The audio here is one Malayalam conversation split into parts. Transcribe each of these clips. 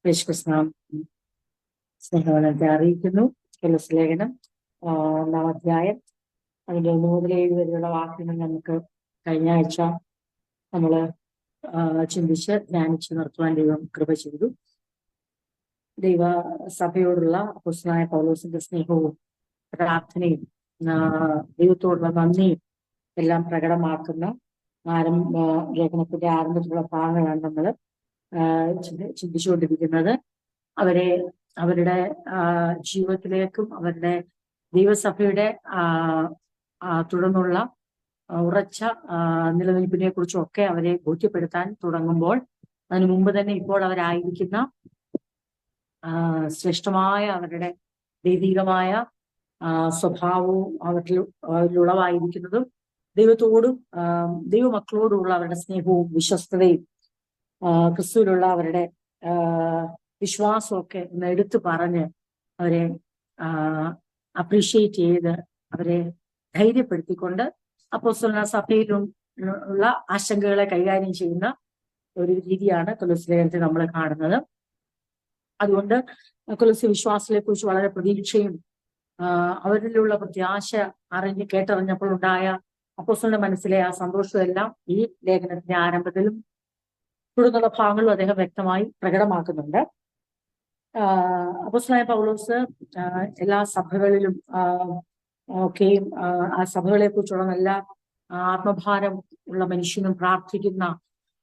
യേശുക്രിസ്തുനാമം സ്നേഹവന്ദനത്തെ അറിയിക്കുന്നു. കൊലോസ്യ ലേഖനം 1-ാം അധ്യായം അതിന്റെ 1 മുതൽ 7 വരെയുള്ള വാക്യങ്ങൾ നമുക്ക് കഴിഞ്ഞ ആഴ്ച നമ്മള് ചിന്തിച്ച് ധ്യാനിച്ച് നിർത്തുവാൻ ദൈവം കൃപ ചെയ്തു. ദൈവ സഭയോടുള്ള അപ്പോസ്തലനായ പൗലോസിന്റെ സ്നേഹവും പ്രാർത്ഥനയും ദൈവത്തോടുള്ള നന്ദിയും എല്ലാം പ്രകടമാക്കുന്ന ലേഖനത്തിന്റെ ആരംഭത്തിലുള്ള ഭാഗങ്ങളാണ് നമ്മൾ ചിന്തിച്ചുകൊണ്ടിരിക്കുന്നത്. അവരുടെ ജീവിതത്തിലേക്കും അവരുടെ ദൈവസഭയുടെ തുടർന്നുള്ള ഉറച്ച നിലനിൽപ്പിനെ കുറിച്ചും ഒക്കെ അവരെ ബോധ്യപ്പെടുത്താൻ തുടങ്ങുമ്പോൾ അതിനു മുമ്പ് തന്നെ ഇപ്പോൾ അവരായിരിക്കുന്ന ശ്രേഷ്ഠമായ അവരുടെ ദൈവികമായ സ്വഭാവവും അവരിലുളവായിരിക്കുന്നതും ദൈവത്തോടും ദൈവമക്കളോടുമുള്ള അവരുടെ സ്നേഹവും വിശ്വസ്തതയും ക്രിസ്തുവിലുള്ള അവരുടെ വിശ്വാസമൊക്കെ ഒന്ന് എടുത്തു പറഞ്ഞ് അവരെ അപ്രീഷിയേറ്റ് ചെയ്ത് അവരെ ധൈര്യപ്പെടുത്തിക്കൊണ്ട് അപ്പോസ്തലന സഭയിലും ഉള്ള ആശങ്കകളെ കൈകാര്യം ചെയ്യുന്ന ഒരു രീതിയാണ് കൊലോസ്യ ലേഖനത്തിൽ നമ്മൾ കാണുന്നത്. അതുകൊണ്ട് കൊലോസ്യ വിശ്വാസത്തെ കുറിച്ച് വളരെ പ്രതീക്ഷയും അവരിലുള്ള പ്രത്യാശ കേട്ടറിഞ്ഞപ്പോൾ ഉണ്ടായ അപ്പോസ്തലന്റെ മനസ്സിലെ ആ സന്തോഷമെല്ലാം ഈ ലേഖനത്തിന്റെ ആരംഭത്തിലും തുടർന്നുള്ള ഭാഗങ്ങളും അദ്ദേഹം വ്യക്തമായി പ്രകടമാക്കുന്നുണ്ട്. അപ്പോസ്തലനായ പൗലോസ് എല്ലാ സഭകളിലും ഒക്കെയും ആ സഭകളെ കുറിച്ചുള്ള നല്ല ആത്മഭാരം ഉള്ള മനുഷ്യനും പ്രാർത്ഥിക്കുന്ന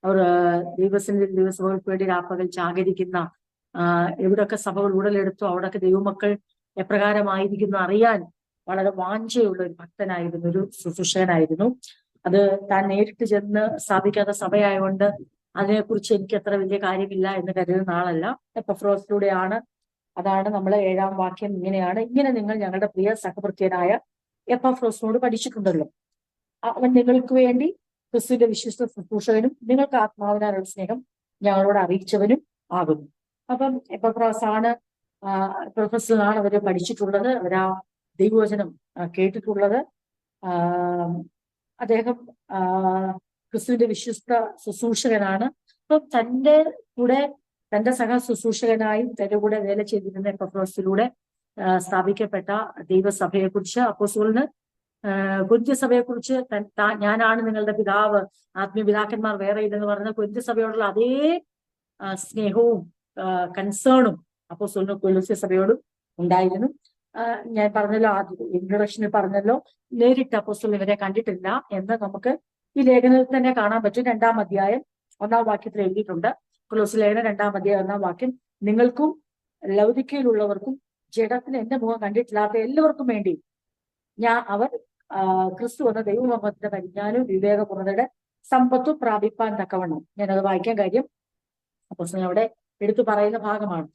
അവർ ദൈവസഭകൾക്ക് വേണ്ടി രാപ്പകൽ ജാഗരിക്കുന്ന എവിടെയൊക്കെ സഭകൾ ഉടലെടുത്തോ അവിടെയൊക്കെ ദൈവമക്കൾ എപ്രകാരമായിരിക്കുന്നു അറിയാൻ വളരെ വാഞ്ചയുള്ള ഒരു ഭക്തനായിരുന്നു, ഒരു ശുശ്രൂഷകനായിരുന്നു. അത് താൻ നേരിട്ട് ചെന്ന് സ്ഥാപിക്കാത്ത സഭയായതുകൊണ്ട് അതിനെക്കുറിച്ച് എനിക്ക് അത്ര വലിയ കാര്യമില്ല എന്ന് കരുതുന്ന ആളല്ല. എപ്പഫ്രോസിലൂടെയാണ്. അതാണ് നമ്മൾ 7-ാം വാക്യം ഇങ്ങനെ നിങ്ങൾ ഞങ്ങളുടെ പ്രിയ സഹഭൃത്യനായ എപ്പഫ്രോസിനോട് പഠിച്ചിട്ടുണ്ടല്ലോ. അവൻ നിങ്ങൾക്ക് വേണ്ടി ക്രിസ്തുവിന്റെ വിശ്വസ്ത ശുശ്രൂഷകനും നിങ്ങൾക്ക് ആത്മാവിനാലുള്ള സ്നേഹം ഞങ്ങളോട് അറിയിച്ചവനും ആകുന്നു. അപ്പം എപ്പഫ്രോസാണ് പ്രൊഫസറിനാണ് അവര് പഠിച്ചിട്ടുള്ളത്, അവരാ ദൈവവചനം കേട്ടിട്ടുള്ളത്. അദ്ദേഹം ക്രിസ്തുവിന്റെ വിശ്വസ്ത ശുശ്രൂഷകനാണ്. അപ്പൊ തന്റെ കൂടെ തന്റെ സഹ ശുശ്രൂഷകനായും തന്റെ കൂടെ വേല ചെയ്തിരുന്ന എപ്പഫ്രോസിലൂടെ സ്ഥാപിക്കപ്പെട്ട ദൈവസഭയെ കുറിച്ച് അപ്പോസ്തലന് കൊരിന്ത്യ സഭയെ കുറിച്ച് ഞാനാണ് നിങ്ങളുടെ പിതാവ്, ആത്മീയ പിതാക്കന്മാർ വേറെ ഇല്ലെന്ന് പറഞ്ഞ കൊരിന്ത്യ സഭയോടുള്ള അതേ സ്നേഹവും കൺസേണും അപ്പോസ്തലന് കൊലോസ്യ സഭയോടും ഉണ്ടായിരുന്നു. ഞാൻ പറഞ്ഞല്ലോ, ഇൻട്രൊഡക്ഷനിൽ പറഞ്ഞല്ലോ, നേരിട്ട് അപ്പോസ്തലൻ ഇവരെ കണ്ടിട്ടില്ല എന്ന് നമുക്ക് ഈ ലേഖനത്തിൽ തന്നെ കാണാൻ പറ്റും. 2-ാം അധ്യായം 1-ാം വാക്യത്തിൽ എഴുതിയിട്ടുണ്ട്. കൊലോസ്യ ലേഖനം 2-ാം അധ്യായം 1-ാം വാക്യം, നിങ്ങൾക്കും ലൗദിക്കയിലുള്ളവർക്കും ജഡത്തിൽ എന്റെ മുഖം കണ്ടിട്ടില്ലാത്ത എല്ലാവർക്കും വേണ്ടി അവർ ക്രിസ്തു എന്ന ദൈവമഹത്വത്തിന്റെ പരിജ്ഞാനവും വിവേകപൂർണ്ണതയുടെ സമ്പത്തും പ്രാപിപ്പാൻ തക്കവണ്ണം. ഞാനത് വായിക്കാൻ കാര്യം അപ്പോസ്തലൻ അവിടെ എടുത്തു പറയുന്ന ഭാഗമാണ്.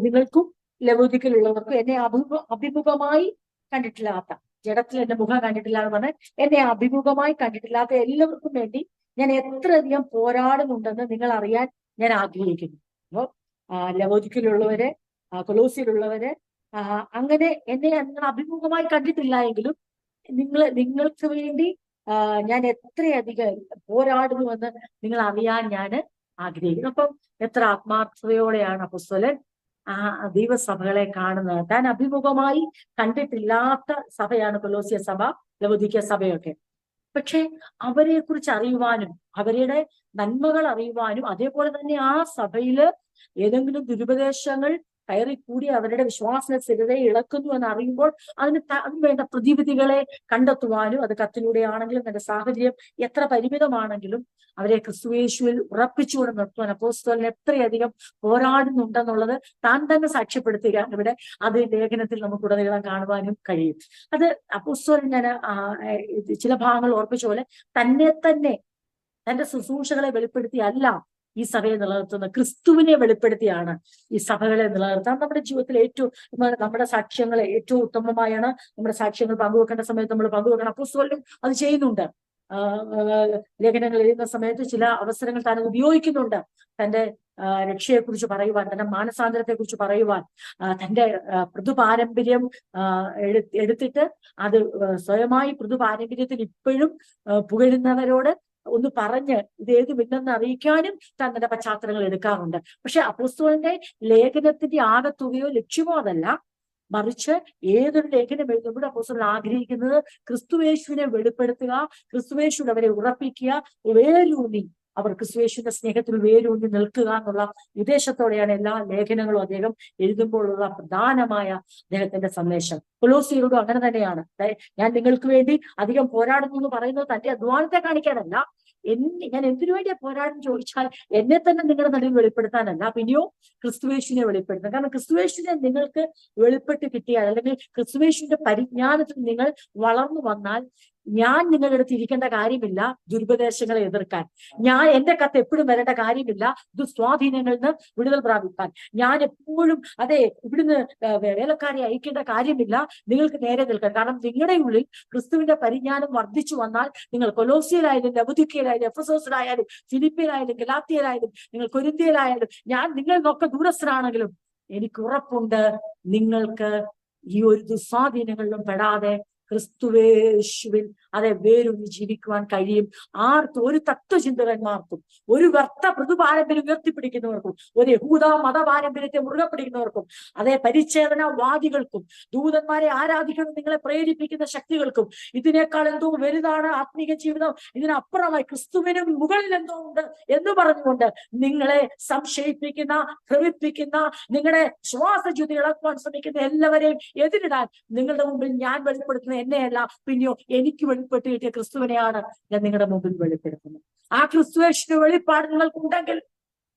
നിങ്ങൾക്കും ലൗദിക്കയിലുള്ളവർക്കും എന്നെ അഭിമുഖമായി കണ്ടിട്ടില്ലാത്ത, ജഡത്തിൽ എന്റെ മുഖം കണ്ടിട്ടില്ല എന്ന് പറഞ്ഞാൽ എന്നെ അഭിമുഖമായി കണ്ടിട്ടില്ലാത്ത എല്ലാവർക്കും വേണ്ടി ഞാൻ എത്രയധികം പോരാടുന്നുണ്ടെന്ന് നിങ്ങൾ അറിയാൻ ഞാൻ ആഗ്രഹിക്കുന്നു. അപ്പോ ലവോദിക്കയിലുള്ളവരെ, കൊലോസ്യയിലുള്ളവരെ അങ്ങനെ എന്നെ നിങ്ങൾ അഭിമുഖമായി കണ്ടിട്ടില്ല എങ്കിലും നിങ്ങൾക്ക് വേണ്ടി ഞാൻ എത്രയധികം പോരാടുന്നുവെന്ന് നിങ്ങൾ അറിയാൻ ഞാൻ ആഗ്രഹിക്കുന്നു. അപ്പം എത്ര ആത്മാർത്ഥതയോടെയാണ് അപ്പോസ്തലൻ ദൈവസഭകളെ കാണുന്നത്. താൻ അഭിമുഖമായി കണ്ടിട്ടില്ലാത്ത സഭയാണ് കൊലോസ്യ സഭ, ലവോദിക്യ സഭയൊക്കെ. പക്ഷെ അവരെ കുറിച്ച് അറിയുവാനും അവരുടെ നന്മകൾ അറിയുവാനും അതേപോലെ തന്നെ ആ സഭയില് ഏതെങ്കിലും ദുരുപദേശങ്ങൾ കയറിക്കൂടി അവരുടെ വിശ്വാസ സ്ഥിരതയെ ഇളക്കുന്നു എന്ന് അറിയുമ്പോൾ അതിന് വേണ്ട പ്രതിവിധികളെ കണ്ടെത്തുവാനും, അത് കത്തിലൂടെ ആണെങ്കിലും തന്റെ സാഹചര്യം എത്ര പരിമിതമാണെങ്കിലും അവരെ ക്രിസ്തുയേശുവിൽ ഉറപ്പിച്ചുകൊണ്ട് നിർത്തുവാൻ അപ്പോസ്തലൻ എത്രയധികം പോരാടുന്നുണ്ടെന്നുള്ളത് താൻ തന്നെ സാക്ഷ്യപ്പെടുത്തുകയാണ് ഇവിടെ. അത് ലേഖനത്തിൽ നമുക്ക് ഉടനീളം കാണുവാനും കഴിയും. അത് അപ്പോസ്തലൻ ഞാൻ ചില ഭാഗങ്ങൾ ഓർപ്പിച്ച പോലെ തന്നെ തന്റെ ശുശ്രൂഷകളെ വെളിപ്പെടുത്തിയല്ല ഈ സഭയെ നിലനിർത്തുന്നത്, ക്രിസ്തുവിനെ വെളിപ്പെടുത്തിയാണ് ഈ സഭകളെ നിലനിർത്താൻ. നമ്മുടെ ജീവിതത്തിൽ നമ്മുടെ സാക്ഷ്യങ്ങളെ ഏറ്റവും ഉത്തമമായാണ് നമ്മുടെ സാക്ഷ്യങ്ങൾ പങ്കുവെക്കേണ്ട സമയത്ത് നമ്മൾ പങ്കുവെക്കണം. അപ്പോസ്തലനും അത് ചെയ്യുന്നുണ്ട്. ലേഖനങ്ങൾ എഴുതുന്ന സമയത്ത് ചില അവസരങ്ങൾ താൻ ഉപയോഗിക്കുന്നുണ്ട്. തന്റെ രക്ഷയെക്കുറിച്ച് പറയുവാൻ, തന്റെ മാനസാന്തരത്തെ കുറിച്ച് പറയുവാൻ, തന്റെ പൃഥുപാരമ്പര്യം എടുത്തിട്ട് അത് സ്വയമായി പൃഥുപാരമ്പര്യത്തിൽ ഇപ്പോഴും പുകഴുന്നവരോട് ഒന്ന് പറഞ്ഞ് ഇതേതുമില്ലെന്ന് അറിയിക്കാനും തങ്ങളുടെ പശ്ചാത്തലങ്ങൾ എടുക്കാറുണ്ട്. പക്ഷെ അപ്പോസ്തലന്റെ ലേഖനത്തിന്റെ ആകത്തുകയോ ലക്ഷ്യമോ അതല്ല. മറിച്ച് ഏതൊരു ലേഖനം എഴുതുമ്പോഴും അപ്പോസ്തലൻ ആഗ്രഹിക്കുന്നത് ക്രിസ്തുയേശുവിനെ വെളിപ്പെടുത്തുക, ക്രിസ്തുയേശുവിനെ അവരെ ഉറപ്പിക്കുക, വേരൂന്നി അവർ ക്രിസ്തുയേശുവിന്റെ സ്നേഹത്തിൽ വേരൂന്നി നിൽക്കുക എന്നുള്ള ഉദ്ദേശത്തോടെയാണ് എല്ലാ ലേഖനങ്ങളും അദ്ദേഹം എഴുതുമ്പോഴുള്ള പ്രധാനമായ അദ്ദേഹത്തിന്റെ സന്ദേശം. കൊലോസ്യരോടും അങ്ങനെ തന്നെയാണ്. ഞാൻ നിങ്ങൾക്ക് വേണ്ടി അധികം പോരാടുന്നു എന്ന് പറയുന്നത് തന്റെ അധ്വാനത്തെ കാണിക്കാനല്ല, ഞാൻ എന്തിനു വേണ്ടിയാ പോരാടുന്നു ചോദിച്ചാൽ എന്നെ തന്നെ നിങ്ങളുടെ നടുവിൽ വെളിപ്പെടുത്താനല്ല, പിന്നെയോ ക്രിസ്തുയേശുവിനെ വെളിപ്പെടുത്താൻ. കാരണം ക്രിസ്തുയേശുവിനെ നിങ്ങൾക്ക് വെളിപ്പെട്ട് കിട്ടിയാൽ, അല്ലെങ്കിൽ ക്രിസ്തുയേശുവിന്റെ പരിജ്ഞാനത്തിൽ നിങ്ങൾ വളർന്നു വന്നാൽ, ഞാൻ നിങ്ങളുടെ അടുത്ത് ഇരിക്കേണ്ട കാര്യമില്ല ദുരുപദേശങ്ങളെ എതിർക്കാൻ. എന്റെ കത്ത് എപ്പോഴും വരേണ്ട കാര്യമില്ല ദുസ്വാധീനങ്ങളിൽ നിന്ന് വിടുതൽ പ്രാപിക്കാൻ. ഞാൻ എപ്പോഴും ഇവിടുന്ന് വേലക്കാരെ അയക്കേണ്ട കാര്യമില്ല നിങ്ങൾക്ക് നേരെ നിൽക്കാൻ. കാരണം നിങ്ങളുടെ ഉള്ളിൽ ക്രിസ്തുവിന്റെ പരിജ്ഞാനം വർദ്ധിച്ചു വന്നാൽ, നിങ്ങൾ കൊലോസ്യയിലായാലും ലവുദിക്കയിലായാലും എഫെസോസിലായാലും ഫിലിപ്പിയിലായാലും ഗലാത്യയിലായാലും നിങ്ങൾ കൊരിന്ത്യയിലായാലും, നിങ്ങൾ നോക്ക ദൂരസ്ഥനാണെങ്കിലും എനിക്ക് ഉറപ്പുണ്ട് നിങ്ങൾക്ക് ഈ ഒരു ദുസ്വാധീനങ്ങളിലും പെടാതെ ക്രിസ്തുവേശുവിൽ വേരൂന്നി ജീവിക്കുവാൻ കഴിയും. ഒരു തത്വചിന്തകന്മാർക്കും, ഒരു വ്യർത്ഥ പാരമ്പര്യം ഉയർത്തിപ്പിടിക്കുന്നവർക്കും, ഒരു യഹൂദ മത പാരമ്പര്യത്തെ മുറുകെ പിടിക്കുന്നവർക്കും, പരിച്ഛേദനവാദികൾക്കും, ദൂതന്മാരെ ആരാധിക്കണം നിങ്ങളെ പ്രേരിപ്പിക്കുന്ന ശക്തികൾക്കും, ഇതിനേക്കാൾ എന്തോ വലുതാണ് ആത്മീക ജീവിതം, ഇതിനപ്പുറമായി ക്രിസ്തുവിനും മുകളിൽ എന്തോ ഉണ്ട് എന്ന് പറഞ്ഞുകൊണ്ട് നിങ്ങളെ സംശയിപ്പിക്കുന്ന, ഭ്രമിപ്പിക്കുന്ന, നിങ്ങളുടെ ശ്വാസജ്യോതി ഇളക്കുവാൻ ശ്രമിക്കുന്ന എല്ലാവരെയും എതിരിടാൻ നിങ്ങളുടെ മുമ്പിൽ ഞാൻ വെളിപ്പെടുത്തുന്ന എന്നെയല്ല, പിന്നെയോ എനിക്ക് വെളിപ്പെട്ട് കിട്ടിയ ക്രിസ്തുവിനെയാണ് ഞാൻ നിങ്ങളുടെ മുമ്പിൽ വെളിപ്പെടുത്തുന്നത്. ആ ക്രിസ്തുവേശുവിന്റെ വെളിപ്പാട് നിങ്ങൾക്കുണ്ടെങ്കിൽ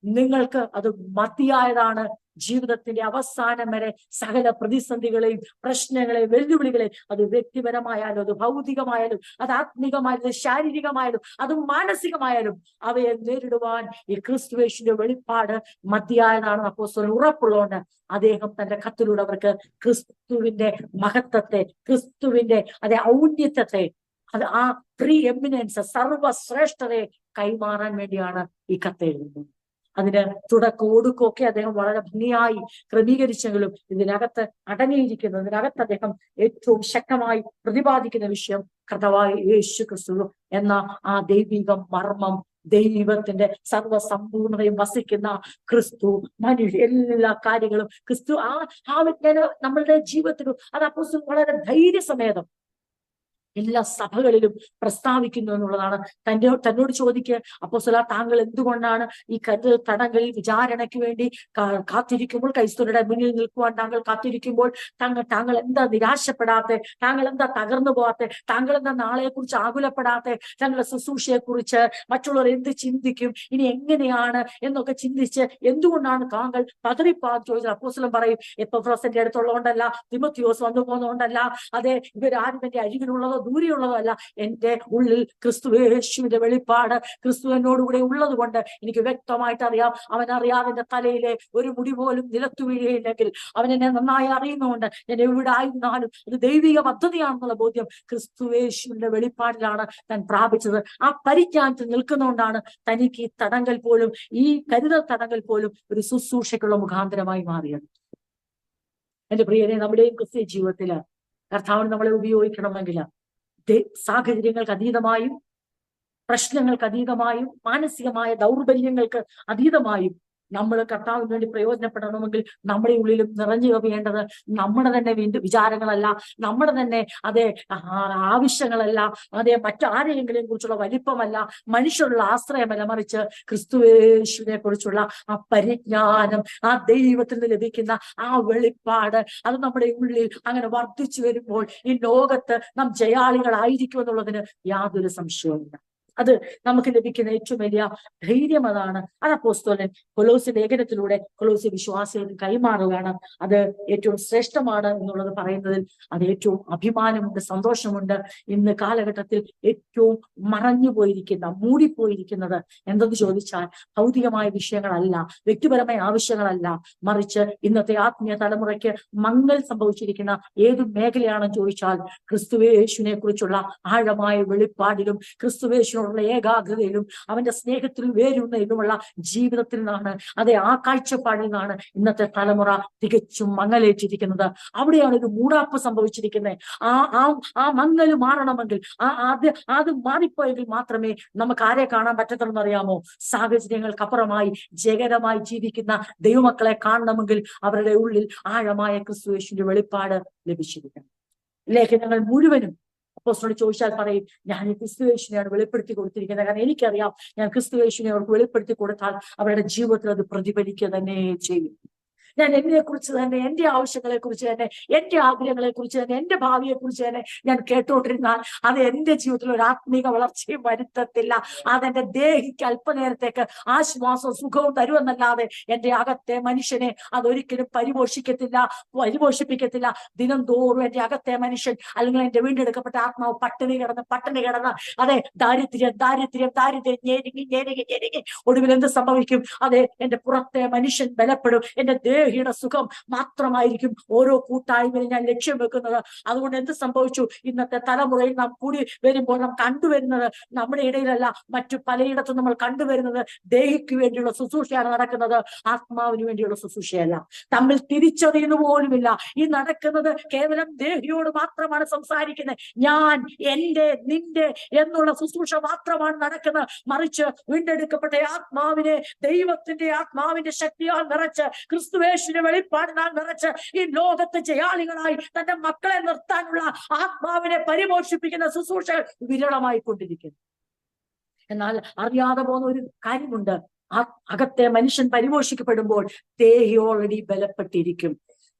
നിങ്ങൾക്ക് അത് മതിയായതാണ്. ജീവിതത്തിന്റെ അവസാനം വരെ സകല പ്രതിസന്ധികളെയും പ്രശ്നങ്ങളെയും വെല്ലുവിളികളെയും, അത് വ്യക്തിപരമായാലും അത് ഭൗതികമായാലും അത് ആത്മികമായാലും അത് ശാരീരികമായാലും അത് മാനസികമായാലും അവയെ നേരിടുവാൻ ഈ ക്രിസ്തുവേശുവിന്റെ വെളിപ്പാട് മതിയായതാണ്. അപ്പോസ്തലൻ ഉറപ്പുള്ളതുകൊണ്ട് അദ്ദേഹം തന്റെ കത്തിലൂടെ അവർക്ക് ക്രിസ്തുവിന്റെ മഹത്വത്തെ, ക്രിസ്തുവിന്റെ ഔന്നത്യത്തെ, ആ പ്രീ എമിനൻസ്, സർവശ്രേഷ്ഠതയെ കൈമാറാൻ വേണ്ടിയാണ് ഈ കത്ത് എഴുതുന്നത്. അതിന് ഒടുക്കമൊക്കെ അദ്ദേഹം വളരെ ഭംഗിയായി ക്രമീകരിച്ചെങ്കിലും ഇതിനകത്ത് ഇതിനകത്ത് അദ്ദേഹം ഏറ്റവും ശക്തമായി പ്രതിപാദിക്കുന്ന വിഷയം കർത്താവായ യേശു ക്രിസ്തു എന്ന ആ ദൈവിക മർമ്മം, ദൈവത്തിന്റെ സർവസമ്പൂർണതയും വസിക്കുന്ന ക്രിസ്തു, എല്ലാ കാര്യങ്ങളും ക്രിസ്തു, ആ വിജ്ഞാനം നമ്മളുടെ ജീവിതത്തിലും അത് അപ്പോസ്തലൻ വളരെ ധൈര്യസമേതം എല്ലാ സഭകളിലും പ്രസ്താവിക്കുന്നു എന്നുള്ളതാണ്. തന്നോട് ചോദിക്കുക, അപ്പോസ്തല താങ്കൾ എന്തുകൊണ്ടാണ് ഈ തടങ്കലിൽ വിചാരണയ്ക്ക് വേണ്ടി കാത്തിരിക്കുമ്പോൾ, ക്രൈസ്തവരുടെ മുന്നിൽ നിൽക്കുവാൻ താങ്കൾ കാത്തിരിക്കുമ്പോൾ താങ്കൾ എന്താ നിരാശപ്പെടാത്തെ, താങ്കൾ എന്താ തകർന്നു പോകാത്തെ, താങ്കൾ എന്താ നാളെയെ കുറിച്ച് ആകുലപ്പെടാത്തെ, തങ്ങളുടെ ശുശ്രൂഷയെ കുറിച്ച് മറ്റുള്ളവർ എന്ത് ചിന്തിക്കും, ഇനി എങ്ങനെയാണ് എന്നൊക്കെ ചിന്തിച്ച് എന്തുകൊണ്ടാണ് താങ്കൾ പതറിപ്പാന്ന് ചോദിച്ചത്? അപ്പോസ്തലൻ പറയും, എപ്പഫ്രോസിന്റെ അടുത്തുള്ളതുകൊണ്ടല്ല, തിമോത്തിയോസ് വന്നു പോകുന്നതുകൊണ്ടല്ല, ഇവരാരും എന്റെ അരികിലുള്ളതോ ദൂരെയുള്ളതോ അല്ല, എന്റെ ഉള്ളിൽ ക്രിസ്തുവേശുവിന്റെ വെളിപ്പാട് ക്രിസ്തു എന്നോടുകൂടെ ഉള്ളത് കൊണ്ട് എനിക്ക് വ്യക്തമായിട്ട് അറിയാം. അവനറിയാതെ എന്റെ തലയിലെ ഒരു മുടി പോലും നിലത്തു വീഴുകയില്ലെങ്കിൽ അവൻ എന്നെ നന്നായി അറിയുന്നതുകൊണ്ട് ഞാൻ എവിടെ ആയിരുന്നാലും അത് ദൈവിക പദ്ധതിയാണെന്നുള്ള ബോധ്യം ക്രിസ്തുവേശുവിന്റെ വെളിപ്പാടിലാണ് താൻ പ്രാപിച്ചത്. ആ പരിജ്ഞാനത്തിൽ നിൽക്കുന്നതുകൊണ്ടാണ് തനിക്ക് ഈ തടങ്കൽ പോലും, ഈ കരുതൽ തടങ്കൽ പോലും ഒരു ശുശ്രൂഷയ്ക്കുള്ള മുഖാന്തരമായി മാറിയത്. എന്റെ പ്രിയരെ, നമ്മുടെയും ക്രിസ്തീയ ജീവിതത്തില് കർത്താവിന് നമ്മളെ ഉപയോഗിക്കണമെങ്കിൽ സാഹചര്യങ്ങൾക്ക് അതീതമായും, പ്രശ്നങ്ങൾക്ക് അതീതമായും, മാനസികമായ ദൗർബല്യങ്ങൾക്ക് അതീതമായും നമ്മൾ കർത്താവിന് വേണ്ടി പ്രയോജനപ്പെടണമെങ്കിൽ നമ്മുടെ ഉള്ളിലും നിറഞ്ഞു കവിയേണ്ടത് നമ്മുടെ തന്നെ വിചാരങ്ങളല്ല, നമ്മുടെ തന്നെ ആവശ്യങ്ങളല്ല, മറ്റാരെയെങ്കിലും കുറിച്ചുള്ള വലിപ്പമല്ല, മനുഷ്യരുള്ള ആശ്രയമല്ല, മറിച്ച് ക്രിസ്തുവേശുവിനെ കുറിച്ചുള്ള ആ പരിജ്ഞാനം, ആ ദൈവത്തിൽ നിന്ന് ലഭിക്കുന്ന ആ വെളിപ്പാട്, അത് നമ്മുടെ ഉള്ളിൽ അങ്ങനെ വർദ്ധിച്ചു വരുമ്പോൾ ഈ ലോകത്ത് നാം ജയാളികളായിരിക്കും എന്നുള്ളതിന് യാതൊരു സംശയവുമില്ല. അത് നമുക്ക് ലഭിക്കുന്ന ഏറ്റവും വലിയ ധൈര്യം അതാണ്. അത് അപ്പോസ്തലൻ കൊലോസ്യ ലേഖനത്തിലൂടെ കൊലോസ്യ വിശ്വാസികൾക്ക് കൈമാറുകയാണ്. അത് ഏറ്റവും ശ്രേഷ്ഠമാണ് എന്നുള്ളത് പറയുന്നതിൽ അത് ഏറ്റവും അഭിമാനമുണ്ട്, സന്തോഷമുണ്ട്. ഇന്ന് കാലഘട്ടത്തിൽ ഏറ്റവും മറഞ്ഞുപോയിരിക്കുന്ന, മൂടിപ്പോയിരിക്കുന്നത് എന്തെന്ന് ചോദിച്ചാൽ ഭൗതികമായ വിഷയങ്ങളല്ല, വ്യക്തിപരമായ ആവശ്യങ്ങളല്ല, മറിച്ച് ഇന്നത്തെ ആത്മീയ തലമുറയ്ക്ക് മങ്ങൽ സംഭവിച്ചിരിക്കുന്ന ഏത് മേഖലയാണെന്ന് ചോദിച്ചാൽ ക്രിസ്തുവേശുവിനെ കുറിച്ചുള്ള ആഴമായ വെളിപ്പാടിലും ക്രിസ്തുവേശുവിനോട് ദൈവത്തോടുള്ള ഏകാഗ്രതയിലും അവന്റെ സ്നേഹത്തിൽ വേരുന്നതിലുമുള്ള ജീവിതത്തിൽ നിന്നാണ്, അതെ, ആ കാഴ്ചപ്പാടിൽ നിന്നാണ് ഇന്നത്തെ തലമുറ തികച്ചും മങ്ങലേറ്റിരിക്കുന്നത്. അവിടെയാണ് ഒരു മൂടാപ്പ് സംഭവിച്ചിരിക്കുന്നത്. ആ ആ ആ മങ്ങല് മാറണമെങ്കിൽ, അത് മാറിപ്പോയെങ്കിൽ മാത്രമേ നമുക്ക് ആരെ കാണാൻ പറ്റത്തുള്ളൂ അറിയാമോ? സാഹചര്യങ്ങൾക്കപ്പുറമായി ജയകരമായി ജീവിക്കുന്ന ദൈവമക്കളെ കാണണമെങ്കിൽ അവരുടെ ഉള്ളിൽ ആഴമായ ക്രിസ്തുയേശുവിന്റെ വെളിപ്പാട് ലഭിച്ചിരിക്കണം. ലേഖനങ്ങൾ മുഴുവനും അപ്പോസ്തലനോട് ചോദിച്ചാൽ പറയും, ഞാൻ ക്രിസ്തുയേശുവിനെയാണ് വെളിപ്പെടുത്തി കൊടുത്തിരിക്കുന്നത്. കാരണം എനിക്കറിയാം, ഞാൻ ക്രിസ്തുയേശുവിനെ അവർക്ക് വെളിപ്പെടുത്തി കൊടുത്താൽ അവരുടെ ജീവിതത്തിൽ അത് പ്രതിഫലിക്കുക തന്നെ ചെയ്യും. ഞാൻ എന്നെ കുറിച്ച് തന്നെ, എന്റെ ആവശ്യങ്ങളെ കുറിച്ച് തന്നെ, എന്റെ ആഗ്രഹങ്ങളെ കുറിച്ച് തന്നെ, എന്റെ ഭാവിയെ കുറിച്ച് തന്നെ ഞാൻ കേട്ടോണ്ടിരുന്നാൽ അത് എന്റെ ജീവിതത്തിൽ ഒരു ആത്മീക വളർച്ചയും വരുത്തത്തില്ല. അതെന്റെ ദേഹിക്ക് അല്പനേരത്തേക്ക് ആശ്വാസവും സുഖവും തരുമെന്നല്ലാതെ എന്റെ അകത്തെ മനുഷ്യനെ അതൊരിക്കലും പരിപോഷിപ്പിക്കത്തില്ല. ദിനം തോറും എന്റെ അകത്തെ മനുഷ്യൻ, അല്ലെങ്കിൽ എന്റെ വീണ്ടെടുക്കപ്പെട്ട ആത്മാവ് പട്ടിണി കിടന്ന് അതെ, ദാരിദ്ര്യം ഞെരുങ്ങി ഒടുവിൽ എന്ത് സംഭവിക്കും? അതെ, എന്റെ പുറത്തെ മനുഷ്യൻ ബലപ്പെടും. എന്റെ ദേഹിയുടെ സുഖം മാത്രമായിരിക്കും ഓരോ കൂട്ടായ്മയും ഞാൻ ലക്ഷ്യം വെക്കുന്നത്. അതുകൊണ്ട് എന്ത് സംഭവിച്ചു? ഇന്നത്തെ തലമുറയിൽ നാം കൂടി വരുമ്പോൾ നാം കണ്ടുവരുന്നത്, നമ്മുടെ ഇടയിലല്ല, മറ്റു പലയിടത്തും നമ്മൾ കണ്ടുവരുന്നത് ദേഹിക്ക് വേണ്ടിയുള്ള ശുശ്രൂഷയാണ് നടക്കുന്നത്, ആത്മാവിന് വേണ്ടിയുള്ള ശുശ്രൂഷയല്ല. തമ്മിൽ തിരിച്ചറിയുന്ന പോലുമില്ല. ഈ നടക്കുന്നത് കേവലം ദേഹിയോട് മാത്രമാണ് സംസാരിക്കുന്നത്. ഞാൻ, എന്റെ, നിന്റെ എന്നുള്ള ശുശ്രൂഷ മാത്രമാണ് നടക്കുന്നത്. മറിച്ച് വീണ്ടെടുക്കപ്പെട്ട ആത്മാവിനെ, ദൈവത്തിന്റെ ആത്മാവിന്റെ ശക്തിയാൽ നിറച്ച്, ക്രിസ്തുവേശുവിന്റെ വെളിപ്പാടിനാൽ നിറച്ച്, ഈ ലോകത്തെ ജയാളികളായി തന്റെ മക്കളെ നിർത്താനുള്ള ആത്മാവിനെ പരിപോഷിപ്പിക്കുന്ന ശുശ്രൂഷകൾ വിരളമായി കൊണ്ടിരിക്കുന്നു. എന്നാൽ അറിയാതെ പോകുന്ന ഒരു കാര്യമുണ്ട്. അകത്തെ മനുഷ്യൻ പരിപോഷിക്കപ്പെടുമ്പോൾ ദേഹി ഓൾറെഡി ബലപ്പെട്ടിരിക്കും.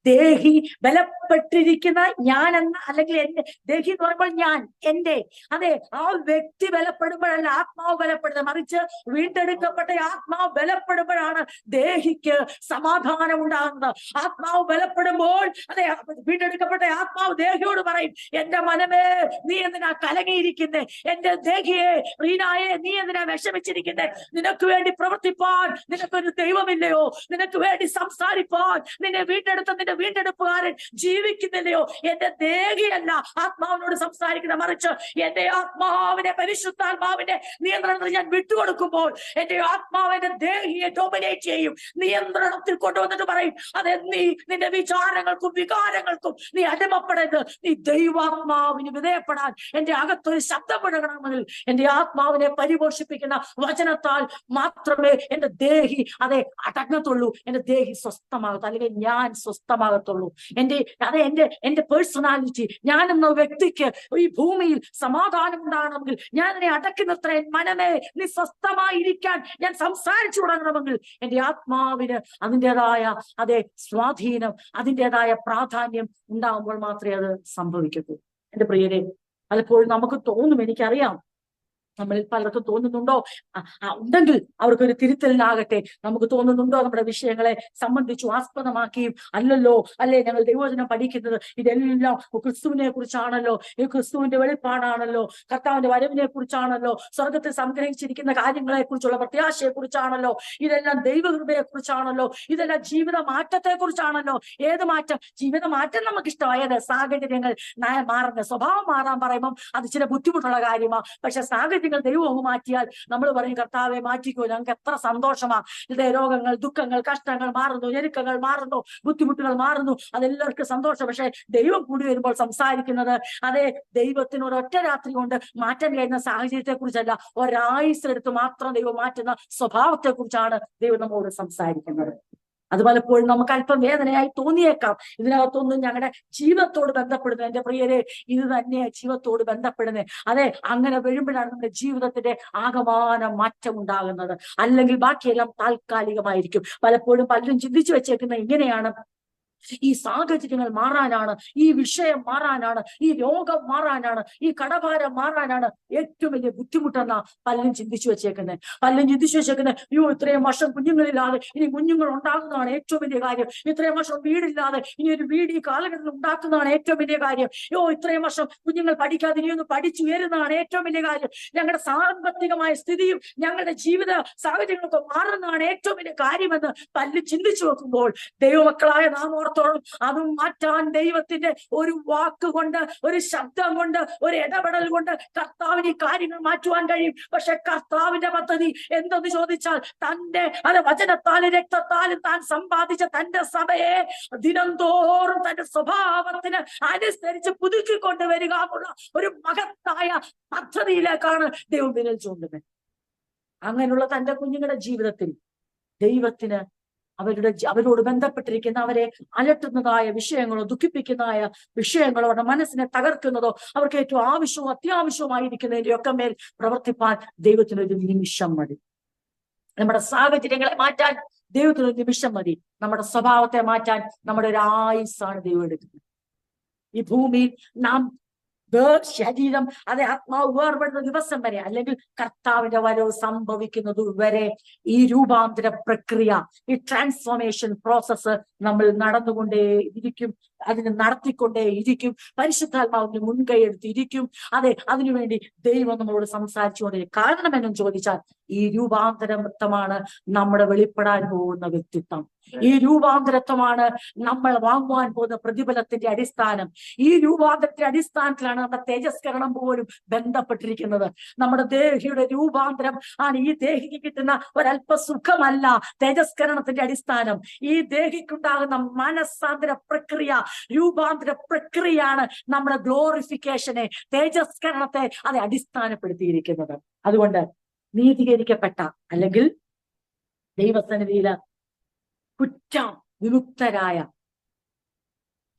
ദേഹി ബലപ്പെട്ടിരിക്കുന്ന ഞാനെന്ന, അല്ലെങ്കിൽ എന്റെ ദേഹി എന്ന് പറയുമ്പോൾ ഞാൻ, എന്റെ, അതെ, ആ വ്യക്തി ബലപ്പെടുമ്പോഴല്ല ആത്മാവ് ബലപ്പെടുന്നത്. മറിച്ച് വീണ്ടെടുക്കപ്പെട്ട ആത്മാവ് ബലപ്പെടുമ്പോഴാണ് ദേഹിക്ക് സമാധാനം ഉണ്ടാകുന്നത്. ആത്മാവ് ബലപ്പെടുമ്പോൾ, അതെ, വീണ്ടെടുക്കപ്പെട്ട ആത്മാവ് ദേഹിയോട് പറയും, എന്റെ മനമേ നീ എന്തിനാ കലങ്ങിയിരിക്കുന്നേ? എന്റെ ദേഹിയെ, റീനായെ, നീ എന്തിനാ വിഷമിച്ചിരിക്കുന്നേ? നിനക്ക് വേണ്ടി പ്രവർത്തിപ്പാൻ നിനക്കൊരു ദൈവമില്ലയോ? നിനക്ക് വേണ്ടി സംസാരിപ്പാൻ നിന്നെ വീണ്ടെടുത്ത വീണ്ടെടുപ്പുകാരൻ ജീവിക്കുന്നില്ലയോ? എന്റെ ദേഹിയല്ല ആത്മാവിനോട് സംസാരിക്കുന്ന, മറിച്ച് എന്റെ ആത്മാവിനെ പരിശുദ്ധാത്മാവിന്റെ നിയന്ത്രണത്തിൽ ഞാൻ വിട്ടുകൊടുക്കുമ്പോൾ എന്റെ ആത്മാവിന്റെ ദേഹിയെ ഡോമിനേറ്റ് ചെയ്യും, നിയന്ത്രണത്തിൽ കൊണ്ടുവന്നിട്ട് പറയും, അതെ, നീ നിന്റെ വിചാരങ്ങൾക്കും വികാരങ്ങൾക്കും നീ അടിമപ്പെടരുത്. നീ ദൈവാത്മാവിന് വിധേയപ്പെടാൻ എന്റെ അകത്തൊരു ശബ്ദം മുഴങ്ങണമെങ്കിൽ എന്റെ ആത്മാവിനെ പരിപോഷിപ്പിക്കുന്ന വചനത്താൽ മാത്രമേ എന്റെ ദേഹി, അതെ, അടങ്ങത്തുള്ളൂ. എന്റെ ദേഹി സ്വസ്ഥമാകത്തുള്ളൂ, അല്ലെങ്കിൽ ഞാൻ സ്വസ്ഥമാകത്തുള്ളൂ. എന്റെ പേഴ്സണാലിറ്റി, ഞാൻ എന്ന വ്യക്തിക്ക് ഈ ഭൂമിയിൽ സമാധാനം ഉണ്ടാകണമെങ്കിൽ, ഞാൻ എന്നെ അടക്കി നിർത്തേ, മനമേ നീ സ്വസ്ഥമായിരിക്കാൻ ഞാൻ സംസാരിച്ചു തുടങ്ങണമെങ്കിൽ എന്റെ ആത്മാവിന് അതിൻ്റെതായ, അതെ, സ്വാധീനം, അതിൻ്റെതായ പ്രാധാന്യം ഉണ്ടാകുമ്പോൾ മാത്രമേ അത് സംഭവിക്കൂ. എന്റെ പ്രിയരെ, പലപ്പോഴും നമുക്ക് തോന്നും, എനിക്കറിയാം, നമ്മളിൽ പലർക്കും തോന്നുന്നുണ്ടോ, ഉണ്ടെങ്കിൽ അവർക്കൊരു തിരുത്തലിനാകട്ടെ. നമുക്ക് തോന്നുന്നുണ്ടോ നമ്മുടെ വിഷയങ്ങളെ സംബന്ധിച്ചു ആസ്പദമാക്കിയും, അല്ലല്ലോ, അല്ലെ, ഞങ്ങൾ ദൈവവചനം പഠിക്കുന്നത് ഇതെല്ലാം ക്രിസ്തുവിനെ കുറിച്ചാണല്ലോ, ഈ ക്രിസ്തുവിന്റെ വെളിപ്പാടാണല്ലോ, കർത്താവിന്റെ വരവിനെ കുറിച്ചാണല്ലോ, സ്വർഗത്തിൽ സംഗ്രഹിച്ചിരിക്കുന്ന കാര്യങ്ങളെ കുറിച്ചുള്ള പ്രത്യാശയെ കുറിച്ചാണല്ലോ, ഇതെല്ലാം ദൈവകൃപയെ കുറിച്ചാണല്ലോ, ഇതെല്ലാം ജീവിത മാറ്റത്തെ കുറിച്ചാണല്ലോ. ഏത് മാറ്റം? ജീവിത മാറ്റം നമുക്ക് ഇഷ്ടമായത്. സാഹചര്യങ്ങൾ മാറുന്ന, സ്വഭാവം മാറാൻ പറയുമ്പോൾ അത് ചില ബുദ്ധിമുട്ടുള്ള കാര്യമാണ്. പക്ഷെ സാഹചര്യങ്ങൾ ദൈവം മാറ്റിയാൽ നമ്മൾ പറയും, കർത്താവെ മാറ്റിക്കോ, ഞങ്ങൾക്ക് എത്ര സന്തോഷമാ. ഇതേ രോഗങ്ങൾ, ദുഃഖങ്ങൾ, കഷ്ടങ്ങൾ മാറുന്നു, ഞെരുക്കങ്ങൾ മാറുന്നു, ബുദ്ധിമുട്ടുകൾ മാറുന്നു, അതെല്ലാവർക്കും സന്തോഷം. പക്ഷെ ദൈവം കൂടി വരുമ്പോൾ സംസാരിക്കുന്നത്, അതെ, ദൈവത്തിന് ഒരൊറ്റ രാത്രി കൊണ്ട് മാറ്റാൻ കഴിയുന്ന സാഹചര്യത്തെ കുറിച്ചല്ല, ഒരായുസ്സെടുത്ത് മാത്രം ദൈവം മാറ്റുന്ന സ്വഭാവത്തെ കുറിച്ചാണ് ദൈവം നമ്മോട് സംസാരിക്കുന്നത്. അത് പലപ്പോഴും നമുക്ക് അല്പം വേദനയായി തോന്നിയേക്കാം. ഇതിനകത്തൊന്നും ഞങ്ങളുടെ ജീവിതത്തോട് ബന്ധപ്പെടുന്നത്, എന്റെ പ്രിയരെ, ഇത് തന്നെയാണ് ജീവിതത്തോട് ബന്ധപ്പെടുന്നത്. അതെ, അങ്ങനെ വരുമ്പോഴാണ് നമ്മുടെ ജീവിതത്തിന്റെ ആകമാന മാറ്റം ഉണ്ടാകുന്നത്. അല്ലെങ്കിൽ ബാക്കിയെല്ലാം താൽക്കാലികമായിരിക്കും. പലപ്പോഴും പലരും ചിന്തിച്ചു വെച്ചേക്കുന്നത് ഇങ്ങനെയാണ്, ഈ സാഹചര്യങ്ങൾ മാറാനാണ്, ഈ വിഷയം മാറാനാണ്, ഈ രോഗം മാറാനാണ്, ഈ കടഭാരം മാറാനാണ് ഏറ്റവും വലിയ ബുദ്ധിമുട്ടെന്നാ പലരും ചിന്തിച്ചു വെച്ചേക്കുന്നത്. അയ്യോ, ഇത്രയും വർഷം കുഞ്ഞുങ്ങളില്ലാതെ ഇനി കുഞ്ഞുങ്ങൾ ഉണ്ടാകുന്നതാണ് ഏറ്റവും വലിയ കാര്യം. ഇത്രയും വർഷം വീടില്ലാതെ ഇനി ഒരു വീട് ഈ കാലഘട്ടത്തിൽ ഉണ്ടാക്കുന്നതാണ് ഏറ്റവും വലിയ കാര്യം. ഇത്രയും വർഷം കുഞ്ഞുങ്ങൾ പഠിക്കാതെ ഇനി ഒന്ന് പഠിച്ചുയരുന്നതാണ് ഏറ്റവും വലിയ കാര്യം. ഞങ്ങളുടെ സാമ്പത്തികമായ സ്ഥിതിയും ഞങ്ങളുടെ ജീവിത സാഹചര്യങ്ങളൊക്കെ മാറുന്നതാണ് ഏറ്റവും വലിയ കാര്യമെന്ന് പലരും ചിന്തിച്ചു വെക്കുമ്പോൾ, ദൈവമക്കളായ നാം ഓർത്ത് കാലത്തോളം അതും മാറ്റാൻ ദൈവത്തിന്റെ ഒരു വാക്കുകൊണ്ട്, ഒരു ശബ്ദം കൊണ്ട്, ഒരു ഇടപെടൽ കൊണ്ട് കർത്താവിന് ഈ കാര്യങ്ങൾ മാറ്റുവാൻ കഴിയും. പക്ഷെ കർത്താവിന്റെ പദ്ധതി എന്തെന്ന് ചോദിച്ചാൽ, തന്റെ വചനത്താലും രക്തത്താലും താൻ സമ്പാദിച്ച തന്റെ സഭയെ ദിനംതോറും തന്റെ സ്വഭാവത്തിന് അനുസരിച്ച് പുതുക്കിക്കൊണ്ടുവരിക എന്നുള്ള ഒരു മഹത്തായ പദ്ധതിയിലേക്കാണ് ദൈവം വിരൽ ചൂണ്ടുന്നത്. അങ്ങനെയുള്ള തന്റെ കുഞ്ഞുങ്ങളുടെ ജീവിതത്തിൽ ദൈവത്തിന് അവരോട് ബന്ധപ്പെട്ടിരിക്കുന്ന, അവരെ അലട്ടുന്നതായ വിഷയങ്ങളോ ദുഃഖിപ്പിക്കുന്നതായ വിഷയങ്ങളോ അവരുടെ മനസ്സിനെ തകർക്കുന്നതോ അവർക്ക് ഏറ്റവും ആവശ്യവും അത്യാവശ്യവുമായിരിക്കുന്നതിന്റെ ഒക്കെ മേൽ പ്രവർത്തിപ്പാൻ ദൈവത്തിനൊരു നിമിഷം മതി. നമ്മുടെ സാഹചര്യങ്ങളെ മാറ്റാൻ ദൈവത്തിനൊരു നിമിഷം മതി. നമ്മുടെ സ്വഭാവത്തെ മാറ്റാൻ നമ്മുടെ ഒരു ആയുസ്സാണ് ദൈവം എടുക്കുന്നത്. ഈ ഭൂമിയിൽ നാം ശരീരം, അതെ, ആത്മാവ് വേർപെടുന്ന ദിവസം വരെ, അല്ലെങ്കിൽ കർത്താവിന്റെ വരവ് സംഭവിക്കുന്നത് വരെ ഈ രൂപാന്തര പ്രക്രിയ, ഈ ട്രാൻസ്ഫോർമേഷൻ പ്രോസസ്സ് നമ്മൾ നടന്നുകൊണ്ടേയിരിക്കും, അതിന് നടത്തിക്കൊണ്ടേയിരിക്കും. പരിശുദ്ധാത്മാവിന് മുൻകൈ എടുത്തിരിക്കും. അതെ, അതിനുവേണ്ടി ദൈവം നമ്മളോട് സംസാരിച്ചുകൊണ്ടിരിക്കും. കാരണം എന്നും ചോദിച്ചാൽ, ഈ രൂപാന്തരത്വമാണ് നമ്മുടെ വെളിപ്പെടാൻ പോകുന്ന വ്യക്തിത്വം. ഈ രൂപാന്തരത്വമാണ് നമ്മൾ വാങ്ങുവാൻ പോകുന്ന പ്രതിഫലത്തിന്റെ അടിസ്ഥാനം. ഈ രൂപാന്തരത്തിന്റെ അടിസ്ഥാനത്തിലാണ് നമ്മുടെ തേജസ്കരണം പോലും ബന്ധപ്പെട്ടിരിക്കുന്നത്. നമ്മുടെ ദേഹിയുടെ രൂപാന്തരം ആണ്. ഈ ദേഹിക്ക് കിട്ടുന്ന ഒരല്പ സുഖമല്ല തേജസ്കരണത്തിന്റെ അടിസ്ഥാനം. ഈ ദേഹിക്കുണ്ടാകുന്ന മനസ്സാന്തര പ്രക്രിയ, രൂപാന്തര പ്രക്രിയയാണ് നമ്മുടെ ഗ്ലോറിഫിക്കേഷനെ, തേജസ്കരണത്തെ അത് അടിസ്ഥാനപ്പെടുത്തിയിരിക്കുന്നത്. അതുകൊണ്ട് നീതീകരിക്കപ്പെട്ട, അല്ലെങ്കിൽ ദൈവസന്നിധിയില് കുറ്റം വിമുക്തരായ,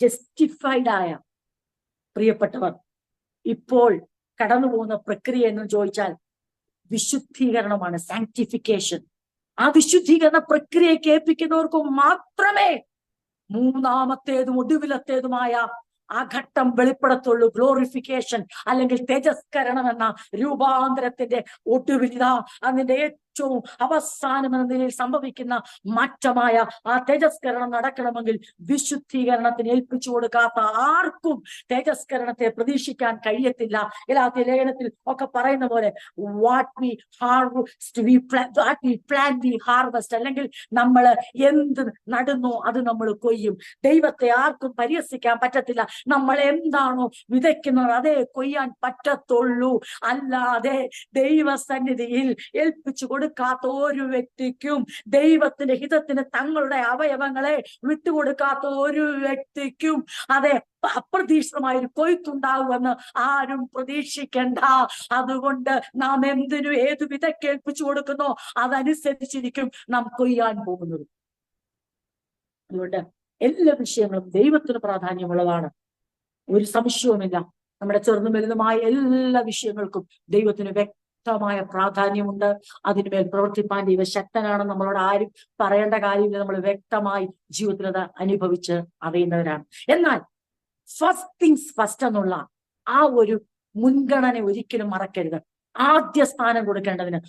ജസ്റ്റിഫൈഡ് ആയ പ്രിയപ്പെട്ടവർ ഇപ്പോൾ കടന്നു പോകുന്ന പ്രക്രിയ എന്ന് ചോദിച്ചാൽ വിശുദ്ധീകരണമാണ്, സാങ്ക്ടിഫിക്കേഷൻ. ആ വിശുദ്ധീകരണ പ്രക്രിയ കേൾപ്പിക്കുന്നവർക്ക് മാത്രമേ മൂന്നാമത്തേതും ഒടുവിലത്തേതുമായ ആ ഘട്ടം വെളിപ്പെടത്തുള്ളൂ. ഗ്ലോറിഫിക്കേഷൻ അല്ലെങ്കിൽ തേജസ്കരണം എന്ന രൂപാന്തരത്തിന്റെ ഒടുവിലിതാ അതിന്റെ ഏറ്റവും അവസാനം എന്ന നിലയിൽ സംഭവിക്കുന്ന മാറ്റമായ ആ തേജസ്കരണം നടക്കണമെങ്കിൽ വിശുദ്ധീകരണത്തിന് ഏൽപ്പിച്ചു കൊടുക്കാത്ത ആർക്കും തേജസ്കരണത്തെ പ്രതീക്ഷിക്കാൻ കഴിയത്തില്ല. ഗലാത്യ ലേഖനത്തിൽ ഒക്കെ പറയുന്ന പോലെ വാട്ട് വി ഹാർവെസ്റ്റ്, അല്ലെങ്കിൽ നമ്മൾ എന്ത് നടുന്നോ അത് നമ്മൾ കൊയ്യും. ദൈവത്തെ ആർക്കും പരിഹസിക്കാൻ പറ്റത്തില്ല. നമ്മൾ എന്താണോ വിതയ്ക്കുന്നത് അതേ കൊയ്യാൻ പറ്റത്തുള്ളൂ. അല്ലാതെ ദൈവസന്നിധിയിൽ ഏൽപ്പിച്ചു കൊടുക്കാത്ത ഒരു വ്യക്തിക്കും, ദൈവത്തിന്റെ ഹിതത്തിന് തങ്ങളുടെ അവയവങ്ങളെ വിട്ടുകൊടുക്കാത്ത ഒരു വ്യക്തിക്കും അതെ അപ്രതീക്ഷിതമായ ഒരു കൊയ്ത്തുണ്ടാകുമെന്ന് ആരും പ്രതീക്ഷിക്കണ്ട. അതുകൊണ്ട് നാം എന്തിനും ഏത് വിധക്ക് ഏൽപ്പിച്ചു കൊടുക്കുന്നോ അതനുസരിച്ചിരിക്കും നാം കൊയ്യാൻ പോകുന്നത്. അതുകൊണ്ട് എല്ലാ വിഷയങ്ങളും ദൈവത്തിന് പ്രാധാന്യമുള്ളതാണ്, ഒരു സംശയവുമില്ല. നമ്മുടെ ചെറുതും വലുതുമായ എല്ലാ വിഷയങ്ങൾക്കും ദൈവത്തിന് വ്യക്തമായ പ്രാധാന്യമുണ്ട്. അതിനുമേൽ പ്രവർത്തിപ്പാൻ ദൈവശക്തനാണ്. നമ്മളോട് ആരും പറയേണ്ട കാര്യമില്ല. നമ്മൾ വ്യക്തമായി ജീവിതത്തിൽ അത് അനുഭവിച്ച് അറിയുന്നവരാണ്. എന്നാൽ ഫസ്റ്റ് തിങ്സ് ഫസ്റ്റ് എന്നുള്ള ആ ഒരു മുൻഗണന ഒരിക്കലും മറക്കരുത്. ആദ്യ സ്ഥാനം കൊടുക്കേണ്ടതിന്,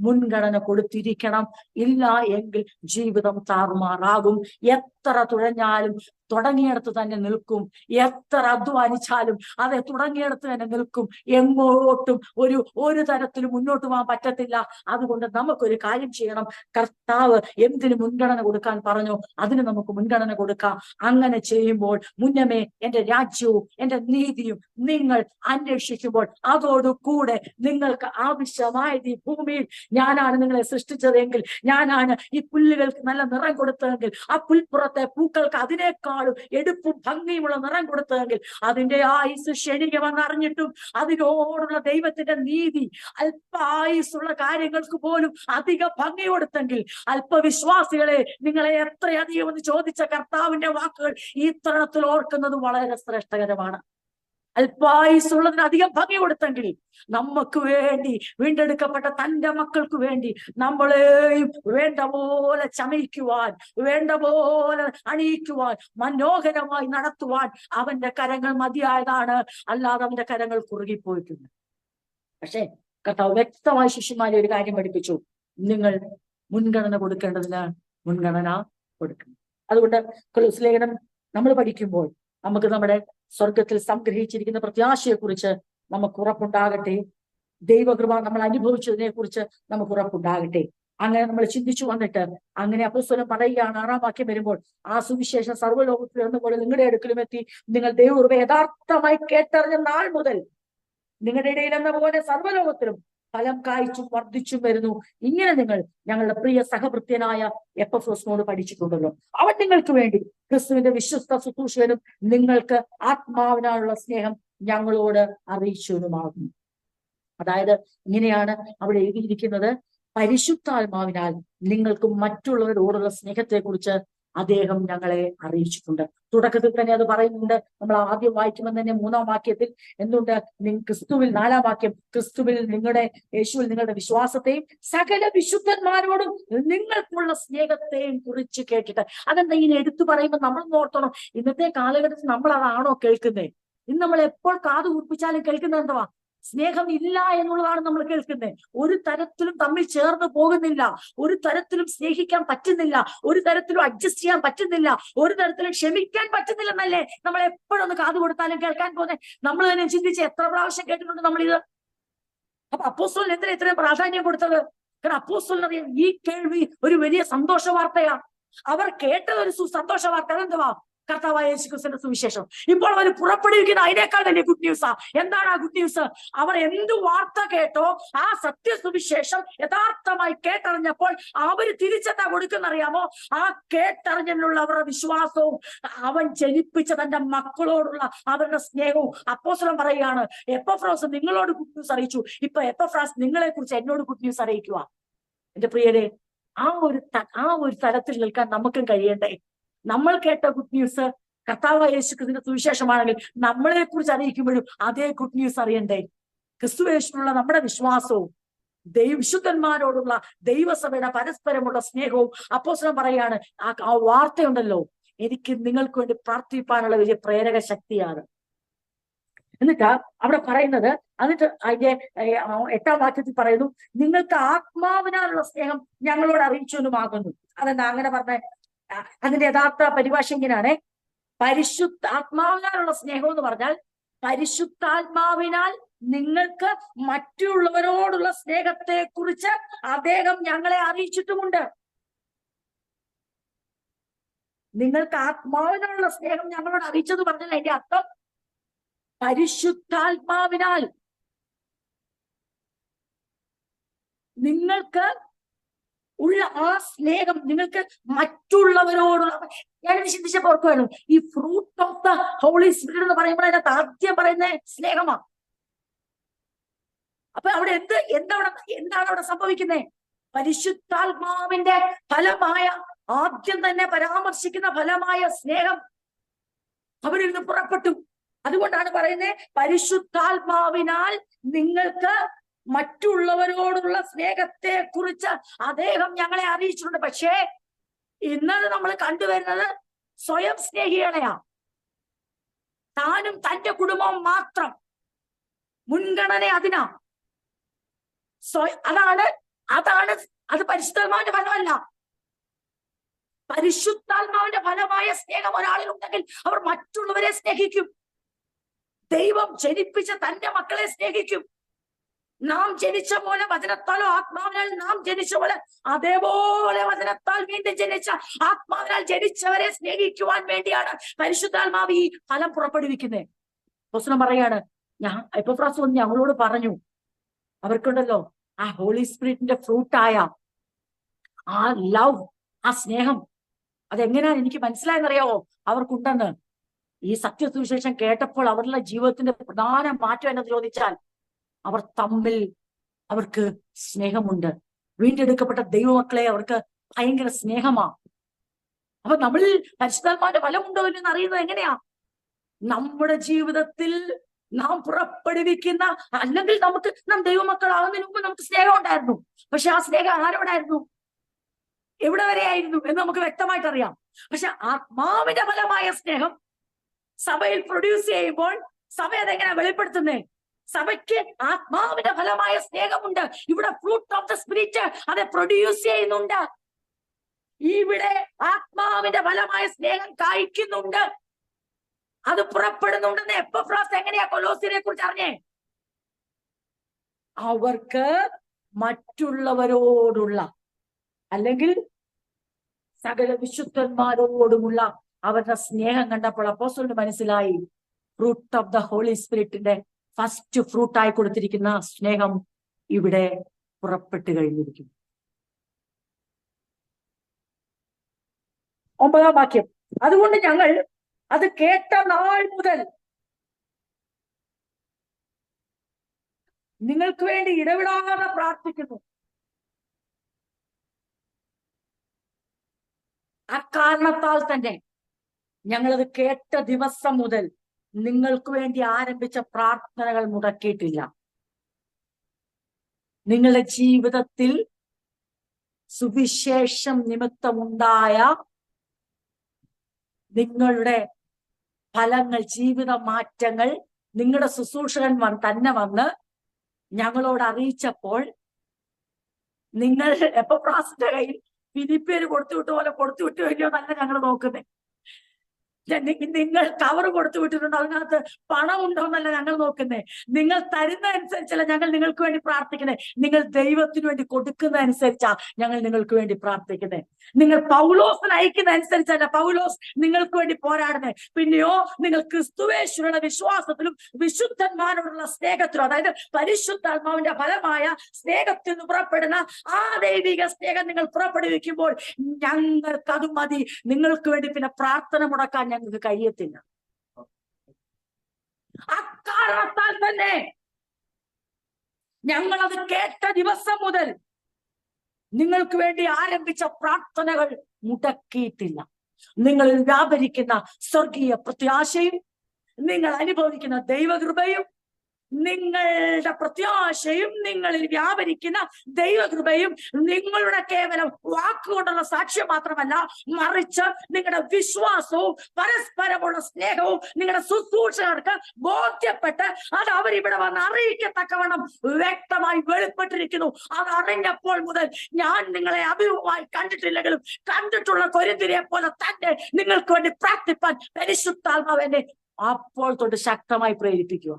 മുൻഗണന കൊടുത്തിരിക്കണം. ഇല്ല എങ്കിൽ ജീവിതം താറുമാറാകും. എത്ര തുഴഞ്ഞാലും തുടങ്ങിയിടത്ത് തന്നെ നിൽക്കും. എത്ര അധ്വാനിച്ചാലും അതെ തുടങ്ങിയിടത്ത് തന്നെ നിൽക്കും. എങ്ങോട്ടും ഒരു തരത്തിലും മുന്നോട്ട് പോകാൻ പറ്റത്തില്ല. അതുകൊണ്ട് നമുക്കൊരു കാര്യം ചെയ്യണം. കർത്താവ് എന്തിന് മുൻഗണന കൊടുക്കാൻ പറഞ്ഞു അതിന് നമുക്ക് മുൻഗണന കൊടുക്കാം. അങ്ങനെ ചെയ്യുമ്പോൾ മുന്നമേ എന്റെ രാജ്യവും എന്റെ നീതിയും നിങ്ങൾ അന്വേഷിക്കുമ്പോൾ അതോടുകൂടെ നിങ്ങൾക്ക് ആവശ്യമായത് ഈ ഭൂമിയിൽ ഞാനാണ് നിങ്ങളെ സൃഷ്ടിച്ചതെങ്കിൽ, ഞാനാണ് ഈ പുല്ലുകൾക്ക് നല്ല നിറം കൊടുത്തതെങ്കിൽ, ആ പുൽപ്പുറത്തെ പൂക്കൾക്ക് അതിനേക്കാളും എടുപ്പും ഭംഗിയുമുള്ള നിറം കൊടുത്തതെങ്കിൽ, അതിന്റെ ആയുസ് ക്ഷണികമെന്ന് അറിഞ്ഞിട്ടും അതിനോടുള്ള ദൈവത്തിന്റെ നീതി അല്പ ആയുസുള്ള കാര്യങ്ങൾക്ക് പോലും അധിക ഭംഗി കൊടുത്തെങ്കിൽ, അല്പവിശ്വാസികളെ നിങ്ങളെ എത്രയധികം എന്ന് ചോദിച്ച കർത്താവിന്റെ വാക്കുകൾ ഈ തരണത്തിൽ ഓർക്കുന്നത് വളരെ ശ്രേഷ്ഠകരമാണ്. അല്പായുസുള്ളതിന് അധികം ഭംഗി കൊടുത്തെങ്കിൽ നമുക്ക് വേണ്ടി വീണ്ടെടുക്കപ്പെട്ട തന്റെ മക്കൾക്ക് വേണ്ടി നമ്മളെയും വേണ്ട പോലെ ചമയിക്കുവാൻ, വേണ്ട പോലെ അണിയിക്കുവാൻ, മനോഹരമായി നടത്തുവാൻ അവന്റെ കരങ്ങൾ മതിയായതാണ്. അല്ലാതെ അവന്റെ കരങ്ങൾ കുറുകിപ്പോയിട്ടുണ്ട്. പക്ഷെ കർത്താവ് വ്യക്തമായ ശിഷ്യന്മാരെ ഒരു കാര്യം പഠിപ്പിച്ചു: നിങ്ങൾ മുൻഗണന കൊടുക്കേണ്ടതിന് മുൻഗണന കൊടുക്കണം. അതുകൊണ്ട് കൊലോസ്യ ലേഖനം നമ്മൾ പഠിക്കുമ്പോൾ നമുക്ക് നമ്മുടെ സ്വർഗത്തിൽ സംഗ്രഹിച്ചിരിക്കുന്ന പ്രത്യാശയെക്കുറിച്ച് നമുക്ക് ഉറപ്പുണ്ടാകട്ടെ. ദൈവകൃപ നമ്മൾ അനുഭവിച്ചതിനെ കുറിച്ച് നമുക്ക് ഉറപ്പുണ്ടാകട്ടെ. അങ്ങനെ നമ്മൾ ചിന്തിച്ചു വന്നിട്ട് അങ്ങനെ അപ്പോസ്തലൻ പറയുകയാണ് 6-ാം വാക്യം വരുമ്പോൾ, ആ സുവിശേഷം സർവ്വലോകത്തിൽ എന്നപോലെ നിങ്ങളുടെ അടുക്കലും എത്തി. നിങ്ങൾ ദൈവകൃപ യഥാർത്ഥമായി കേട്ടറിഞ്ഞ നാൾ മുതൽ നിങ്ങളുടെ ഇടയിൽ എന്ന പോലെ സർവ്വലോകത്തിലും ഫലം കായ്ച്ചും വർദ്ധിച്ചും വരുന്നു. ഇങ്ങനെ നിങ്ങൾ ഞങ്ങളുടെ പ്രിയ സഹഭൃത്യനായ എപ്പഫ്രോസിനോട് പഠിച്ചിട്ടുണ്ടല്ലോ. അവൻ നിങ്ങൾക്ക് വേണ്ടി ക്രിസ്തുവിന്റെ വിശ്വസ്ത ശുശ്രൂഷകനും നിങ്ങൾക്ക് ആത്മാവിനാലുള്ള സ്നേഹം ഞങ്ങളോട് അറിയിച്ചവനുമാകുന്നു. അതായത് ഇങ്ങനെയാണ് അവിടെ എഴുതിയിരിക്കുന്നത്, പരിശുദ്ധാത്മാവിനാൽ നിങ്ങൾക്ക് മറ്റുള്ളവരോടുള്ള സ്നേഹത്തെ കുറിച്ച് അദ്ദേഹം ഞങ്ങളെ അറിയിച്ചിട്ടുണ്ട്. തുടക്കത്തിൽ തന്നെ അത് പറയുന്നുണ്ട്. നമ്മൾ ആദ്യം വായിക്കുമ്പോൾ തന്നെ 3-ാം വാക്യത്തിൽ എന്തുണ്ട്? ക്രിസ്തുവിൽ, 4-ാം വാക്യം, ക്രിസ്തുവിൽ നിങ്ങളുടെ, യേശുവിൽ നിങ്ങളുടെ വിശ്വാസത്തെയും സകല വിശുദ്ധന്മാരോടും നിങ്ങൾക്കുള്ള സ്നേഹത്തെയും കുറിച്ച് കേട്ടിട്ട്. അതെന്താ ഇങ്ങനെ എടുത്തു പറയുമ്പോൾ നമ്മൾ ഓർത്തണം, ഇന്നത്തെ കാലഘട്ടത്തിൽ നമ്മൾ അതാണോ കേൾക്കുന്നത്? ഇന്ന് നമ്മൾ എപ്പോൾ കാത് കൂർപ്പിച്ചാലും കേൾക്കുന്നത് എന്തുവാ? സ്നേഹം ഇല്ല എന്നുള്ളതാണ് നമ്മൾ കേൾക്കുന്നത്. ഒരു തരത്തിലും തമ്മിൽ ചേർന്ന് പോകുന്നില്ല, ഒരു തരത്തിലും സ്നേഹിക്കാൻ പറ്റുന്നില്ല, ഒരു തരത്തിലും അഡ്ജസ്റ്റ് ചെയ്യാൻ പറ്റുന്നില്ല, ഒരു തരത്തിലും ക്ഷമിക്കാൻ പറ്റുന്നില്ലെന്നല്ലേ നമ്മൾ എപ്പോഴൊന്ന് കാത് കൊടുത്താലും കേൾക്കാൻ പോകുന്നത്. നമ്മൾ തന്നെ ചിന്തിച്ച് എത്ര പ്രാവശ്യം കേട്ടിട്ടുണ്ട് നമ്മളിത്. അപ്പൊ അപ്പോസ്തലൻ എന്തിനാ ഇത്രയും പ്രാധാന്യം കൊടുത്തത്? കാരണം അപ്പോസ്തലനറിയാം ഈ കേൾവി ഒരു വലിയ സന്തോഷ വാർത്തയാ. അവർ കേട്ടത് ഒരു സന്തോഷ വാർത്ത. അതെന്തുവാ? കർത്താവായ യേശുക്രിസ്തുവിന്റെ സുവിശേഷം. ഇപ്പോൾ അവർ പുറപ്പെടുവിക്കുന്ന അതിനേക്കാൾ വലിയ ഗുഡ് ന്യൂസാ. എന്താണ് ആ ഗുഡ് ന്യൂസ്? അവർ എന്ത് വാർത്ത കേട്ടോ ആ സത്യ സുവിശേഷം യഥാർത്ഥമായി കേട്ടറിഞ്ഞപ്പോൾ അവർ തിരിച്ചെന്താ കൊടുക്കുന്നറിയാമോ? ആ കേട്ടറിഞ്ഞിലുള്ള അവരുടെ വിശ്വാസവും അവൻ ജനിപ്പിച്ച തന്റെ മക്കളോടുള്ള അവരുടെ സ്നേഹവും. അപ്പോസ്തലൻ പറയുകയാണ്, എപ്പഫ്രോസ് നിങ്ങളോട് ഗുഡ് ന്യൂസ് അറിയിച്ചു, ഇപ്പൊ എപ്പഫ്രോസ് നിങ്ങളെ കുറിച്ച് എന്നോട് ഗുഡ് ന്യൂസ് അറിയിക്കുക. എന്റെ പ്രിയരെ, ആ ഒരു തലത്തിൽ നിൽക്കാൻ നമുക്കും കഴിയണ്ടേ? നമ്മൾ കേട്ട ഗുഡ് ന്യൂസ് കർത്താവായ യേശുക്രിസ്തുവിന്റെ സുവിശേഷമാണെങ്കിൽ നമ്മളെ കുറിച്ച് അറിയിക്കുമ്പോഴും അതേ ഗുഡ് ന്യൂസ് അറിയണ്ടേ? ക്രിസ്തു യേശുവിനുള്ള നമ്മുടെ വിശ്വാസവും വിശുദ്ധന്മാരോടുള്ള ദൈവസഭയുടെ പരസ്പരമുള്ള സ്നേഹവും. അപ്പോസ്തലൻ പറയാണ്, ആ വാർത്തയുണ്ടല്ലോ, എനിക്ക് നിങ്ങൾക്ക് വേണ്ടി പ്രാർത്ഥിപ്പാനുള്ള വലിയ പ്രേരക ശക്തിയാണ്. എന്നിട്ട് അവിടെ പറയുന്നത്, എന്നിട്ട് അതിന്റെ 8-ാം വാക്യത്തിൽ പറയുന്നു, നിങ്ങൾക്ക് ആത്മാവിനാലുള്ള സ്നേഹം ഞങ്ങളോട് അറിയിച്ചവനുമാകുന്നു. അതെന്താ അങ്ങനെ പറഞ്ഞ? അതിന്റെ യഥാർത്ഥ പരിഭാഷ ഇങ്ങനെയാണ്, ആത്മാവിനാലുള്ള സ്നേഹം എന്ന് പറഞ്ഞാൽ പരിശുദ്ധാത്മാവിനാൽ നിങ്ങൾക്ക് മറ്റുള്ളവരോടുള്ള സ്നേഹത്തെ കുറിച്ച് അദ്ദേഹം ഞങ്ങളെ അറിയിച്ചിട്ടുമുണ്ട്. നിങ്ങൾക്ക് ആത്മാവിനുള്ള സ്നേഹം ഞങ്ങളോട് അറിയിച്ചത് പറഞ്ഞാൽ അതിന്റെ അർത്ഥം പരിശുദ്ധാത്മാവിനാൽ നിങ്ങൾക്ക് ഉള്ള ആ സ്നേഹം നിങ്ങൾക്ക് മറ്റുള്ളവരോടുള്ള. ഞാനിത് ചിന്തിച്ചപ്പോൾ ഓർക്കുവാണ്, ഈ fruit of the Holy Spirit എന്ന് പറയുമ്പോൾ അതിനകത്ത് ആദ്യം പറയുന്ന സ്നേഹമാണ്. അപ്പൊ അവിടെ എന്താണ് അവിടെ സംഭവിക്കുന്നത്? പരിശുദ്ധാത്മാവിന്റെ ഫലമായ, ആദ്യം തന്നെ പരാമർശിക്കുന്ന ഫലമായ സ്നേഹം അവരിൽ നിന്ന് പുറപ്പെട്ടു. അതുകൊണ്ടാണ് പറയുന്നത്, പരിശുദ്ധാത്മാവിനാൽ നിങ്ങൾക്ക് മറ്റുള്ളവരോടുള്ള സ്നേഹത്തെ കുറിച്ച് അദ്ദേഹം ഞങ്ങളെ അറിയിച്ചിട്ടുണ്ട്. പക്ഷേ ഇന്നത് നമ്മൾ കണ്ടുവരുന്നത് സ്വയം സ്നേഹികളെയാ. താനും തന്റെ കുടുംബവും മാത്രം മുൻഗണന അതിനാ. അത് പരിശുദ്ധാത്മാവിന്റെ ഫലമല്ല. പരിശുദ്ധാത്മാവിന്റെ ഫലമായ സ്നേഹം ഒരാളിലുണ്ടെങ്കിൽ അവർ മറ്റുള്ളവരെ സ്നേഹിക്കും. ദൈവം ജനിപ്പിച്ച തന്റെ മക്കളെ സ്നേഹിക്കും. നാം ജനിച്ച പോലെ വചനത്താലോ ആത്മാവിനാൽ നാം ജനിച്ച പോലെ അതേപോലെ വചനത്താൽ വീണ്ടും ജനിച്ച ആത്മാവിനാൽ ജനിച്ചവരെ സ്നേഹിക്കുവാൻ വേണ്ടിയാണ് പരിശുദ്ധാത്മാവ് ഈ ഫലം പുറപ്പെടുവിക്കുന്നത്. പ്രശ്നം പറയാണ്, എപ്പഫ്രോസ് വന്ന് ഞങ്ങളോട് പറഞ്ഞു, അവർക്കുണ്ടല്ലോ ആ ഹോളി സ്പിരിറ്റിന്റെ ഫ്രൂട്ടായ ആ ലവ്, ആ സ്നേഹം, അതെങ്ങനെയാണ് എനിക്ക് മനസ്സിലായെന്നറിയാവോ? അവർക്കുണ്ടെന്ന്. ഈ സത്യസുവിശേഷം കേട്ടപ്പോൾ അവരുടെ ജീവിതത്തിന്റെ പ്രധാന മാറ്റം എന്നത് ചോദിച്ചാൽ അവർക്ക് സ്നേഹമുണ്ട്. വീണ്ടെടുക്കപ്പെട്ട ദൈവമക്കളെ അവർക്ക് ഭയങ്കര സ്നേഹമാ. അപ്പൊ നമ്മളിൽ പരിശുദ്ധാത്മാവിന്റെ ഫലമുണ്ടോ എന്ന് അറിയുന്നത് എങ്ങനെയാ? നമ്മുടെ ജീവിതത്തിൽ നാം പുറപ്പെടുവിക്കുന്ന, അല്ലെങ്കിൽ നാം ദൈവമക്കളാകുന്നതിന് മുമ്പ് നമുക്ക് സ്നേഹം ഉണ്ടായിരുന്നു. പക്ഷെ ആ സ്നേഹം ആരോടായിരുന്നു, എവിടെ വരെയായിരുന്നു എന്ന് നമുക്ക് വ്യക്തമായിട്ട് അറിയാം. പക്ഷെ ആത്മാവിന്റെ ഫലമായ സ്നേഹം സഭയിൽ പ്രൊഡ്യൂസ് ചെയ്യുമ്പോൾ സഭ അതെങ്ങനെ വെളിപ്പെടുത്തുന്നേ? സഭയ്ക്ക് ആത്മാവിന്റെ ഫലമായ സ്നേഹമുണ്ട്. ഇവിടെ ഫ്രൂട്ട് ഓഫ് ദ സ്പിരിറ്റ് അത് പ്രൊഡ്യൂസ് ചെയ്യുന്നുണ്ട്. ഇവിടെ ആത്മാവിന്റെ ഫലമായ സ്നേഹം കായ്ക്കുന്നുണ്ട്, അത് പുറപ്പെടുന്നുണ്ടെന്ന് എപ്പഫ്രോസ് എങ്ങനെയാ കൊലോസ്യരെ കുറിച്ച് അറിഞ്ഞേ? അവർക്ക് മറ്റുള്ളവരോടുള്ള അല്ലെങ്കിൽ സകല വിശുദ്ധന്മാരോടുമുള്ള അവരുടെ സ്നേഹം കണ്ടപ്പോൾ അപ്പോസ്തലന് മനസ്സിലായി, ഫ്രൂട്ട് ഓഫ് ദ ഹോളി സ്പിരിറ്റിന്റെ ഫസ്റ്റ് ഫ്രൂട്ടായി കൊടുത്തിരിക്കുന്ന സ്നേഹം ഇവിടെ പുറപ്പെട്ടു കഴിഞ്ഞിരിക്കുന്നു. 9-ാം വാക്യം, അതുകൊണ്ട് ഞങ്ങൾ അത് കേട്ട നാൾ മുതൽ നിങ്ങൾക്ക് വേണ്ടി ഇടവിടാതെ പ്രാർത്ഥിക്കുന്നു. അക്കാരണത്താൽ തന്നെ ഞങ്ങളത് കേട്ട ദിവസം മുതൽ നിങ്ങൾക്ക് വേണ്ടി ആരംഭിച്ച പ്രാർത്ഥനകൾ മുടക്കിയിട്ടില്ല. നിങ്ങളുടെ ജീവിതത്തിൽ സുവിശേഷം നിമിത്തമുണ്ടായ നിങ്ങളുടെ ഫലങ്ങൾ, ജീവിത മാറ്റങ്ങൾ നിങ്ങളുടെ ശുശ്രൂഷകൻ തന്നെ വന്ന് ഞങ്ങളോട് അറിയിച്ചപ്പോൾ നിങ്ങൾ എപ്പഫ്രാസിന്റെ കയ്യിൽ ഫിലിപ്പിയർ കൊടുത്തുവിട്ട പോലെ കൊടുത്തുവിട്ടു കഴിഞ്ഞോ എന്നല്ല ഞങ്ങൾ നോക്കുന്നേ. നിങ്ങൾ കവർ കൊടുത്തു വിട്ടിട്ടുണ്ടോ, അതിനകത്ത് പണം ഉണ്ടോ എന്നല്ല ഞങ്ങൾ നോക്കുന്നേ. നിങ്ങൾ തരുന്ന അനുസരിച്ചല്ല ഞങ്ങൾ നിങ്ങൾക്ക് വേണ്ടി പ്രാർത്ഥിക്കുന്നേ. നിങ്ങൾ ദൈവത്തിന് വേണ്ടി കൊടുക്കുന്ന അനുസരിച്ചാ ഞങ്ങൾ നിങ്ങൾക്ക് വേണ്ടി പ്രാർത്ഥിക്കുന്നേ. നിങ്ങൾ പൗലോസിന് അയക്കുന്ന അനുസരിച്ചല്ല പൗലോസ് നിങ്ങൾക്ക് വേണ്ടി പോരാടുന്നേ. പിന്നെയോ നിങ്ങൾ ക്രിസ്തുവേശ്വരുടെ വിശ്വാസത്തിലും വിശുദ്ധന്മാരോടുള്ള സ്നേഹത്തിലും, അതായത് പരിശുദ്ധാത്മാവിന്റെ ഫലമായ സ്നേഹത്തിൽ നിന്ന് പുറപ്പെടുന്ന ആ ദൈവിക സ്നേഹം നിങ്ങൾ പുറപ്പെടുവിക്കുമ്പോൾ ഞങ്ങൾക്കത് മതി. നിങ്ങൾക്ക് വേണ്ടി പിന്നെ പ്രാർത്ഥന മുടക്കാൻ ഞങ്ങൾക്ക് കഴിയത്തില്ല. അക്കാരണത്താൽ തന്നെ ഞങ്ങളത് കേട്ട ദിവസം മുതൽ നിങ്ങൾക്ക് വേണ്ടി ആരംഭിച്ച പ്രാർത്ഥനകൾ മുടക്കിയിട്ടില്ല. നിങ്ങളിൽ വ്യാപരിക്കുന്ന സ്വർഗീയ പ്രത്യാശയും നിങ്ങൾ അനുഭവിക്കുന്ന ദൈവകൃപയും നിങ്ങളുടെ പ്രത്യാശയും നിങ്ങളിൽ വ്യാപരിക്കുന്ന ദൈവകൃപയും നിങ്ങളുടെ കേവലം വാക്കുകൊണ്ടുള്ള സാക്ഷ്യം മാത്രമല്ല, മറിച്ച് നിങ്ങളുടെ വിശ്വാസവും പരസ്പരമുള്ള സ്നേഹവും നിങ്ങളുടെ ശുശ്രൂഷകർക്ക് ബോധ്യപ്പെട്ട് അത് അവരിവിടെ വന്ന് അറിയിക്കത്തക്കവണ്ണം വ്യക്തമായി വെളിപ്പെട്ടിരിക്കുന്നു. അത് അറിഞ്ഞപ്പോൾ മുതൽ ഞാൻ നിങ്ങളെ അഭിമുഖമായി കണ്ടിട്ടില്ലെങ്കിലും കണ്ടിട്ടുള്ള കൊരിന്ത്യരെ പോലെ തന്നെ നിങ്ങൾക്ക് വേണ്ടി പ്രാർത്ഥിപ്പാൻ പരിശുദ്ധാത്മാവ് എന്നെ അപ്പോൾ തൊട്ട് ശക്തമായി പ്രേരിപ്പിക്കുക.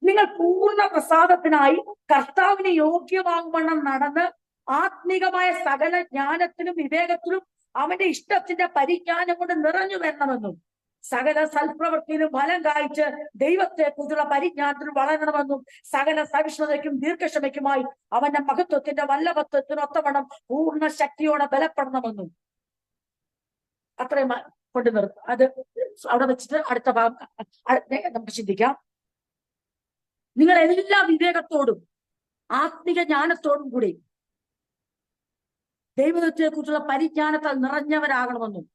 നിങ്ങൾ പൂർണ്ണ പ്രസാദത്തിനായി കർത്താവിന് യോഗ്യമാകുവണ്ണം നടന്ന് ആത്മീകമായ സകല ജ്ഞാനത്തിലും വിവേകത്തിലും അവന്റെ ഇഷ്ടത്തിന്റെ പരിജ്ഞാനം കൊണ്ട് നിറഞ്ഞു വരണമെന്നും സകല സൽപ്രവൃത്തിയിലും ഫലം കായ്ച്ച് ദൈവത്തെ കുറിച്ചുള്ള പരിജ്ഞാനത്തിൽ വളരണമെന്നും സകല സഹിഷ്ണുതയ്ക്കും ദീർഘക്ഷമയ്ക്കുമായി അവന്റെ മഹത്വത്തിന്റെ വല്ലഭത്വത്തിനൊത്തവണ്ണം പൂർണ്ണ ശക്തിയോടെ ബലപ്പെടണമെന്നും. അത്രയും കൊണ്ട് നിർത്തും. അത് അവിടെ വെച്ചിട്ട് അടുത്ത ഭാഗം നമുക്ക് ചിന്തിക്കാം. നിങ്ങൾ എല്ലാ വിവേകത്തോടും ആത്മിക ജ്ഞാനത്തോടും കൂടി ദൈവത്തെ കുറിച്ചുള്ള പരിജ്ഞാനത്താൽ നിറഞ്ഞവരാകണമെന്നും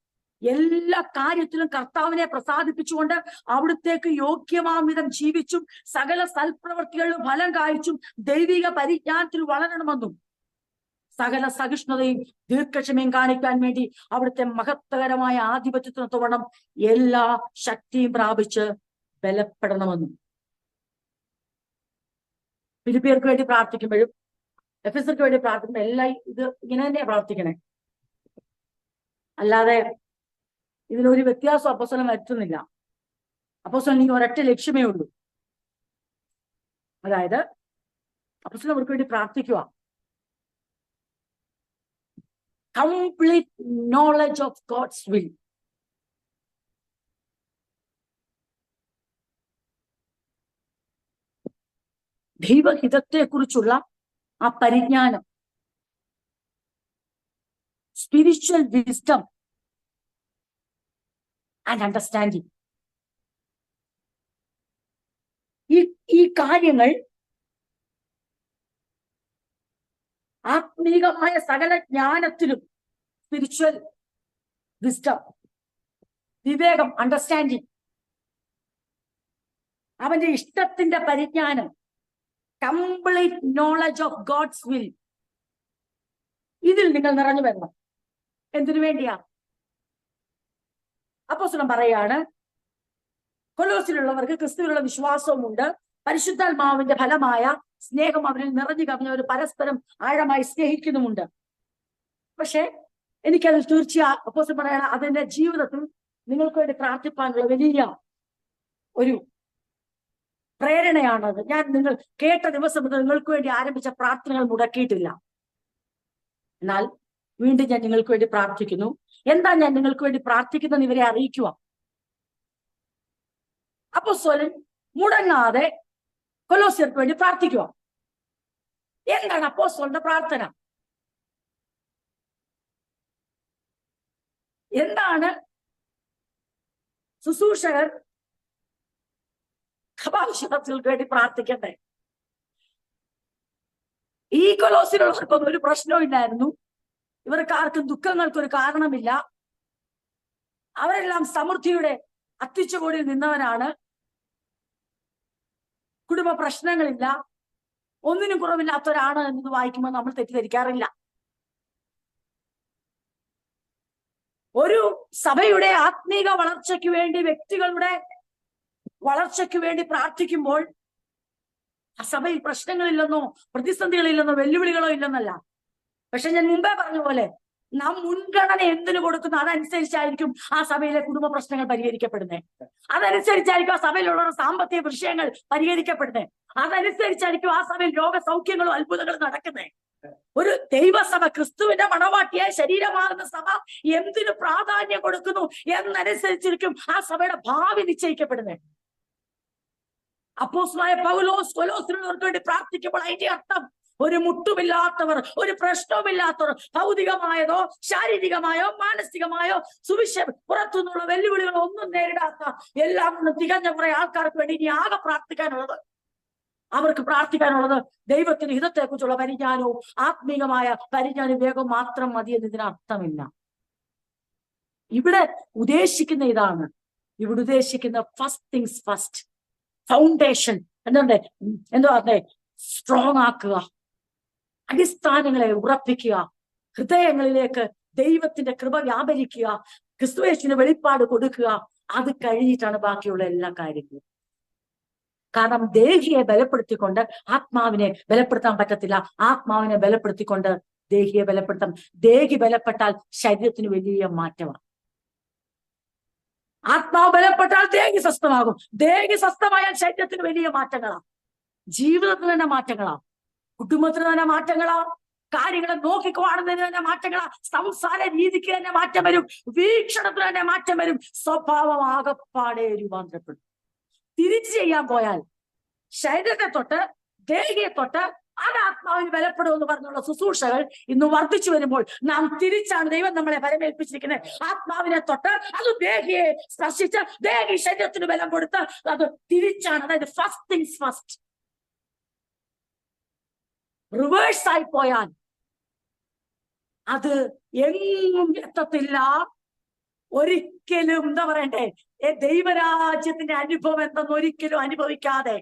എല്ലാ കാര്യത്തിലും കർത്താവിനെ പ്രസാദിപ്പിച്ചുകൊണ്ട് അവിടുത്തേക്ക് യോഗ്യമാം വിധം ജീവിച്ചും സകല സൽപ്രവൃത്തികളിലും ഫലം കായ്ച്ചും ദൈവിക പരിജ്ഞാനത്തിൽ വളരണമെന്നും സകല സഹിഷ്ണുതയും ദീർഘക്ഷമയും കാണിക്കാൻ വേണ്ടി അവിടുത്തെ മഹത്വകരമായ ആധിപത്യത്തിനൊത്തവണ്ണം എല്ലാ ശക്തിയും പ്രാപിച്ച് ബലപ്പെടണമെന്നും. ഫിലിപ്പിയർക്ക് വേണ്ടി പ്രാർത്ഥിക്കുമ്പോഴും എഫെസർക്ക് വേണ്ടി പ്രാർത്ഥിക്കുമ്പോൾ എല്ലാം ഇത് ഇങ്ങനെ തന്നെയാ പ്രാർത്ഥിക്കണേ. അല്ലാതെ ഇതിനൊരു വ്യത്യാസം അപ്പോസ്തലൻ വരുത്തുന്നില്ല. അപ്പോസ്തലന് ഒരൊറ്റ ലക്ഷ്യമേ ഉള്ളൂ. അതായത് അപ്പോസ്തലൻ അവർക്ക് വേണ്ടി പ്രാർത്ഥിക്കുക, complete knowledge of God's will. ദൈവഹിതത്തെ കുറിച്ചുള്ള ആ പരിജ്ഞാനം, സ്പിരിച്വൽ വിസ്ഡം ആൻഡ് അണ്ടർസ്റ്റാൻഡിങ്, ഈ കാര്യങ്ങൾ ആത്മീകമായ സകല ജ്ഞാനത്തിലും, സ്പിരിച്വൽ വിസ്ഡം, വിവേകം, അണ്ടർസ്റ്റാൻഡിങ്, അവന്റെ ഇഷ്ടത്തിന്റെ പരിജ്ഞാനം, complete knowledge of God's will, ഇതിൽ നിങ്ങൾ നിറഞ്ഞു വരണം. എന്തിനു വേണ്ടിയാ? അപ്പോസ്തലൻ പറയാണ്, കൊലോസിലുള്ളവർക്ക് ക്രിസ്തുവിലുള്ള വിശ്വാസവുമുണ്ട്, പരിശുദ്ധാത്മാവിന്റെ ഫലമായ സ്നേഹം അവരിൽ നിറഞ്ഞു കവിഞ്ഞവർ പരസ്പരം ആഴമായി സ്നേഹിക്കുന്നുമുണ്ട്. പക്ഷെ എനിക്കത് തീർച്ചയായും അപ്പോസ്തലൻ പറയാണ്, അതിന്റെ ജീവിതത്തിൽ നിങ്ങൾക്ക് വേണ്ടി പ്രാർത്ഥിപ്പാനുള്ള വലിയ ഒരു പ്രേരണയാണത്. ഞാൻ നിങ്ങൾ കേട്ട ദിവസം മുതൽ നിങ്ങൾക്ക് വേണ്ടി ആരംഭിച്ച പ്രാർത്ഥനകൾ മുടക്കിയിട്ടില്ല. എന്നാൽ വീണ്ടും ഞാൻ നിങ്ങൾക്ക് വേണ്ടി പ്രാർത്ഥിക്കുന്നു. എന്താ ഞാൻ നിങ്ങൾക്ക് വേണ്ടി പ്രാർത്ഥിക്കുന്നത് ഇവരെ അറിയിക്കുക. അപ്പോസ്തലൻ മുടങ്ങാതെ കൊലോസ്യർക്ക് വേണ്ടി പ്രാർത്ഥിക്കുക. എന്താണ് അപ്പോസ്തലന്റെ പ്രാർത്ഥന? എന്താണ് ശുശ്രൂഷകർ സഭാവിശ്വാസികൾക്ക് വേണ്ടി പ്രാർത്ഥിക്കട്ടെ? ഈ കൊലോസ്യർക്കൊന്നും ഒരു പ്രശ്നവും ഇല്ലായിരുന്നു. ഇവർക്കാർക്കും ദുഃഖങ്ങൾക്കൊരു കാരണമില്ല. അവരെല്ലാം സമൃദ്ധിയുടെ അത്യുച്ചകോടിയിൽ നിന്നവരാണ്. കുടുംബ പ്രശ്നങ്ങളില്ല, ഒന്നിനും കുറവില്ലാത്തവരാണ് എന്നത് വായിക്കുമ്പോൾ നമ്മൾ തെറ്റിദ്ധരിക്കാറില്ല. ഒരു സഭയുടെ ആത്മീക വളർച്ചയ്ക്ക് വേണ്ടി, വ്യക്തികളുടെ വളർച്ചയ്ക്ക് വേണ്ടി പ്രാർത്ഥിക്കുമ്പോൾ ആ സഭയിൽ പ്രശ്നങ്ങളില്ലെന്നോ പ്രതിസന്ധികളില്ലെന്നോ വെല്ലുവിളികളോ ഇല്ലെന്നല്ല. പക്ഷെ ഞാൻ മുമ്പേ പറഞ്ഞ പോലെ നാം മുൻഗണന എന്തിനു കൊടുക്കുന്നു അതനുസരിച്ചായിരിക്കും ആ സഭയിലെ കുടുംബ പ്രശ്നങ്ങൾ പരിഹരിക്കപ്പെടുന്നത്. അതനുസരിച്ചായിരിക്കും ആ സഭയിലുള്ള സാമ്പത്തിക വിഷയങ്ങൾ പരിഹരിക്കപ്പെടുന്നത്. അതനുസരിച്ചായിരിക്കും ആ സഭയിൽ രോഗസൗഖ്യങ്ങളും അത്ഭുതങ്ങളും നടക്കുന്നത്. ഒരു ദൈവസഭ, ക്രിസ്തുവിന്റെ മണവാട്ടിയായ ശരീരമാകുന്ന സഭ എന്തിനു പ്രാധാന്യം കൊടുക്കുന്നു എന്നനുസരിച്ചിരിക്കും ആ സഭയുടെ ഭാവി നിശ്ചയിക്കപ്പെടുന്നത്. അപ്പോസ്തലനായ പൗലോസ് കൊലോസ്യർക്ക് വേണ്ടി പ്രാർത്ഥിക്കുമ്പോൾ അതിന്റെ അർത്ഥം ഒരു മുട്ടുമില്ലാത്തവർ, ഒരു പ്രശ്നവുമില്ലാത്തവർ, ഭൗതികമായതോ ശാരീരികമായോ മാനസികമായോ പുറത്തുനിന്നുള്ള വെല്ലുവിളികളോ ഒന്നും നേരിടാത്ത എല്ലാം കൊണ്ടും തികഞ്ഞ കുറെ ആൾക്കാർക്ക് വേണ്ടി ഇനി ആകെ പ്രാർത്ഥിക്കാനുള്ളത്, അവർക്ക് പ്രാർത്ഥിക്കാനുള്ളത് ദൈവത്തിന്റെ ഹിതത്തെക്കുറിച്ചുള്ള പരിജ്ഞാനവും ആത്മീകമായ പരിജ്ഞാനവും വേഗം മാത്രം മതി എന്നതിന് അർത്ഥമില്ല. ഇവിടെ ഉദ്ദേശിക്കുന്ന ഇതാണ്. ഇവിടെ ഉദ്ദേശിക്കുന്ന ഫസ്റ്റ് തിങ്സ് ഫസ്റ്റ്, ഫൗണ്ടേഷൻ എന്താ പറഞ്ഞേ, സ്ട്രോങ് ആക്കുക, അടിസ്ഥാനങ്ങളെ ഉറപ്പിക്കുക, ഹൃദയങ്ങളിലേക്ക് ദൈവത്തിന്റെ കൃപ വ്യാപരിക്കുക, ക്രിസ്തുയേശുവിന് വെളിപ്പാട് കൊടുക്കുക. അത് കഴിഞ്ഞിട്ടാണ് ബാക്കിയുള്ള എല്ലാ കാര്യങ്ങളും. കാരണം ദേഹിയെ ബലപ്പെടുത്തിക്കൊണ്ട് ആത്മാവിനെ ബലപ്പെടുത്താൻ പറ്റത്തില്ല. ആത്മാവിനെ ബലപ്പെടുത്തിക്കൊണ്ട് ദേഹിയെ ബലപ്പെടുത്താം. ദേഹി ബലപ്പെട്ടാൽ ശരീരത്തിന് വലിയ മാറ്റമാണ്. ആത്മാവ് ബലപ്പെട്ടാൽ ദേഹി സ്വസ്ഥമാകും. ദേഹി സ്വസ്ഥമായാൽ ശരീരത്തിന് വലിയ മാറ്റങ്ങളാ, ജീവിതത്തിന് തന്നെ മാറ്റങ്ങളാ, കുടുംബത്തിന് തന്നെ മാറ്റങ്ങളാ, കാര്യങ്ങളെ നോക്കിക്കാണുന്നതിന് തന്നെ മാറ്റങ്ങളാ, സംസാര രീതിക്ക് തന്നെ മാറ്റം വരും, വീക്ഷണത്തിന് തന്നെ മാറ്റം വരും, സ്വഭാവം ആകപ്പാടെ രൂപാന്തരപ്പെടും. തിരിച്ചു ചെയ്യാൻ പോയാൽ ശരീരത്തെ തൊട്ട് ദേഹിയെ തൊട്ട് അത് ആത്മാവിന് ബലപ്പെടുമെന്ന് പറഞ്ഞുള്ള ശുശ്രൂഷകൾ ഇന്ന് വർദ്ധിച്ചു വരുമ്പോൾ നാം തിരിച്ചാണ് ദൈവം നമ്മളെ പരമേൽപ്പിച്ചിരിക്കുന്നത്. ആത്മാവിനെ തൊട്ട് അത് ദേഹിയെ സ്പർശിച്ച് ദേഹി ശരീരത്തിന് ബലം കൊടുത്ത് അത് തിരിച്ചാണ്. അതായത് ഫസ്റ്റ് തിങ്സ് ഫസ്റ്റ്. റിവേഴ്സ് ആയി പോയാൽ അത് എങ്ങും എത്തത്തില്ല. ഒരിക്കലും എന്താ പറയണ്ടേ, ദൈവരാജ്യത്തിന്റെ അനുഭവം എന്തെന്ന് ഒരിക്കലും അനുഭവിക്കാതെ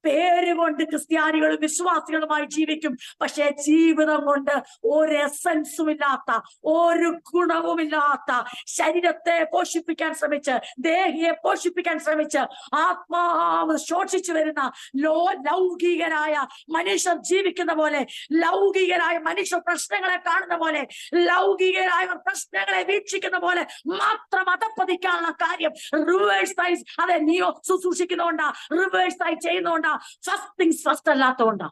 പേര് കൊണ്ട് ക്രിസ്ത്യാനികളും വിശ്വാസികളുമായി ജീവിക്കും. പക്ഷെ ജീവിതം കൊണ്ട് ഒരു എസൻസും ഇല്ലാത്ത, ഒരു ഗുണവുമില്ലാത്ത, ശരീരത്തെ പോഷിപ്പിക്കാൻ ശ്രമിച്ച് ദേഹിയെ പോഷിപ്പിക്കാൻ ശ്രമിച്ച് ആത്മാവ് ശോഷിച്ചു വരുന്ന ലൗകികരായ മനുഷ്യർ ജീവിക്കുന്ന പോലെ, ലൗകികരായ മനുഷ്യർ പ്രശ്നങ്ങളെ കാണുന്ന പോലെ, ലൗകികരായ പ്രശ്നങ്ങളെ വീക്ഷിക്കുന്ന പോലെ മാത്രം അധപ്പതിക്കാനുള്ള കാര്യം റിവേഴ്സായി അതെ നീയോ ശുശ്രൂഷിക്കുന്നതുകൊണ്ടാ, റിവേഴ്സായി ചെയ്യുന്നതുകൊണ്ടാ, ഫസ്റ്റ് തിങ്സ് ഫസ്റ്റ് അല്ലാത്തതുകൊണ്ടാ.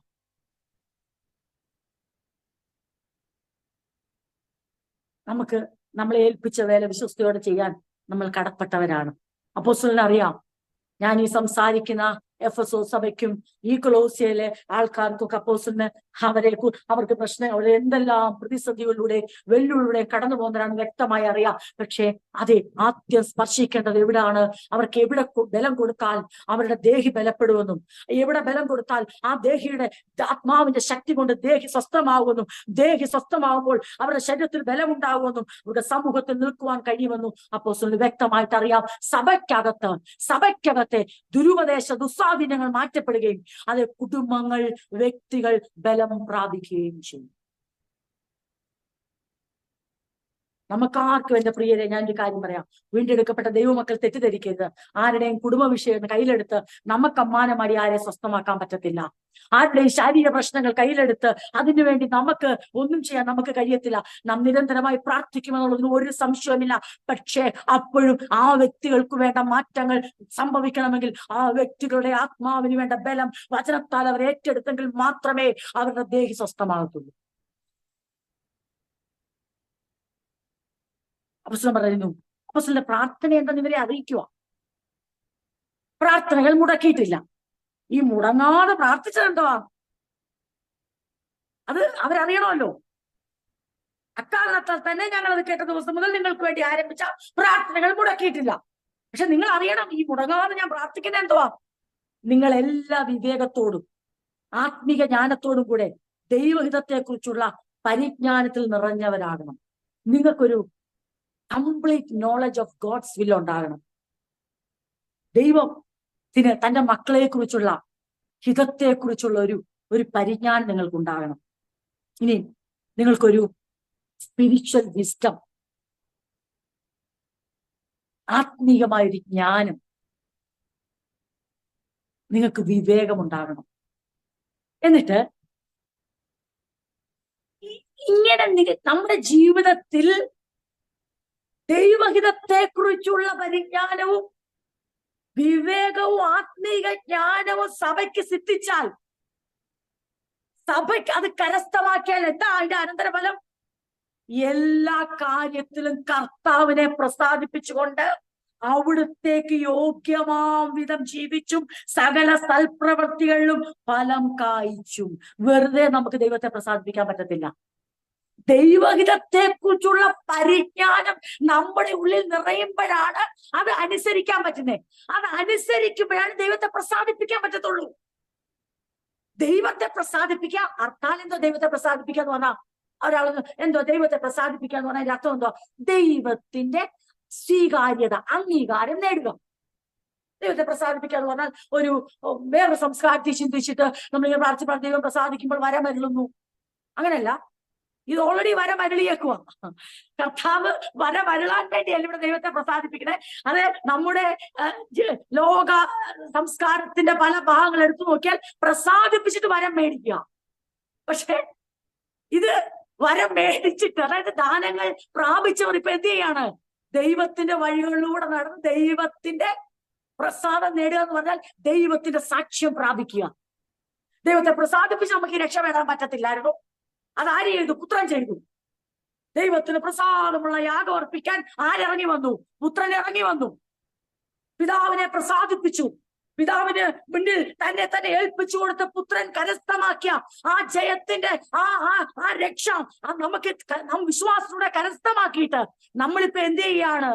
നമുക്ക് നമ്മളെ ഏൽപ്പിച്ച വേല വിശ്വസ്തയോടെ ചെയ്യാൻ നമ്മൾ കടപ്പെട്ടവരാണ്. അപ്പോസ്തലന് അറിയാം, ഞാൻ ഈ സംസാരിക്കുന്ന എഫെസോസ് സഭയ്ക്കും ഈ കൊലോസ്യയിലെ ആൾക്കാർക്കൊക്കെ അപ്പോസ്തലന് അവർക്ക് പ്രശ്നം എന്തെല്ലാം പ്രതിസന്ധികളിലൂടെ വെല്ലുവിളിലൂടെ കടന്നു പോകുന്നതാണ് വ്യക്തമായി അറിയാം. പക്ഷെ അതെ, ആദ്യം സ്പർശിക്കേണ്ടത് എവിടാണ്, അവർക്ക് എവിടെ ബലം കൊടുത്താൽ അവരുടെ ദേഹി ബലപ്പെടുമെന്നും, എവിടെ ബലം കൊടുത്താൽ ആ ദേഹിയുടെ ആത്മാവിന്റെ ശക്തി കൊണ്ട് ദേഹി സ്വസ്ഥമാകുമെന്നും, ദേഹി സ്വസ്ഥമാകുമ്പോൾ അവരുടെ ശരീരത്തിൽ ബലമുണ്ടാകുമെന്നും അവരുടെ സമൂഹത്തിൽ നിൽക്കുവാൻ കഴിയുമെന്നും അപ്പോസ്തലന് വ്യക്തമായിട്ട് അറിയാം. സഭയ്ക്കകത്തെ ദുരുപദേശ ദുസ്വാധീനങ്ങൾ മാറ്റപ്പെടുകയും അത് കുടുംബങ്ങൾ, വ്യക്തികൾ ബലം പ്രാപിക്കുകയും ചെയ്യും. നമുക്കാർക്കും, എന്റെ പ്രിയരെ, ഞാനൊരു കാര്യം പറയാം. വീണ്ടെടുക്കപ്പെട്ട ദൈവമക്കൾ തെറ്റിദ്ധരിക്കരുത്. ആരുടെയും കുടുംബ വിഷയം കയ്യിലെടുത്ത് നമുക്ക് അമ്മാനമാടി ആരെ സ്വസ്ഥമാക്കാൻ പറ്റത്തില്ല. ആരുടെയും ശാരീരിക പ്രശ്നങ്ങൾ കയ്യിലെടുത്ത് അതിനുവേണ്ടി നമുക്ക് ഒന്നും ചെയ്യാൻ നമുക്ക് കഴിയത്തില്ല. നാം നിരന്തരമായി പ്രാർത്ഥിക്കുമെന്നുള്ളതിന് ഒരു സംശയവുമില്ല. പക്ഷേ അപ്പോഴും ആ വ്യക്തികൾക്ക് വേണ്ട മാറ്റങ്ങൾ സംഭവിക്കണമെങ്കിൽ ആ വ്യക്തികളുടെ ആത്മാവിന് വേണ്ട ബലം വചനത്താൽ അവർ ഏറ്റെടുത്തെങ്കിൽ മാത്രമേ അവരുടെ ദേഹി സ്വസ്ഥമാകത്തുള്ളൂ. അപ്പോസ്തലൻ പറയുന്നു, അപ്പോസ്തലന്റെ പ്രാർത്ഥന എന്തെന്ന് ഇവരെ അറിയിക്കുക. പ്രാർത്ഥനകൾ മുടക്കിയിട്ടില്ല. ഈ മുടങ്ങാതെ പ്രാർത്ഥിച്ചത് എന്തുവാ? അത് അവരറിയണമല്ലോ. അക്കാരണത്താൽ തന്നെ ഞങ്ങൾ അത് കേട്ട ദിവസം മുതൽ നിങ്ങൾക്ക് വേണ്ടി ആരംഭിച്ച പ്രാർത്ഥനകൾ മുടക്കിയിട്ടില്ല. പക്ഷെ നിങ്ങൾ അറിയണം, ഈ മുടങ്ങാതെ ഞാൻ പ്രാർത്ഥിക്കുന്നത് എന്തുവാ? നിങ്ങൾ എല്ലാ വിവേകത്തോടും ആത്മീക ജ്ഞാനത്തോടും കൂടെ ദൈവഹിതത്തെ കുറിച്ചുള്ള പരിജ്ഞാനത്തിൽ നിറഞ്ഞവരാകണം. നിങ്ങൾക്കൊരു complete knowledge of God's will ഉണ്ടാകണം. ദൈവത്തിന് തന്റെ മക്കളെ കുറിച്ചുള്ള ഹിതത്തെക്കുറിച്ചുള്ള ഒരു പരിജ്ഞാനം നിങ്ങൾക്കുണ്ടാകണം. ഇനി നിങ്ങൾക്കൊരു സ്പിരിച്വൽ വിസ്ഡം, ആത്മീകമായൊരു ജ്ഞാനം, നിങ്ങൾക്ക് വിവേകമുണ്ടാകണം. എന്നിട്ട് ഇങ്ങനെ നമ്മുടെ ജീവിതത്തിൽ ദൈവഹിതത്തെ കുറിച്ചുള്ള പരിജ്ഞാനവും വിവേകവും ആത്മീക ജ്ഞാനവും സഭയ്ക്ക് സിദ്ധിച്ചാൽ, സഭയ്ക്ക് അത് കരസ്ഥമാക്കിയാൽ എന്താ അതിന്റെ അനന്തരഫലം? എല്ലാ കാര്യത്തിലും കർത്താവിനെ പ്രസാദിപ്പിച്ചുകൊണ്ട് അവിടുത്തേക്ക് യോഗ്യമാം വിധം ജീവിച്ചും സകല സൽപ്രവൃത്തികളിലും ഫലം കായ്ച്ചും. വെറുതെ നമുക്ക് ദൈവത്തെ പ്രസാദിപ്പിക്കാൻ പറ്റത്തില്ല. ദൈവഹിതത്തെ കുറിച്ചുള്ള പരിജ്ഞാനം നമ്മുടെ ഉള്ളിൽ നിറയുമ്പോഴാണ് അത് അനുസരിക്കാൻ പറ്റുന്നത്. അത് അനുസരിക്കുമ്പോഴാണ് ദൈവത്തെ പ്രസാദിപ്പിക്കാൻ പറ്റത്തുള്ളൂ. ദൈവത്തെ പ്രസാദിപ്പിക്കുക അർത്ഥാൽ എന്തോ? ദൈവത്തെ പ്രസാദിപ്പിക്കുക എന്ന് പറഞ്ഞാൽ ഒരാൾ എന്തോ ദൈവത്തെ പ്രസാദിപ്പിക്കുക എന്ന് പറഞ്ഞാൽ അർത്ഥം എന്തോ? ദൈവത്തിന്റെ സ്വീകാര്യത, അംഗീകാരം നേടുക. ദൈവത്തെ പ്രസാദിപ്പിക്കുക എന്ന് പറഞ്ഞാൽ ഒരു വേറെ സംസ്കാരത്തിൽ ചിന്തിച്ചിട്ട് നമ്മളിങ്ങനെ പ്രാർത്ഥിപ്പാൻ ദൈവം പ്രസാദിക്കുമ്പോൾ വരമരുളുന്നു, അങ്ങനെയല്ല. ഇത് ഓൾറെഡി വരമരുളിയേക്കുക. കർത്താവ് വരമരുളാൻ വേണ്ടിയല്ല ഇവിടെ ദൈവത്തെ പ്രസാദിപ്പിക്കണേ. അത് നമ്മുടെ ലോക സംസ്കാരത്തിന്റെ പല ഭാഗങ്ങൾ എടുത്തു നോക്കിയാൽ പ്രസാദിപ്പിച്ചിട്ട് വരം മേടിക്കുക. പക്ഷെ ഇത് വരം മേടിച്ചിട്ട്, അതായത് ദാനങ്ങൾ പ്രാപിച്ചവർ ഇപ്പൊ എന്ത് ചെയ്യാണ്? ദൈവത്തിന്റെ വഴികളിലൂടെ നടന്ന് ദൈവത്തിന്റെ പ്രസാദം നേടുക എന്ന് പറഞ്ഞാൽ ദൈവത്തിന്റെ സാക്ഷ്യം പ്രാപിക്കുക. ദൈവത്തെ പ്രസാദിപ്പിച്ച് നമുക്ക് ഈ രക്ഷ നേടാൻ പറ്റത്തില്ലായിരുന്നു. അതാര് ചെയ്തു? പുത്രൻ ചെയ്തു. ദൈവത്തിന് പ്രസാദമുള്ള യാഗം അർപ്പിക്കാൻ ആരിറങ്ങി വന്നു? പുത്രൻ ഇറങ്ങി വന്നു. പിതാവിനെ പ്രസാദിപ്പിച്ചു. പിതാവിന് മുന്നിൽ തന്നെ ഏൽപ്പിച്ചു കൊടുത്ത പുത്രൻ കരസ്ഥമാക്കിയ ആ ജയത്തിന്റെ ആ രക്ഷ നമുക്ക് വിശ്വാസത്തിലൂടെ കരസ്ഥമാക്കിയിട്ട് നമ്മളിപ്പോ എന്ത് ചെയ്യാണ്?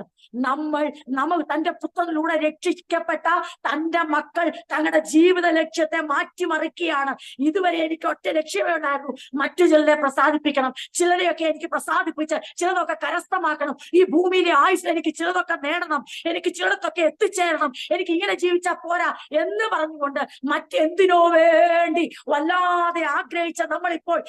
നമ്മൾ തന്റെ പുത്രനിലൂടെ രക്ഷിക്കപ്പെട്ട തന്റെ മക്കൾ തങ്ങളുടെ ജീവിത ലക്ഷ്യത്തെ മാറ്റിമറിക്കുകയാണ്. ഇതുവരെ എനിക്ക് ഒറ്റ ലക്ഷ്യമേ ഉണ്ടായിരുന്നു, മറ്റു ചിലരെ പ്രസാദിപ്പിക്കണം, ചിലരെയൊക്കെ എനിക്ക് പ്രസാദിപ്പിച്ച് ചിലതൊക്കെ കരസ്ഥമാക്കണം, ഈ ഭൂമിയിലെ ആയുസ് എനിക്ക് ചിലതൊക്കെ നേടണം, എനിക്ക് ചിലതൊക്കെ എത്തിച്ചേരണം, എനിക്ക് ഇങ്ങനെ ജീവിച്ചാൽ പോരാ എന്ന് പറഞ്ഞുകൊണ്ട് മറ്റെന്തിനോ വേണ്ടി വല്ലാതെ ആഗ്രഹിച്ച നമ്മളിപ്പോൾ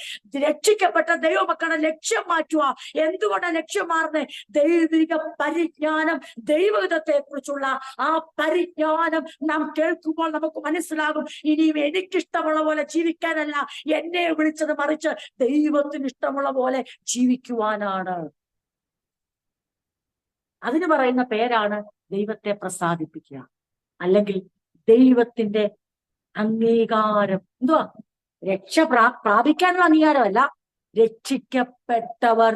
രക്ഷിക്കപ്പെട്ട ദൈവമക്കളുടെ ലക്ഷ്യം മാറ്റുക. എന്തുകൊണ്ടാണ് ലക്ഷ്യം മാറുന്നത്? ദൈവിക പരിജ്ഞാനം, ദൈവഹിതത്തെ കുറിച്ചുള്ള ആ പരിജ്ഞാനം നാം കേൾക്കുമ്പോൾ നമുക്ക് മനസ്സിലാകും, ഇനിയും എനിക്കിഷ്ടമുള്ള പോലെ ജീവിക്കാനല്ല എന്നെ വിളിച്ചത്, മറിച്ച് ദൈവത്തിന് ഇഷ്ടമുള്ള പോലെ ജീവിക്കുവാനാണ്. അതിന് പറയുന്ന പേരാണ് ദൈവത്തെ പ്രസാദിപ്പിക്കുക, അല്ലെങ്കിൽ ദൈവത്തിന്റെ അംഗീകാരം. എന്തുവാ? രക്ഷ പ്രാപിക്കാനുള്ള അംഗീകാരമല്ല, രക്ഷിക്കപ്പെട്ടവർ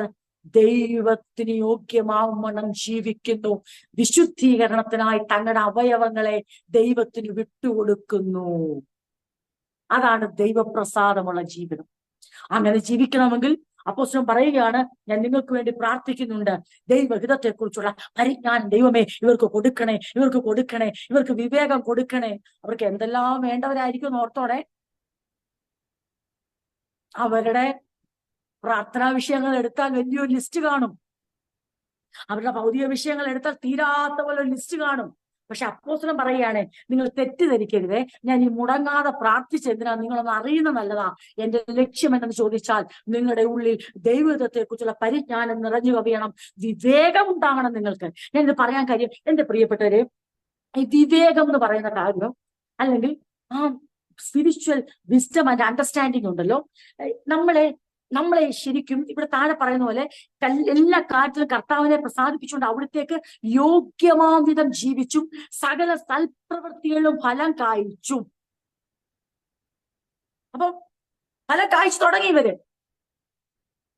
ദൈവത്തിന് യോഗ്യമാവണം ജീവിക്കുന്നു, വിശുദ്ധീകരണത്തിനായി തങ്ങളുടെ അവയവങ്ങളെ ദൈവത്തിന് വിട്ടുകൊടുക്കുന്നു. അതാണ് ദൈവപ്രസാദമുള്ള ജീവിതം. അങ്ങനെ ജീവിക്കണമെങ്കിൽ അപ്പോസ്തലൻ പറയുകയാണ്, ഞാൻ നിങ്ങൾക്ക് വേണ്ടി പ്രാർത്ഥിക്കുന്നുണ്ട്, ദൈവഹിതത്തെ കുറിച്ചുള്ള പരിജ്ഞാനം ദൈവമേ ഇവർക്ക് കൊടുക്കണേ, ഇവർക്ക് കൊടുക്കണേ, ഇവർക്ക് വിവേകം കൊടുക്കണേ. അവർക്ക് എന്തെല്ലാം വേണ്ടവരായിരിക്കും ഓർത്തോടെ. അവരുടെ പ്രാർത്ഥനാ വിഷയങ്ങൾ എടുത്താൽ വലിയൊരു ലിസ്റ്റ് കാണും. അവരുടെ ഭൗതിക വിഷയങ്ങൾ എടുത്താൽ തീരാത്ത പോലെ ലിസ്റ്റ് കാണും. പക്ഷെ അപ്പോസ്തലൻ പറയുകയാണ്, നിങ്ങൾ തെറ്റിദ്ധരിക്കരുതേ, ഞാൻ ഈ മുടങ്ങാതെ പ്രാർത്ഥിച്ചെന്തിനാ നിങ്ങളൊന്ന് അറിയുന്നത് നല്ലതാ. എന്റെ ലക്ഷ്യം എന്തെന്ന് ചോദിച്ചാൽ നിങ്ങളുടെ ഉള്ളിൽ ദൈവത്തെ കുറിച്ചുള്ള പരിജ്ഞാനം നിറഞ്ഞു കവിയണം, വിവേകം ഉണ്ടാകണം നിങ്ങൾക്ക്. ഞാൻ ഇത് പറയാൻ കാര്യം, എന്റെ പ്രിയപ്പെട്ടവരെ, ഈ വിവേകം എന്ന് പറയുന്ന കാര്യം, അല്ലെങ്കിൽ ആ സ്പിരിച്വൽ വിസ്ഡം ആൻഡ് അണ്ടർസ്റ്റാൻഡിങ് ഉണ്ടല്ലോ, നമ്മളെ ശരിക്കും ഇവിടെ താഴെ പറയുന്ന പോലെ എല്ലാ കാര്യത്തിലും കർത്താവിനെ പ്രസാദിപ്പിച്ചുകൊണ്ട് അവിടത്തേക്ക് യോഗ്യമാംവിധം ജീവിച്ചും സകല സൽപ്രവൃത്തികളിലും ഫലം കായ്ച്ചും. അപ്പൊ ഫലം കായ്ച്ചു തുടങ്ങി ഇവര്,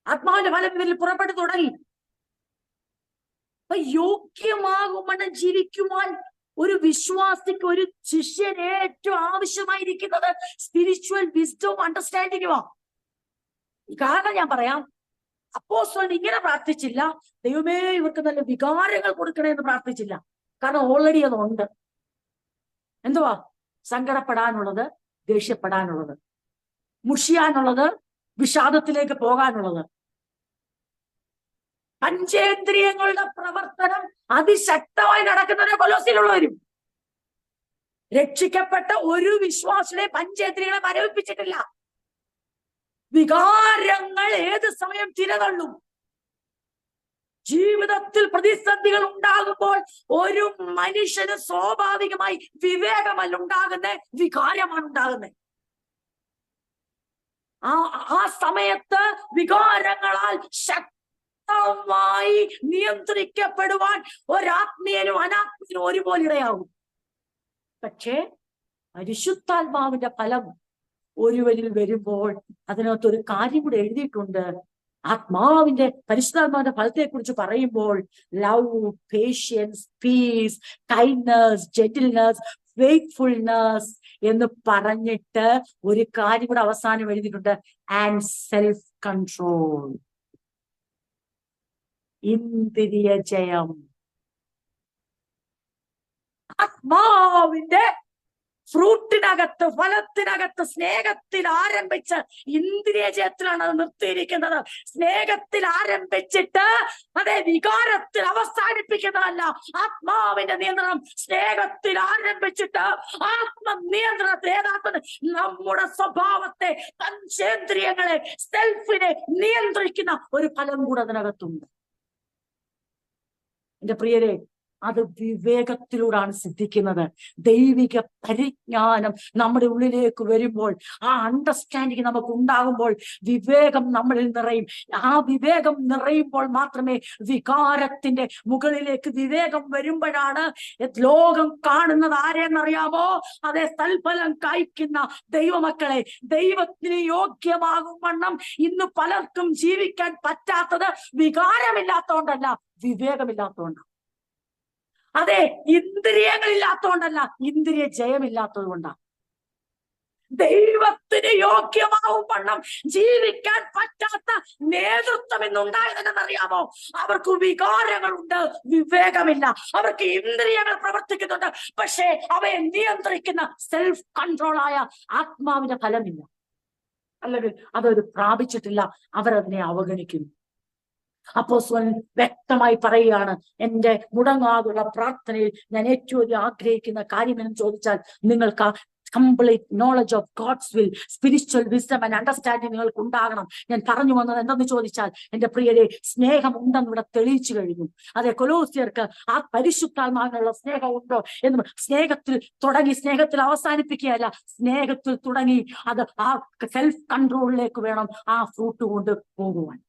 ആത്മാവിന്റെ ഫലം ഇവരിൽ പുറപ്പെട്ടു തുടങ്ങി. അപ്പൊ യോഗ്യമാകുമെന്ന് ജീവിക്കുവാൻ ഒരു വിശ്വാസിക്ക്, ഒരു ശിഷ്യന് ഏറ്റവും ആവശ്യമായിരിക്കുന്നത് സ്പിരിച്വൽ വിസ്ഡവും അണ്ടർസ്റ്റാൻഡിങ്ങുമാണ്. കാരണം ഞാൻ പറയാം, അപ്പോസ്തലൻ ഇങ്ങനെ പ്രാർത്ഥിച്ചില്ല, ദൈവമേ ഇവർക്ക് നല്ല വികാരങ്ങൾ കൊടുക്കണേ എന്ന് പ്രാർത്ഥിച്ചില്ല. കാരണം ഓൾറെഡി അതുണ്ട്. എന്തുവാ? സങ്കടപ്പെടാനുള്ളത്, ദേഷ്യപ്പെടാനുള്ളത്, മുഷിയാനുള്ളത്, വിഷാദത്തിലേക്ക് പോകാനുള്ളത്. പഞ്ചേന്ദ്രിയങ്ങളുടെ പ്രവർത്തനം അതിശക്തമായി നടക്കുന്നവരെ കൊലോസിലുള്ളവരും. രക്ഷിക്കപ്പെട്ട ഒരു വിശ്വാസിനെ പഞ്ചേന്ദ്രിയങ്ങളെ മരവിപ്പിച്ചിട്ടില്ല. വികാരങ്ങൾ ഏത് സമയം തിരതള്ളും. ജീവിതത്തിൽ പ്രതിസന്ധികൾ ഉണ്ടാകുമ്പോൾ ഒരു മനുഷ്യന് സ്വാഭാവികമായി വിവേകമല്ല ഉണ്ടാകുന്നത്, വികാരമാണ് ഉണ്ടാകുന്നത്. ആ സമയത്ത് വികാരങ്ങളാൽ ശക്തമായി നിയന്ത്രിക്കപ്പെടുവാൻ ഒരാത്മീയനും അനാത്മീയനും ഒരുപോലെ ഇടയാകും. പക്ഷേ പരിശുദ്ധാത്മാവിന്റെ ഫലം ഒരുവനിൽ വരുമ്പോൾ അതിനകത്തൊരു കാര്യം കൂടെ എഴുതിയിട്ടുണ്ട്. ആത്മാവിന്റെ പരിശുദ്ധാത്മാവിന്റെ ഫലത്തെ കുറിച്ച് പറയുമ്പോൾ love, patience, peace, kindness, gentleness, faithfulness എന്ന് പറഞ്ഞിട്ട് ഒരു കാര്യം കൂടെ അവസാനം എഴുതിയിട്ടുണ്ട്, ആൻഡ് സെൽഫ് കൺട്രോൾ, ഇന്ദ്രിയ ജയം. ആത്മാവിന്റെ ഫ്രൂട്ടിനകത്ത്, ഫലത്തിനകത്ത് സ്നേഹത്തിൽ ആരംഭിച്ച് ഇന്ദ്രിയ ജയത്തിലാണ് അത് നിർത്തിയിരിക്കുന്നത്. സ്നേഹത്തിൽ ആരംഭിച്ചിട്ട് അതേ വികാരത്തിൽ അവസാനിപ്പിക്കുന്നതല്ല. ആത്മാവിന്റെ നിയന്ത്രണം സ്നേഹത്തിൽ ആരംഭിച്ചിട്ട് ആത്മനിയന്ത്രണത്തെ ഏതാക്കുന്നത് നമ്മുടെ സ്വഭാവത്തെ, പഞ്ചേന്ദ്രിയങ്ങളെ, സെൽഫിനെ നിയന്ത്രിക്കുന്ന ഒരു ഫലം കൂടെ അതിനകത്തുണ്ട്. എന്റെ പ്രിയരെ, അത് വിവേകത്തിലൂടെയാണ് സിദ്ധിക്കുന്നത്. ദൈവിക പരിജ്ഞാനം നമ്മുടെ ഉള്ളിലേക്ക് വരുമ്പോൾ, ആ അണ്ടർസ്റ്റാൻഡിങ് നമുക്ക് ഉണ്ടാകുമ്പോൾ വിവേകം നമ്മളിൽ നിറയും. ആ വിവേകം നിറയുമ്പോൾ മാത്രമേ വികാരത്തിന്റെ മുകളിലേക്ക് വിവേകം വരുമ്പോഴാണ് ലോകം കാണുന്നത് ആരെന്നറിയാമോ? അതേ തൽഫലം കായ്ക്കുന്ന ദൈവമക്കളെ. ദൈവത്തിന് യോഗ്യമാകും വണ്ണം ഇന്ന് പലർക്കും ജീവിക്കാൻ പറ്റാത്തത് വികാരമില്ലാത്തതുകൊണ്ടല്ല, വിവേകമില്ലാത്തതുകൊണ്ടാണ്. അതെ, ഇന്ദ്രിയങ്ങളില്ലാത്തതുകൊണ്ടല്ല, ഇന്ദ്രിയ ജയമില്ലാത്തത് കൊണ്ടാണ്. ദൈവത്തിന് യോഗ്യമാവും വണ്ണം ജീവിക്കാൻ പറ്റാത്ത നേതൃത്വം ഇന്നുണ്ടായതെന്നറിയാമോ? അവർക്ക് വികാരങ്ങളുണ്ട്, വിവേകമില്ല. അവർക്ക് ഇന്ദ്രിയങ്ങൾ പ്രവർത്തിക്കുന്നുണ്ട്, പക്ഷേ അവയെ നിയന്ത്രിക്കുന്ന സെൽഫ് കൺട്രോളായ ആത്മാവിന്റെ ഫലമില്ല, അല്ലെങ്കിൽ അതൊരു പ്രാപിച്ചിട്ടില്ല. അവരതിനെ അവഗണിക്കുന്നു. അപ്പോസ്തലൻ വ്യക്തമായി പറയുകയാണ്, എന്റെ മുടങ്ങാതുള്ള പ്രാർത്ഥനയിൽ ഞാൻ ഏറ്റവും ആഗ്രഹിക്കുന്ന കാര്യം എന്ന് ചോദിച്ചാൽ നിങ്ങൾക്ക് complete knowledge of God's will, spiritual wisdom and understanding നിങ്ങൾക്ക് ഉണ്ടാകണം. ഞാൻ പറഞ്ഞു വന്നത് എന്തെന്ന് ചോദിച്ചാൽ, എന്റെ പ്രിയരെ, സ്നേഹം ഉണ്ടെന്ന് ഇവിടെ തെളിയിച്ചു കഴിഞ്ഞു. അതെ, കൊലോസ്യർക്ക് ആ പരിശുദ്ധാത്മാവിനുള്ള സ്നേഹം ഉണ്ടോ എന്ന് സ്നേഹത്തിൽ തുടങ്ങി സ്നേഹത്തിൽ അവസാനിപ്പിക്കുകയല്ല, സ്നേഹത്തിൽ തുടങ്ങി അത് ആ സെൽഫ് കൺട്രോളിലേക്ക് വേണം ആ ഫ്രൂട്ട് കൊണ്ട് പോകുവാൻ.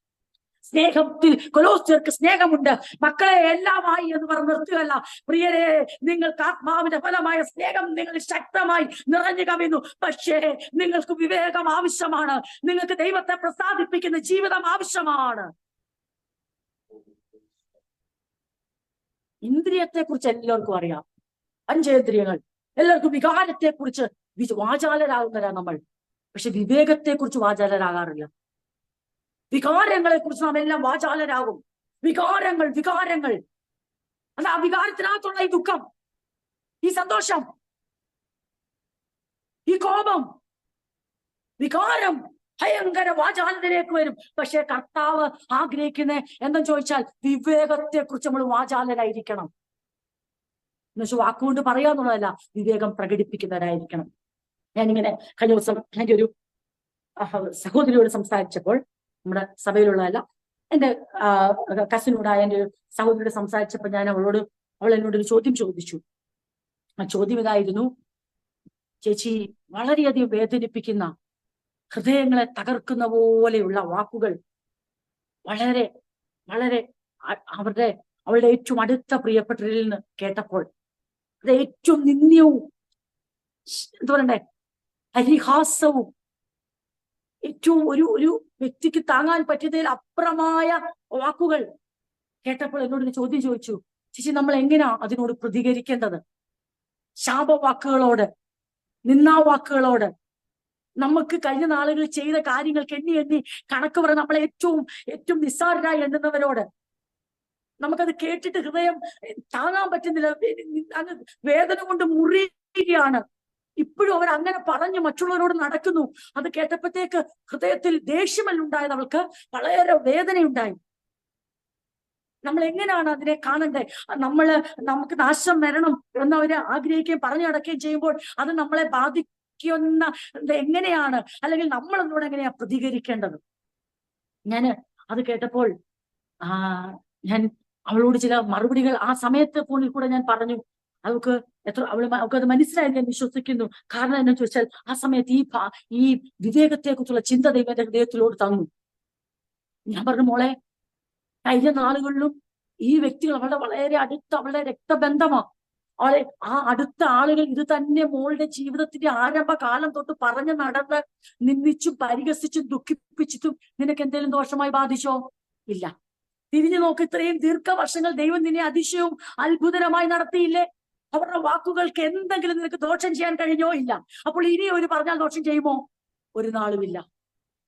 സ്നേഹത്തിൽ കൊലോസ്യർക്ക് സ്നേഹമുണ്ട്. മക്കളെ എല്ലാമായി എന്ന് പറഞ്ഞ് നിർത്തുകയല്ല പ്രിയരെ, നിങ്ങൾക്ക് ആത്മാവിന്റെ ഫലമായ സ്നേഹം നിങ്ങൾ ശക്തമായി നിറഞ്ഞു കവിയുന്നു. പക്ഷേ നിങ്ങൾക്ക് വിവേകം ആവശ്യമാണ്. നിങ്ങൾക്ക് ദൈവത്തെ പ്രസാദിപ്പിക്കുന്ന ജീവിതം ആവശ്യമാണ്. ഇന്ദ്രിയത്തെ കുറിച്ച് എല്ലാവർക്കും അറിയാം, പഞ്ചേന്ദ്രിയങ്ങൾ. എല്ലാവർക്കും വികാരത്തെ കുറിച്ച് വാചാലരാകുന്നവരാ നമ്മൾ. പക്ഷെ വിവേകത്തെ കുറിച്ച് വാചാലരാകാറില്ല. വികാരങ്ങളെ കുറിച്ച് നാം എല്ലാം വാചാലരാകും. വികാരങ്ങൾ വികാരങ്ങൾ അല്ല, ആ വികാരത്തിനകത്തുള്ള ഈ ദുഃഖം, ഈ സന്തോഷം, ഈ കോപം, വികാരം ഭയങ്കര വാചാലതയിലേക്ക് വരും. പക്ഷെ കർത്താവ് ആഗ്രഹിക്കുന്ന എന്തെന്ന് ചോദിച്ചാൽ, വിവേകത്തെ കുറിച്ച് നമ്മൾ വാചാലരായിരിക്കണം. എന്നുവെച്ചാൽ വാക്കുകൊണ്ട് പറയാന്നുള്ളതല്ല, വിവേകം പ്രകടിപ്പിക്കുന്നവരായിരിക്കണം. ഞാനിങ്ങനെ കഴിഞ്ഞ ദിവസം എൻ്റെ ഒരു സഹോദരിയോട് സംസാരിച്ചപ്പോൾ, നമ്മുടെ സഭയിലുള്ളതല്ല, എൻ്റെ കസിനോടായ എൻ്റെ ഒരു സഹോദരിയോട് സംസാരിച്ചപ്പോൾ ഞാൻ അവൾ എന്നോടൊരു ചോദ്യം ചോദിച്ചു. ആ ചോദ്യം ഇതായിരുന്നു: ചേച്ചി, വളരെയധികം വേദനിപ്പിക്കുന്ന, ഹൃദയങ്ങളെ തകർക്കുന്ന പോലെയുള്ള വാക്കുകൾ വളരെ വളരെ അവളുടെ ഏറ്റവും അടുത്ത പ്രിയപ്പെട്ടവരിൽ നിന്ന് കേട്ടപ്പോൾ, അത് ഏറ്റവും നിന്ദ്യവും എന്താ പറയണ്ടേ, പരിഹാസവും, ഏറ്റവും ഒരു വ്യക്തിക്ക് താങ്ങാൻ പറ്റുന്നതിൽ അപ്പുറമായ വാക്കുകൾ കേട്ടപ്പോൾ എന്നോട് ചോദ്യം ചോദിച്ചു: ചേച്ചി, നമ്മൾ എങ്ങനെയാ അതിനോട് പ്രതികരിക്കേണ്ടത്? ശാപവാക്കുകളോട്, നിന്നാവാക്കുകളോട്, നമുക്ക് കഴിഞ്ഞ നാളുകളിൽ ചെയ്ത കാര്യങ്ങൾക്ക് എണ്ണി കണക്ക് പറഞ്ഞ് നമ്മളെ ഏറ്റവും നിസ്സാരരായി എണ്ണുന്നവരോട് നമുക്കത് കേട്ടിട്ട് ഹൃദയം താങ്ങാൻ പറ്റുന്നില്ല, അങ്ങ് വേദന കൊണ്ട് മുറിയുകയാണ്. ഇപ്പോഴും അവർ അങ്ങനെ പറഞ്ഞ് മറ്റുള്ളവരോട് നടക്കുന്നു. അത് കേട്ടപ്പോഴത്തേക്ക് ഹൃദയത്തിൽ ദേഷ്യമല്ല ഉണ്ടായത്, അവൾക്ക് വളരെ വേദനയുണ്ടായി. നമ്മൾ എങ്ങനെയാണ് അതിനെ കാണണ്ടേ? നമുക്ക് നാശം വരണം എന്നവര് ആഗ്രഹിക്കുകയും പറഞ്ഞു നടക്കുകയും ചെയ്യുമ്പോൾ അത് നമ്മളെ ബാധിക്കുന്ന എങ്ങനെയാണ്, അല്ലെങ്കിൽ നമ്മൾ എന്നോട് എങ്ങനെയാ പ്രതികരിക്കേണ്ടത്? അത് കേട്ടപ്പോൾ ഞാൻ അവളോട് ചില മറുപടികൾ ആ സമയത്ത് ഫോണിൽ കൂടെ ഞാൻ പറഞ്ഞു. അവൾക്കത് മനസ്സിലായി ഞാൻ വിശ്വസിക്കുന്നു. കാരണം എന്താ ചോദിച്ചാൽ, ആ സമയത്ത് ഈ വിവേകത്തെ കുറിച്ചുള്ള ചിന്ത ദൈവം എന്റെ ഹൃദയത്തിലോട് തന്നു. ഞാൻ പറഞ്ഞു, മോളെ, കഴിഞ്ഞ നാളുകളിലും ഈ വ്യക്തികൾ വളരെ അടുത്ത, അവളുടെ രക്തബന്ധമാ. ആ അടുത്ത ആളുകൾ ഇത് തന്നെ മോളുടെ ജീവിതത്തിന്റെ ആരംഭകാലം തൊട്ട് പറഞ്ഞു നടന്ന് നിന്ദിച്ചും പരിഹസിച്ചും ദുഃഖിപ്പിച്ചിട്ടും നിനക്ക് എന്തെങ്കിലും ദോഷമായി ബാധിച്ചോ? ഇല്ല. തിരിഞ്ഞു നോക്ക്, ഇത്രയും ദീർഘവർഷങ്ങൾ ദൈവം നിന്നെ അതിശയവും അത്ഭുതകരമായി നടത്തിയില്ലേ? അവരുടെ വാക്കുകൾക്ക് എന്തെങ്കിലും നിനക്ക് ദോഷം ചെയ്യാൻ കഴിഞ്ഞോ? ഇല്ല. അപ്പോൾ ഇനി ഒരു പറഞ്ഞാൽ ദോഷം ചെയ്യുമോ? ഒരു നാളുമില്ല.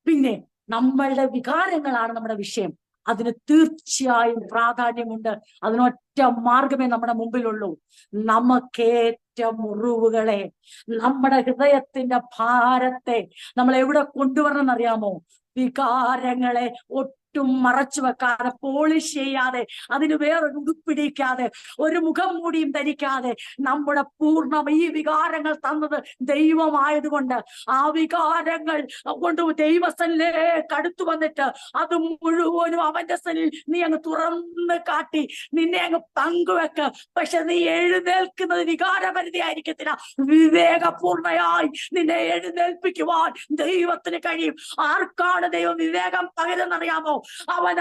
പിന്നെ നമ്മളുടെ വികാരങ്ങളാണ് നമ്മുടെ വിഷയം. അതിന് തീർച്ചയായും പ്രാധാന്യമുണ്ട്. അതിനൊറ്റ മാർഗമേ നമ്മുടെ മുമ്പിലുള്ളൂ. നമുക്കേറ്റ മുറിവുകളെ, നമ്മുടെ ഹൃദയത്തിന്റെ ഭാരത്തെ നമ്മൾ എവിടെ കൊണ്ടുവരണം എന്നറിയാമോ? വികാരങ്ങളെ ഒട്ടും മറച്ചു വെക്കാതെ, പോളിഷ് ചെയ്യാതെ, അതിന് വേറൊരു ഉടുപ്പിടിക്കാതെ, ഒരു മുഖം മൂടിയും ധരിക്കാതെ, നമ്മുടെ ഈ വികാരങ്ങൾ തന്നത് ദൈവമായതുകൊണ്ട് ആ വികാരങ്ങൾ കൊണ്ട് ദൈവസനിലേക്ക് അടുത്തു വന്നിട്ട് അത് മുഴുവനും അവന്റെ സനിൽ നീ അങ്ങ് തുറന്ന് കാട്ടി, നിന്നെ അങ്ങ് പങ്കുവെക്ക്. പക്ഷെ നീ എഴുന്നേൽക്കുന്നത് വികാരപരിധി ആയിരിക്കത്തില്ല, വിവേകപൂർണയായി നിന്നെ എഴുന്നേൽപ്പിക്കുവാൻ ദൈവത്തിന് കഴിയും. ആർക്കാണ് ദൈവം വിവേകം പകരുന്നറിയാമോ?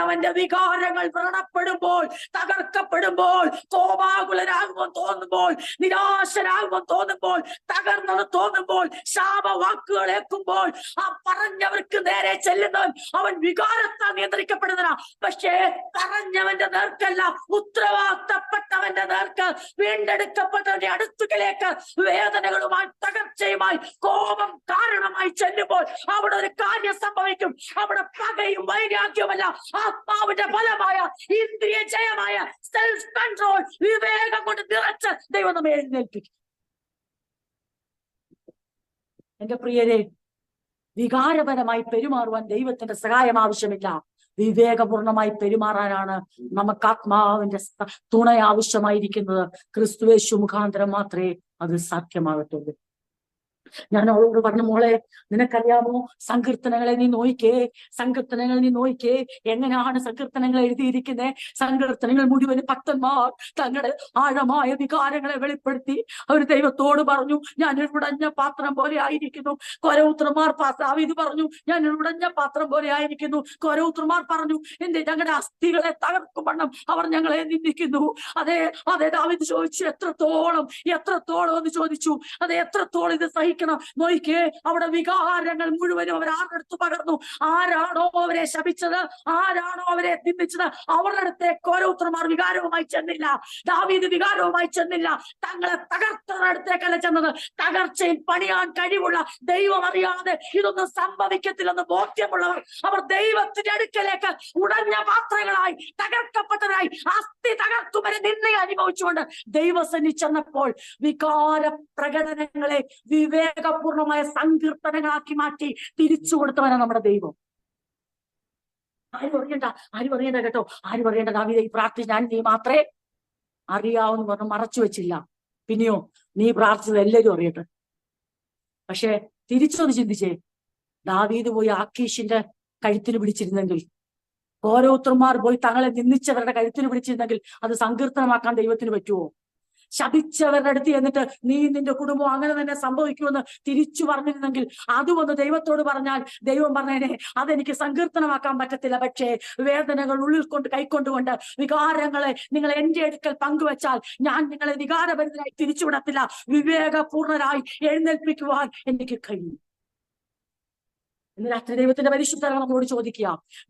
അവന്റെ വികാരങ്ങൾ വ്രണപ്പെടുമ്പോൾ, തകർക്കപ്പെടുമ്പോൾ, കോപാകുലരാകുമ്പോൾ തോന്നുമ്പോൾ, നിരാശരാകുമ്പോൾ തോന്നുമ്പോൾ, തകർന്നത് തോന്നുമ്പോൾ, ശാപവാക്കുകൾ ഏൽക്കുമ്പോൾ, ആ പറഞ്ഞവർക്ക് നേരെ ചെല്ലുന്നവൻ അവൻ വികാരത്താൽ നിയന്ത്രിക്കപ്പെടുന്നവനാ. പക്ഷേ പറഞ്ഞവന്റെ നേർക്കല്ല, ഉത്തരവാദിത്തപ്പെട്ടവന്റെ നേർക്ക്, വീണ്ടെടുക്കപ്പെട്ടവന്റെ അടുത്തുകളിലേക്ക് വേദനകളുമായി, തകർച്ചയുമായി, കോപം കാരണമായി ചെല്ലുമ്പോൾ അവിടെ ഒരു കാര്യം സംഭവിക്കും. അവിടെ പകയും വൈരാഗ്യമല്ല, ആത്മാവിന്റെ ഫലമായ ഇന്ദ്രിയ ജയമായ സെൽഫ് കൺട്രോൾ, വിവേകം കൊണ്ട് നിറച്ച് ദൈവം നമ്മെ എഴുന്നേൽപ്പിക്കും. എന്റെ പ്രിയരെ, വികാരപരമായി പെരുമാറുവാൻ ദൈവത്തിന്റെ സഹായം ആവശ്യമില്ല. വിവേകപൂർണമായി പെരുമാറാനാണ് നമുക്ക് ആത്മാവിന്റെ തുണ ആവശ്യമായിരിക്കുന്നത്. ക്രിസ്തുയേശു മുഖാന്തരം മാത്രമേ അത് സാധ്യമാകത്തുള്ളൂ. ഞാൻ അവളോട് പറഞ്ഞു, മോളെ, നിനക്കറിയാമോ, സങ്കീർത്തനങ്ങളെ നീ നോയിക്കേ, എങ്ങനെയാണ് സങ്കീർത്തനങ്ങൾ എഴുതിയിരിക്കുന്നത്? സങ്കീർത്തനങ്ങൾ മുഴുവൻ ഭക്തന്മാർ തങ്ങളുടെ ആഴമായ വികാരങ്ങളെ വെളിപ്പെടുത്തി അവർ ദൈവത്തോട് പറഞ്ഞു, ഞാൻ ഒരു ഉടഞ്ഞ പാത്രം പോലെ ആയിരിക്കുന്നു. കൊരൗത്രമാർ ദാവീദ് പറഞ്ഞു, ഞാൻ ഒരു ഉടഞ്ഞ പാത്രം പോലെ ആയിരിക്കുന്നു. കൊരൗത്രമാർ പറഞ്ഞു, ഞങ്ങളുടെ അസ്ഥികളെ തകർക്കും വണ്ണം അവർ ഞങ്ങളെ നിന്ദിക്കുന്നു. അതെ, ദാവീദ് ചോദിച്ചു, എത്രത്തോളം എന്ന് ചോദിച്ചു. അതെ, എത്രത്തോളം ഇത് സഹിക്കണം? നോയിക്കേ, അവിടെ വികാരങ്ങൾ മുഴുവനും അവർ ആരെടുത്ത് പകർന്നു. ആരാണോ അവരെ ശപിച്ചത്, ആരാണോ അവരെ നിന്ദിച്ചത്, അവരുടെ അടുത്തേക്ക് ഓരോരുത്തർമാർ വികാരവുമായി ചെന്നില്ല. ദാവീദ് വികാരവുമായി ചെന്നില്ല. തങ്ങളെ തകർത്തടുത്തേക്കല്ല ചെന്നത്. തകർച്ചയിൽ പണിയാൻ കഴിവുള്ള ദൈവം അറിയാതെ ഇതൊന്നും സംഭവിക്കത്തില്ലെന്ന് ബോധ്യമുള്ളവർ അവർ ദൈവത്തിന്റെ അടുക്കലേക്ക് ഉടഞ്ഞ പാത്രങ്ങളായി, തകർക്കപ്പെട്ടതായി, അസ്ഥി തകർക്കും വരെ നിന്നെ അനുഭവിച്ചുകൊണ്ട് ദൈവസന്നിധി ചെന്നപ്പോൾ വികാര പ്രകടനങ്ങളെ വിവേകപൂർണമായ സങ്കീർത്തനങ്ങളാക്കി മാറ്റി തിരിച്ചു കൊടുത്തവനാണ് നമ്മുടെ ദൈവം. ആരും അറിയണ്ട കേട്ടോ, ആരും അറിയണ്ട. ദാവീദേ, ഈ പ്രാർത്ഥന ഞാൻ നീ മാത്രമേ അറിയാവൂന്ന് പറഞ്ഞ് മറച്ചു വെച്ചില്ല. പിന്നെയോ നീ പ്രാർത്ഥിച്ചത് എല്ലാവരും അറിയട്ടെ. പക്ഷെ തിരിച്ചൊന്ന് ചിന്തിച്ചേ, ദാവീദ് പോയി ആക്കീഷിന്റെ കഴുത്തിന് പിടിച്ചിരുന്നെങ്കിൽ, ഓരോരുത്തർമാർ പോയി തങ്ങളെ നിന്ദിച്ചവരുടെ കഴുത്തിന് പിടിച്ചിരുന്നെങ്കിൽ അത് സങ്കീർത്തനമാക്കാൻ ദൈവത്തിന് പറ്റുമോ? ശപിച്ചവരുടെ അടുത്ത് എന്നിട്ട് നീ നിന്റെ കുടുംബം അങ്ങനെ തന്നെ സംഭവിക്കുമെന്ന് തിരിച്ചു പറഞ്ഞിരുന്നെങ്കിൽ അത് വന്ന് ദൈവത്തോട് പറഞ്ഞാൽ ദൈവം പറഞ്ഞേനെ അതെനിക്ക് സങ്കീർത്തനമാക്കാൻ പറ്റത്തില്ല. പക്ഷേ വേദനകൾ ഉള്ളിൽ കൊണ്ട് കൈക്കൊണ്ടുകൊണ്ട് വികാരങ്ങളെ നിങ്ങൾ എന്റെ അടുക്കൽ പങ്കുവെച്ചാൽ ഞാൻ നിങ്ങളെ വികാരഭരിതരായി തിരിച്ചുവിടത്തില്ല, വിവേകപൂർണരായി എഴുന്നേൽപ്പിക്കുവാൻ എനിക്ക് കഴിയും. ഇന്ന് രാത്രി ദൈവത്തിന്റെ പരിശുദ്ധത നമ്മളോട് ചോദിക്കുക,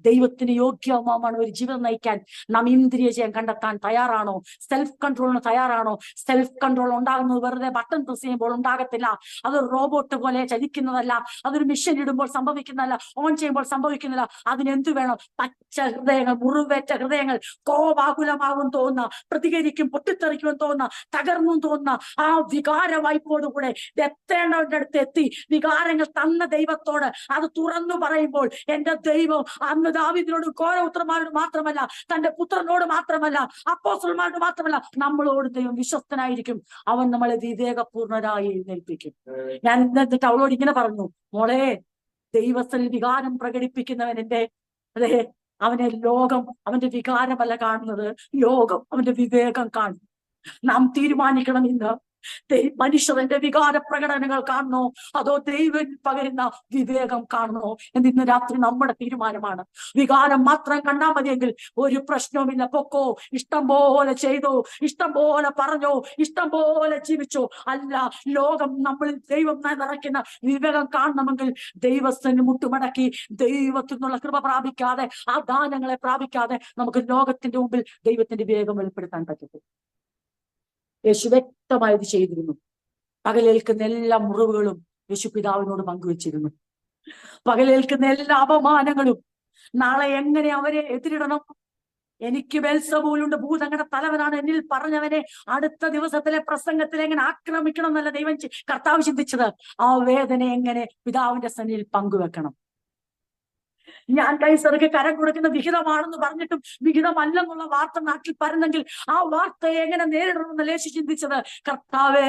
ദൈവത്തിന് യോഗ്യമാണ് ഒരു ജീവിതം നയിക്കാൻ നാം ഇന്ദ്രിയ ജയം കണ്ടെത്താൻ തയ്യാറാണോ? സെൽഫ് കൺട്രോളിന് തയ്യാറാണോ? സെൽഫ് കൺട്രോൾ ഉണ്ടാകുന്നത് വെറുതെ ബട്ടൺ പ്രസ് ചെയ്യുമ്പോൾ ഉണ്ടാകത്തില്ല. അതൊരു റോബോട്ട് പോലെ ചലിക്കുന്നതല്ല, അതൊരു മിഷൻ ഇടുമ്പോൾ സംഭവിക്കുന്നതല്ല, ഓൺ ചെയ്യുമ്പോൾ സംഭവിക്കുന്നില്ല. അതിനെന്തു വേണം? പച്ച ഹൃദയങ്ങൾ, മുറിവേറ്റ ഹൃദയങ്ങൾ, കോപാകുലമാകും തോന്നുന്ന, പ്രതികരിക്കും, പൊട്ടിത്തെറിക്കുമെന്ന് തോന്നുന്ന, തകർന്നും തോന്നുന്ന ആ വികാര വായ്പോടുകൂടെ എത്തേണ്ടവരുടെ അടുത്ത് എത്തി വികാരങ്ങൾ തന്ന ദൈവത്തോട് അത് തുറന്നു പറയുമ്പോൾ എന്റെ ദൈവം അന്ന് ദാവീദിനോടും കോരപുത്രന്മാരോട് മാത്രമല്ല, തന്റെ പുത്രനോട് മാത്രമല്ല, അപ്പോസ്തലന്മാരോട് മാത്രമല്ല, നമ്മളോട് ദൈവം വിശ്വസ്തനായിരിക്കും. അവൻ നമ്മളെ വിവേകപൂർണരായി എഴുന്നേൽപ്പിക്കും. ഞാൻ എന്നിട്ട് അവളോട് ഇങ്ങനെ പറഞ്ഞു, മോളെ, ദൈവത്തിൽ വികാരം പ്രകടിപ്പിക്കുന്നവൻ അതെ, അവനെ ലോകം അവന്റെ വികാരമല്ല കാണുന്നത്, ലോകം അവന്റെ വിവേകം കാണും. നാം തീരുമാനിക്കണം ഇന്ന്, മനുഷ്യന്റെ വികാര പ്രകടനങ്ങൾ കാണണോ അതോ ദൈവം പകരുന്ന വിവേകം കാണണോ എന്ന് ഇന്ന് രാത്രി നമ്മുടെ തീരുമാനമാണ്. വികാരം മാത്രം കണ്ടാൽ മതിയെങ്കിൽ ഒരു പ്രശ്നവുമില്ല, പൊക്കോ, ഇഷ്ടം പോലെ ചെയ്തോ, ഇഷ്ടം പോലെ പറഞ്ഞോ, ഇഷ്ടം പോലെ ജീവിച്ചോ. അല്ല, ലോകം നമ്മളിൽ ദൈവം നിറയ്ക്കുന്ന വിവേകം കാണണമെങ്കിൽ ദൈവത്തിന് മുട്ടുമടക്കി ദൈവത്തിൽ നിന്നുള്ള കൃപ പ്രാപിക്കാതെ, ആ ദാനങ്ങളെ പ്രാപിക്കാതെ നമുക്ക് ലോകത്തിന്റെ മുമ്പിൽ ദൈവത്തിന്റെ വിവേകം വെളിപ്പെടുത്താൻ പറ്റത്തില്ല. യേശു വ്യക്തമായത് ചെയ്തിരുന്നു. പകലേൽക്കുന്ന എല്ലാ മുറിവുകളും യേശു പിതാവിനോട് പങ്കുവെച്ചിരുന്നു. പകലേൽക്കുന്ന എല്ലാ അപമാനങ്ങളും നാളെ എങ്ങനെ അവരെ എതിരിടണം. എനിക്ക് ബെൽസബൂലുണ്ട്, ഭൂതങ്ങളുടെ തലവനാണ് എന്നിൽ പറഞ്ഞവനെ അടുത്ത ദിവസത്തിലെ പ്രസംഗത്തിൽ എങ്ങനെ ആക്രമിക്കണം എന്നല്ല ദൈവം കർത്താവ് ചിന്തിച്ചത്. ആ വേദന എങ്ങനെ പിതാവിന്റെ സന്നിധിയിൽ പങ്കുവെക്കണം. ഞാൻ കൈസർക്ക് കരം കൊടുക്കുന്ന വിഹിതമാണെന്ന് പറഞ്ഞിട്ടും വിഹിതമല്ലെന്നുള്ള വാർത്ത നാട്ടിൽ പരന്നെങ്കിൽ ആ വാർത്തയെ എങ്ങനെ നേരിടണമെന്ന് യേശു ചിന്തിച്ചത്. കർത്താവേ,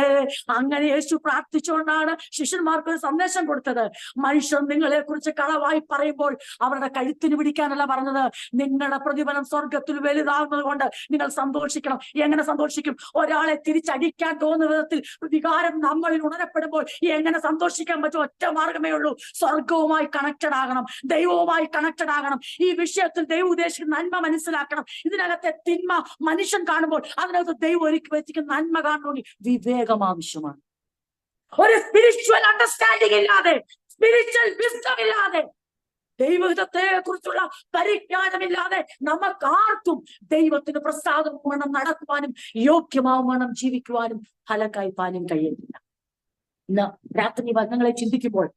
അങ്ങനെ യേശു പ്രാർത്ഥിച്ചുകൊണ്ടാണ് ശിഷ്യന്മാർക്ക് ഒരു സന്ദേശം കൊടുത്തത്. മനുഷ്യർ നിങ്ങളെ കുറിച്ച് കളവായി പറയുമ്പോൾ അവരുടെ കഴുത്തിന് പിടിക്കാനല്ല പറഞ്ഞത്, നിങ്ങളുടെ പ്രതിഫലം സ്വർഗത്തിൽ വലുതാകുന്നത് കൊണ്ട് നിങ്ങൾ സന്തോഷിക്കണം. എങ്ങനെ സന്തോഷിക്കും? ഒരാളെ തിരിച്ചടിക്കാൻ തോന്നുന്ന വിധത്തിൽ വികാരം നമ്മളിൽ ഉണരപ്പെടുമ്പോൾ എങ്ങനെ സന്തോഷിക്കാൻ പറ്റും? ഒറ്റ മാർഗമേ ഉള്ളൂ, സ്വർഗവുമായി കണക്റ്റഡ് ആകണം, ദൈവവുമായി കണക്റ്റഡ് ആകണം. ഈ വിഷയത്തിൽ ദൈവം ഉദ്ദേശിക്കുന്ന നന്മ മനസ്സിലാക്കണം. ഇതിനകത്തെ തിന്മ മനുഷ്യൻ കാണുമ്പോൾ അതിനകത്ത് ദൈവം ഒരുക്കി വെച്ചിരിക്കുന്ന നന്മ കാണണമെങ്കിൽ വിവേകം ആവശ്യമാണ്. ഒരു സ്പിരിച്വൽ അണ്ടർസ്റ്റാൻഡിംഗ് ഇല്ലാതെ, സ്പിരിച്വൽ വിസ്ഡം ഇല്ലാതെ, ദൈവഹിതത്തെ കുറിച്ചുള്ള പരിജ്ഞാനമില്ലാതെ നമുക്കാർക്കും ദൈവത്തിന് പ്രസാദം നടക്കുവാനും യോഗ്യമാവണം ജീവിക്കുവാനും ഫലം കായ്പാനും കഴിയുന്നില്ല. ഇന്ന് രാത്രി വചനങ്ങളെ ചിന്തിക്കുമ്പോൾ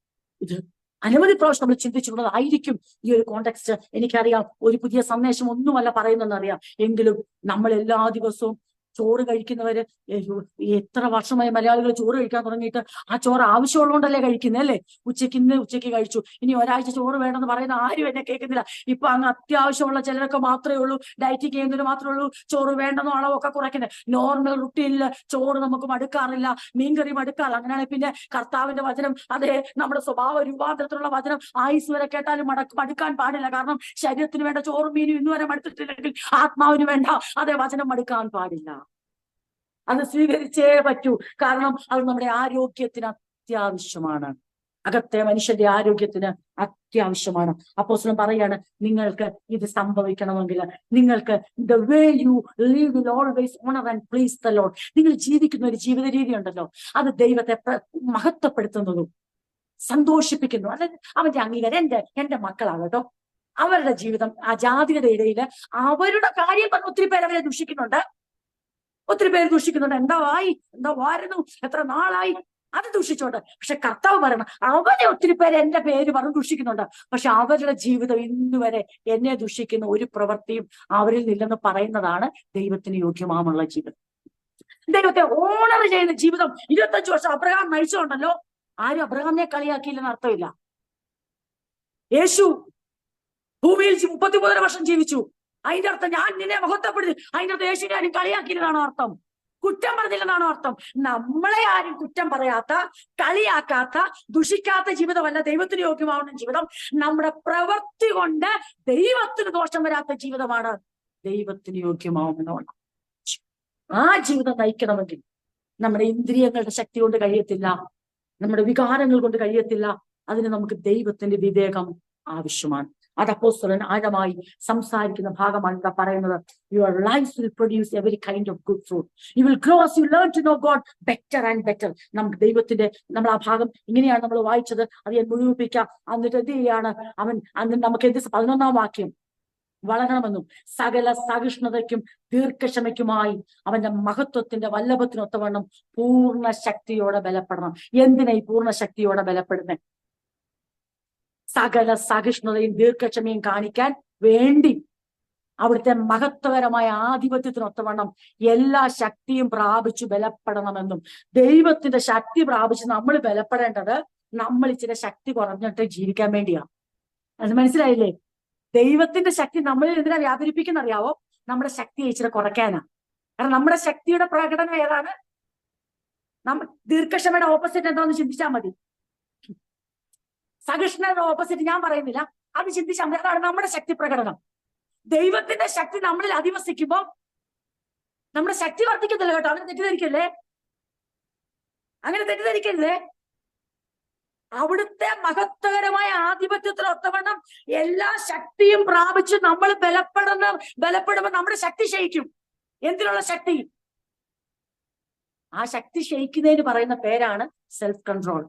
ഇത് അനവധി പ്രാവശ്യം നമ്മൾ ചിന്തിച്ചിട്ടുള്ളതായിരിക്കും ഈ ഒരു കോണ്ടെക്സ്റ്റ്. എനിക്കറിയാം, ഒരു പുതിയ സന്ദേശം ഒന്നുമല്ല പറയുന്നതെന്നറിയാം. എങ്കിലും നമ്മൾ എല്ലാ ദിവസവും ചോറ് കഴിക്കുന്നവര് എത്ര വർഷമായി മലയാളികൾ ചോറ് കഴിക്കാൻ തുടങ്ങിയിട്ട് ആ ചോറ് ആവശ്യമുള്ളതുകൊണ്ടല്ലേ കഴിക്കുന്നത്, അല്ലേ? ഇന്ന് ഉച്ചയ്ക്ക് കഴിച്ചു, ഇനി ഒരാഴ്ച ചോറ് വേണമെന്ന് പറയുന്ന ആരും എന്നെ കേൾക്കുന്നില്ല. ഇപ്പൊ അങ്ങ് അത്യാവശ്യമുള്ള ചിലരൊക്കെ മാത്രമേ ഉള്ളൂ, ഡയറ്റിങ് ചെയ്യുന്നതിന് മാത്രമേ ഉള്ളൂ ചോറ് വേണ്ടെന്നോ അളവൊക്കെ കുറയ്ക്കുന്നത്. നോർമൽ റുട്ടീനിൽ ചോറ് നമുക്ക് മടുക്കാറില്ല, മീൻകറി മടുക്കാറില്ല. അങ്ങനെയാണെങ്കിൽ പിന്നെ കർത്താവിന്റെ വചനം, അതേ, നമ്മുടെ സ്വഭാവ രൂപാന്തരത്തിലുള്ള വചനം ആയുസ് വരെ കേട്ടാലും മടുക്കാൻ പാടില്ല. കാരണം ശരീരത്തിന് വേണ്ട ചോറും മീനും ഇന്ന് വരെ മടുത്തിട്ടില്ലെങ്കിൽ ആത്മാവിന് വേണ്ട അതേ വചനം മടുക്കാൻ പാടില്ല. അത് സ്വീകരിച്ചേ പറ്റൂ. കാരണം അത് നമ്മുടെ ആരോഗ്യത്തിന് അത്യാവശ്യമാണ്, അകത്തെ മനുഷ്യന്റെ ആരോഗ്യത്തിന് അത്യാവശ്യമാണ്. അപ്പോസ്തലൻ പറയാണ്, നിങ്ങൾക്ക് ഇത് സംഭവിക്കണമെങ്കിൽ നിങ്ങൾക്ക് the way you live will always honor and please the Lord. നിങ്ങൾ ജീവിക്കുന്ന ഒരു ജീവിത രീതി ഉണ്ടല്ലോ, അത് ദൈവത്തെ മഹത്വപ്പെടുത്തുന്നതും സന്തോഷിപ്പിക്കുന്നു. അതായത് അവന്റെ അംഗീകാരം എന്റെ മക്കളാകട്ടോ, അവരുടെ ജീവിതം ആ ജാതിയുടെ ഇടയിൽ അവരുടെ കാര്യം പറഞ്ഞ് ഒത്തിരി പേര് അവരെ ദുഷിക്കുന്നുണ്ട്. എന്താ വായിരുന്നു, എത്ര നാളായി, അത് ദുഷിച്ചോണ്ട്. പക്ഷെ കർത്താവ് പറയണം, അവരെ ഒത്തിരി പേര് എന്റെ പേര് പറഞ്ഞ് ദുഷിക്കുന്നുണ്ട്, പക്ഷെ അവരുടെ ജീവിതം ഇന്നുവരെ എന്നെ ദുഷിക്കുന്ന ഒരു പ്രവൃത്തിയും അവരിൽ നില്ലെന്ന് പറയുന്നതാണ് ദൈവത്തിന് യോഗ്യമാമുള്ള ജീവിതം. ദൈവത്തെ ഓണർ ചെയ്യുന്ന ജീവിതം 25 വർഷം അബ്രഹാം നയിച്ചുകൊണ്ടല്ലോ, ആരും അബ്രഹാമിനെ കളിയാക്കിയില്ലെന്ന് അർത്ഥമില്ല. യേശു ഭൂമിയിൽ 33 വർഷം ജീവിച്ചു, അതിന്റെ അർത്ഥം ഞാൻ നിന്നെ മഹത്വപ്പെടുത്തി, അതിന്റെ അർത്ഥം യേശുവിനെ ആരും കളിയാക്കിയില്ലെന്നാണ് അർത്ഥം. കുറ്റം പറഞ്ഞില്ലെന്നാണോ അർത്ഥം? നമ്മളെ ആരും കുറ്റം പറയാത്ത, കളിയാക്കാത്ത, ദുഷിക്കാത്ത ജീവിതമല്ല ദൈവത്തിന് യോഗ്യമാവുന്ന ജീവിതം. നമ്മുടെ പ്രവൃത്തി കൊണ്ട് ദൈവത്തിന് ദോഷം വരാത്ത ജീവിതമാണ് ദൈവത്തിന് യോഗ്യമാവുന്നതാണ്. ആ ജീവിതം നയിക്കണമെങ്കിൽ നമ്മുടെ ഇന്ദ്രിയങ്ങളുടെ ശക്തി കൊണ്ട് കഴിയത്തില്ല, നമ്മുടെ വികാരങ്ങൾ കൊണ്ട് കഴിയത്തില്ല. അതിന് നമുക്ക് ദൈവത്തിന്റെ വിവേകം ആവശ്യമാണ്. അത് അപ്പോസ്തലൻ ആഴമായി സംസാരിക്കുന്ന ഭാഗമാണ് ഇവിടെ പറയുന്നത്. Your life will produce every kind of good fruit. You will grow as you learn to know God better and better. നമുക്ക് ദൈവത്തിന്റെ, നമ്മൾ ആ ഭാഗം ഇങ്ങനെയാണ് നമ്മൾ വായിച്ചത്. അത് ഞാൻ മുഴുവിപ്പിക്കാം. എന്നിട്ട് എന്ത് ചെയ്യാണ് അവൻ? അന്ന് നമുക്ക് 11-ാം വാക്യം, വളരണമെന്നും സകല സഹിഷ്ണുതയ്ക്കും ദീർഘക്ഷമയ്ക്കുമായി അവന്റെ മഹത്വത്തിന്റെ വല്ലഭത്തിനൊത്തവണ്ണം പൂർണ്ണ ശക്തിയോടെ ബലപ്പെടണം. എന്തിനാ ഈ പൂർണ്ണ ശക്തിയോടെ ബലപ്പെടുന്നത്? സകല സഹിഷ്ണുതയും ദീർഘക്ഷമയും കാണിക്കാൻ വേണ്ടി അവിടുത്തെ മഹത്വകരമായ ആധിപത്യത്തിനൊത്തവണ്ണം എല്ലാ ശക്തിയും പ്രാപിച്ചു ബലപ്പെടണമെന്നും. ദൈവത്തിന്റെ ശക്തി പ്രാപിച്ച് നമ്മൾ ബലപ്പെടേണ്ടത് നമ്മൾ ഇച്ചിരി ശക്തി കുറഞ്ഞിട്ട് ജീവിക്കാൻ വേണ്ടിയാ. അത് മനസ്സിലായില്ലേ? ദൈവത്തിന്റെ ശക്തി നമ്മളിൽ എന്തിനാ വ്യാപരിപ്പിക്കുന്ന അറിയാവോ? നമ്മുടെ ശക്തി ഇച്ചിരി കുറയ്ക്കാനാ. കാരണം നമ്മുടെ ശക്തിയുടെ പ്രകടനം ഏതാണ്? ദീർഘക്ഷമയുടെ ഓപ്പോസിറ്റ് എന്താന്ന് ചിന്തിച്ചാൽ മതി. സഹിഷ്ണുതയുടെ ഓപ്പോസിറ്റ് ഞാൻ പറയുന്നില്ല, അത് ചിന്തിച്ചാൽ മതി. അതാണ് നമ്മുടെ ശക്തി പ്രകടനം. ദൈവത്തിന്റെ ശക്തി നമ്മളിൽ അധിവസിക്കുമ്പോ നമ്മുടെ ശക്തി വർദ്ധിക്കത്തില്ല കേട്ടോ. അങ്ങനെ തെറ്റിദ്ധരിക്കല്ലേ, അങ്ങനെ തെറ്റിദ്ധരിക്കരുതേ. അവിടുത്തെ മഹത്വകരമായ ആധിപത്യത്തിനൊത്തവണ്ണം എല്ലാ ശക്തിയും പ്രാപിച്ച് നമ്മൾ ബലപ്പെടുമ്പോ നമ്മുടെ ശക്തി ക്ഷയിക്കും. എന്തിനുള്ള ശക്തി? ആ ശക്തി ക്ഷയിക്കുന്നതിന് പറയുന്ന പേരാണ് സെൽഫ് കൺട്രോൾ.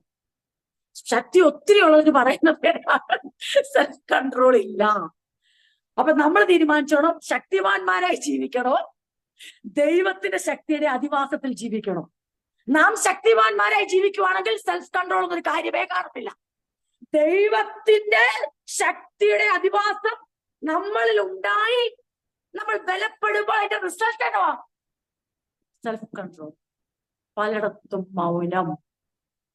ശക്തി ഒത്തിരി ഉള്ളതിന് പറയുന്ന പേരാണ് സെൽഫ് കൺട്രോൾ ഇല്ല. അപ്പൊ നമ്മൾ തീരുമാനിച്ചോണം, ശക്തിമാന്മാരായി ജീവിക്കണോ, ദൈവത്തിന്റെ ശക്തിയുടെ അധിവാസത്തിൽ ജീവിക്കണോ? നാം ശക്തിമാന്മാരായി ജീവിക്കുവാണെങ്കിൽ സെൽഫ് കൺട്രോൾ എന്നൊരു കാര്യമേ കാണത്തില്ല. ദൈവത്തിന്റെ ശക്തിയുടെ അധിവാസം നമ്മളിൽ ഉണ്ടായി നമ്മൾ ബലപ്പെടുമ്പോൾ അതിന്റെ റിസൾട്ട് എന്നോ? Self control. പലയിടത്തും മൗനം,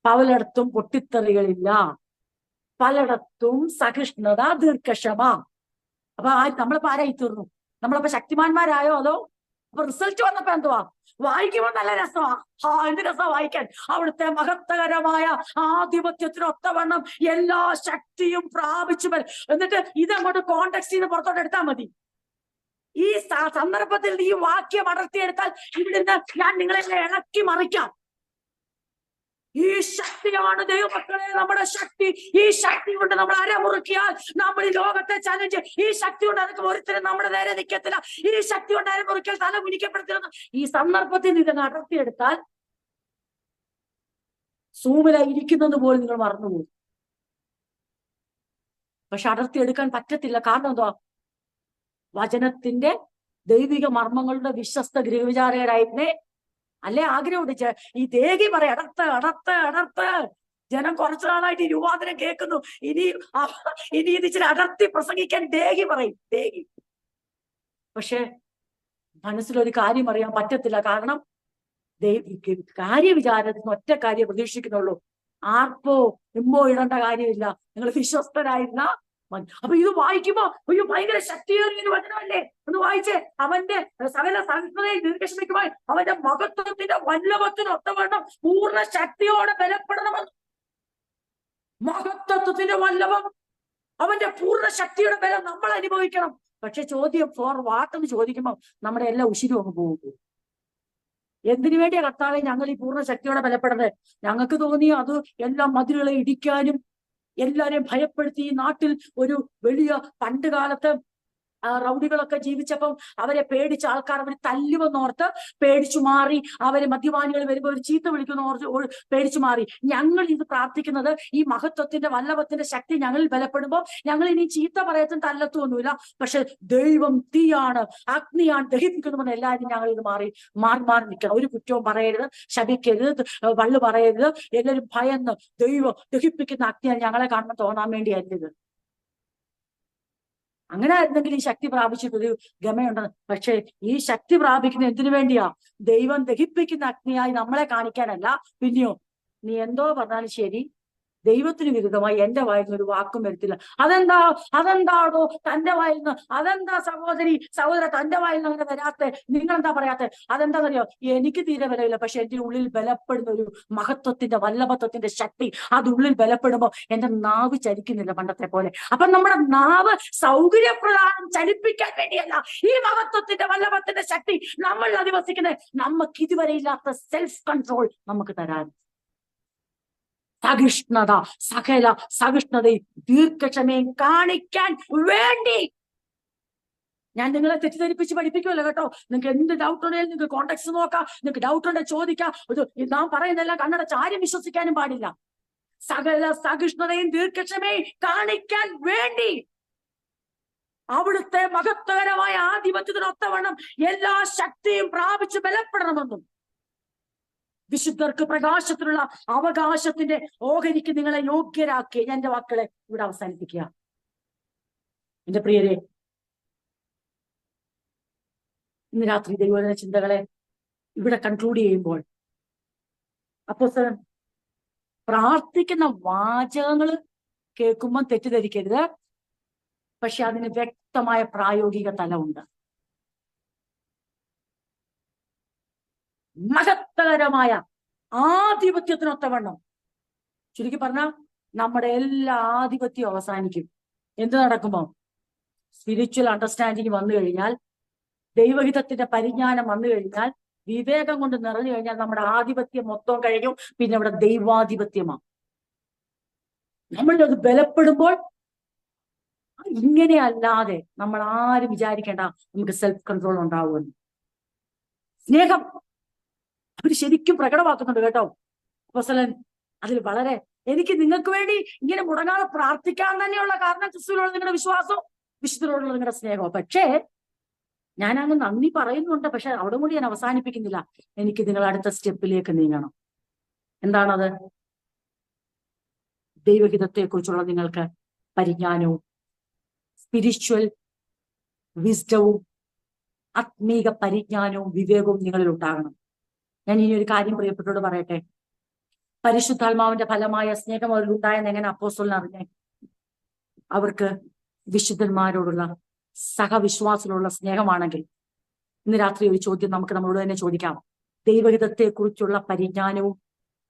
പലയിടത്തും പൊട്ടിത്തെറികളില്ല, പലയിടത്തും സഹിഷ്ണുത, ദീർഘക്ഷമ. അപ്പൊ നമ്മളിപ്പോ ആരായി തീർന്നു? നമ്മളപ്പോ ശക്തിമാന്മാരായോ? അതോ അപ്പൊ റിസൾട്ട് വന്നപ്പോ എന്തുവാ? വായിക്കുമ്പോൾ നല്ല രസമാ. എന്ത് രസമാ വായിക്കാൻ! അവിടുത്തെ മഹത്വകരമായ ആധിപത്യത്തിനൊത്തവണ്ണം എല്ലാ ശക്തിയും പ്രാപിച്ചു. എന്നിട്ട് ഇതങ്ങോട്ട് കോണ്ടെക്സ്റ്റ് ചെയ്ത് പുറത്തോട്ട് എടുത്താൽ മതി. ഈ സന്ദർഭത്തിൽ ഈ വാക്യം അടർത്തിയെടുത്താൽ ഇവിടുന്ന് ഞാൻ നിങ്ങളെ ഇളക്കി മറിക്കാം. ഈ ശക്തിയാണ് ദൈവമക്കളെ നമ്മുടെ ശക്തി. ഈ ശക്തി കൊണ്ട് നമ്മൾ അരമുറുക്കിയാൽ നമ്മൾ ഈ ലോകത്തെ ചലഞ്ച്. ഈ ശക്തി കൊണ്ട് അതൊക്കെ ഒരുത്തരും നമ്മുടെ നേരെ നിൽക്കത്തില്ല. ഈ ശക്തി കൊണ്ട് അരമുറുക്കിയാൽ തല കുനിക്കപ്പെടുത്തിരുന്നു. ഈ സന്ദർഭത്തിൽ ഇതങ്ങ് അടർത്തിയെടുത്താൽ സൂമിലായി ഇരിക്കുന്നത് പോലും നിങ്ങൾ മറന്നുപോകും. പക്ഷെ അടർത്തിയെടുക്കാൻ പറ്റത്തില്ല. കാരണം എന്തുവാ? വചനത്തിന്റെ ദൈവിക മർമ്മങ്ങളുടെ വിശ്വസ്ത ഗൃഹവിചാരകരായിരുന്നേ അല്ലെ ആഗ്രഹമുണ്ട്. ഈ ദേഹി പറയാം, അടർത്ത്. ജനം കുറച്ചു നാളായിട്ട് ഈ രൂപാന്തരം കേൾക്കുന്നു. ഇനി ഇത് ഇച്ചിരി അടർത്തി പ്രസംഗിക്കാൻ ദേഹി പറയും. പക്ഷെ മനസ്സിലൊരു കാര്യം അറിയാൻ പറ്റത്തില്ല. കാരണം കാര്യവിചാരത്തിന് ഒറ്റ കാര്യം പ്രതീക്ഷിക്കുന്നുള്ളൂ. ആർപ്പോ ഇമ്മോ ഇടേണ്ട കാര്യമില്ല. നിങ്ങൾ വിശ്വസ്തരായിരുന്ന അപ്പൊ ഇത് വായിക്കുമ്പോ അയ്യോ ഭയങ്കര ശക്തിയേറിയൊരു വചനമല്ലേ? ഒന്ന് വായിച്ചേ. അവന്റെ സകല സഹിഷ്ണുതയും ദീർഘക്ഷമയ്ക്കുമായി അവന്റെ മഹത്വത്തിന്റെ വല്ലഭത്തിനൊത്തവണ്ണം പൂർണ്ണ ശക്തിയോടെ ബലപ്പെടണമെന്ന്. മഹത്വത്തിന്റെ വല്ലഭം, അവന്റെ പൂർണ്ണ ശക്തിയുടെ ബലം നമ്മൾ അനുഭവിക്കണം. പക്ഷെ ചോദ്യം ഫോർ വാട്ട് എന്ന് ചോദിക്കുമ്പോ നമ്മുടെ എല്ലാ ഉശിരും അങ്ങ് പോകും. എന്തിനു വേണ്ടിയാ കർത്താവെ ഞങ്ങൾ ഈ പൂർണ്ണ ശക്തിയോടെ ബലപ്പെടുന്നത്? ഞങ്ങൾക്ക് തോന്നി അത് എല്ലാ മതിലുകളെ ഇടിക്കാനും എല്ലാരെയും ഭയപ്പെടുത്തി. ഈ നാട്ടിൽ ഒരു വലിയ പണ്ട് കാലത്ത് റൗഡികളൊക്കെ ജീവിച്ചപ്പം അവരെ പേടിച്ച ആൾക്കാർ അവർ തല്ലുമെന്നോർത്ത് പേടിച്ചു മാറി. അവര് മദ്യപാനികൾ വരുമ്പോൾ ഒരു ചീത്ത വിളിക്കുന്നോർത്ത് പേടിച്ചു മാറി. ഞങ്ങൾ ഇത് പ്രാർത്ഥിക്കുന്നത് ഈ മഹത്വത്തിന്റെ വല്ലഭത്തിന്റെ ശക്തി ഞങ്ങളിൽ ബലപ്പെടുമ്പോൾ ഞങ്ങൾ ഇനി ചീത്ത പറയത്തും തല്ലത്തൊന്നുമില്ല. പക്ഷെ ദൈവം തീയാണ്, അഗ്നിയാണ്, ദഹിപ്പിക്കുന്നു. എല്ലാവരും ഞങ്ങൾ ഇത് മാറി നിൽക്കണം. ഒരു കുറ്റവും പറയരുത്, ശപിക്കരുത്, വള്ളു പറയരുത്. എല്ലാവരും ഭയന്ന് ദൈവം ദഹിപ്പിക്കുന്ന അഗ്നിയാണ് ഞങ്ങളെ കാണുമ്പോൾ തോന്നാൻ വേണ്ടിയായിരുന്നു. അങ്ങനെ ആയിരുന്നെങ്കിൽ ഈ ശക്തി പ്രാപിച്ചിട്ടൊരു ഗമയുണ്ടെന്ന്. പക്ഷെ ഈ ശക്തി പ്രാപിക്കുന്ന എന്തിനു വേണ്ടിയാ? ദൈവം ദഹിപ്പിക്കുന്ന അഗ്നിയായി നമ്മളെ കാണിക്കാനല്ല. പിന്നെയോ നീ എന്തോ പറഞ്ഞാലും ശരി, ദൈവത്തിന് വിരുദ്ധമായി എന്റെ വായിൽ നിന്ന് ഒരു വാക്കും വരത്തില്ല. അതെന്താണോ തന്റെ വായിൽ നിന്ന്, അതെന്താ സഹോദര തന്റെ വായിൽ നിന്ന് അങ്ങനെ വരാത്തെ, നിങ്ങളെന്താ പറയാത്തെ? അതെന്താണെന്നറിയോ? എനിക്ക് തീരെ വിലയില്ല, പക്ഷെ എന്റെ ഉള്ളിൽ ബലപ്പെടുന്ന ഒരു മഹത്വത്തിന്റെ വല്ലഭത്വത്തിന്റെ ശക്തി അത് ഉള്ളിൽ ബലപ്പെടുമ്പോ എന്റെ നാവ് ചലിക്കുന്നില്ല പണ്ടത്തെ പോലെ. അപ്പൊ നമ്മുടെ നാവ് സൗകര്യപ്രദാനം ചലിപ്പിക്കാൻ വേണ്ടിയല്ല, ഈ മഹത്വത്തിന്റെ വല്ലഭത്തിന്റെ ശക്തി നമ്മൾ അധിവസിക്കുന്നത് നമുക്ക് ഇതുവരെ ഇല്ലാത്ത സെൽഫ് കൺട്രോൾ നമുക്ക് തരാൻ, സഹിഷ്ണുത, സകല സഹിഷ്ണുതയും ദീർഘക്ഷമയും കാണിക്കാൻ വേണ്ടി. ഞാൻ നിങ്ങളെ തെറ്റിദ്ധരിപ്പിച്ച് പഠിപ്പിക്കുമല്ലോ കേട്ടോ. നിങ്ങൾക്ക് എന്ത് ഡൗട്ട് ഉണ്ടെങ്കിലും നിങ്ങൾക്ക് കോൺടാക്ട്സ് നോക്കാം, നിങ്ങൾക്ക് ഡൗട്ട് ഉണ്ടെങ്കിൽ ചോദിക്കാം. നാം പറയുന്നതെല്ലാം കണ്ണടച്ച് ആരും വിശ്വസിക്കാനും പാടില്ല. സകല സഹിഷ്ണുതയും ദീർഘക്ഷമയും കാണിക്കാൻ വേണ്ടി അവിടുത്തെ മഹത്വകരമായ ആധിപത്യത്തിനൊത്തവണ്ണം എല്ലാ ശക്തിയും പ്രാപിച്ച് ബലപ്പെടണമെന്നും വിശുദ്ധർക്ക് പ്രകാശത്തിലുള്ള അവകാശത്തിന്റെ ഓഹരിക്ക് നിങ്ങളെ യോഗ്യരാക്കി. ഞാൻ എന്റെ വാക്കുകളെ ഇവിടെ അവസാനിപ്പിക്കുക. എന്റെ പ്രിയരെ, ഇന്ന് രാത്രി ദൈവവചന ചിന്തകളെ ഇവിടെ കൺക്ലൂഡ് ചെയ്യുമ്പോൾ അപ്പോസ്തലൻ പ്രാർത്ഥിക്കുന്ന വാചകങ്ങൾ കേൾക്കുമ്പോൾ തെറ്റിദ്ധരിക്കരുത്. പക്ഷെ അതിന് വ്യക്തമായ പ്രായോഗിക തലമുണ്ട്. മഹത്തരമായ ആധിപത്യത്തിനൊത്തവണ്ണം, ചുരുക്കി പറഞ്ഞാൽ നമ്മുടെ എല്ലാ ആധിപത്യവും അവസാനിക്കും. എന്ത് നടക്കുമ്പോ? സ്പിരിച്വൽ അണ്ടർസ്റ്റാൻഡിങ് വന്നു കഴിഞ്ഞാൽ, ദൈവഹിതത്തിന്റെ പരിജ്ഞാനം വന്നു കഴിഞ്ഞാൽ, വിവേകം കൊണ്ട് നിറഞ്ഞു കഴിഞ്ഞാൽ നമ്മുടെ ആധിപത്യം മൊത്തം കഴിഞ്ഞു. പിന്നെ ഇവിടെ ദൈവാധിപത്യമാണ്. നമ്മളിത് ബലപ്പെടുമ്പോൾ ഇങ്ങനെയല്ലാതെ നമ്മൾ ആരും വിചാരിക്കേണ്ട നമുക്ക് സെൽഫ് കൺട്രോൾ ഉണ്ടാവുമെന്ന്. സ്നേഹം അവർ ശരിക്കും പ്രകടമാക്കുന്നുണ്ട് കേട്ടോ അപ്പോസ്തലൻ. അതിൽ വളരെ എനിക്ക് നിങ്ങൾക്ക് വേണ്ടി ഇങ്ങനെ മുടങ്ങാതെ പ്രാർത്ഥിക്കാൻ തന്നെയുള്ള കാരണം ക്രിസ്തുവിനോട് നിങ്ങളുടെ വിശ്വാസവും വിശുദ്ധരോടുള്ള നിങ്ങളുടെ സ്നേഹവും. പക്ഷേ ഞാനങ്ങ് നന്ദി പറയുന്നുണ്ട്, പക്ഷെ അവിടെ കൂടി ഞാൻ അവസാനിപ്പിക്കുന്നില്ല. എനിക്ക് നിങ്ങൾ അടുത്ത സ്റ്റെപ്പിലേക്ക് നീങ്ങണം. എന്താണത്? ദൈവഹിതത്തെക്കുറിച്ചുള്ള നിങ്ങൾക്ക് പരിജ്ഞാനവും സ്പിരിച്വൽ വിസ്ഡവും ആത്മീക പരിജ്ഞാനവും വിവേകവും നിങ്ങളിൽ ഉണ്ടാകണം. ഞാൻ ഇനി ഒരു കാര്യം പ്രിയപ്പെട്ടോട് പറയട്ടെ. പരിശുദ്ധാത്മാവിന്റെ ഫലമായ സ്നേഹം അവരിൽ ഉണ്ടായെന്ന് എങ്ങനെ അപ്പോസ്തലൻ അറിഞ്ഞേ? അവർക്ക് വിശുദ്ധന്മാരോടുള്ള സഹവിശ്വാസത്തിലുള്ള സ്നേഹമാണെങ്കിൽ ഇന്ന് രാത്രി ഒരു ചോദ്യം നമുക്ക് നമ്മളോട് തന്നെ ചോദിക്കാം. ദൈവഹിതത്തെക്കുറിച്ചുള്ള പരിജ്ഞാനവും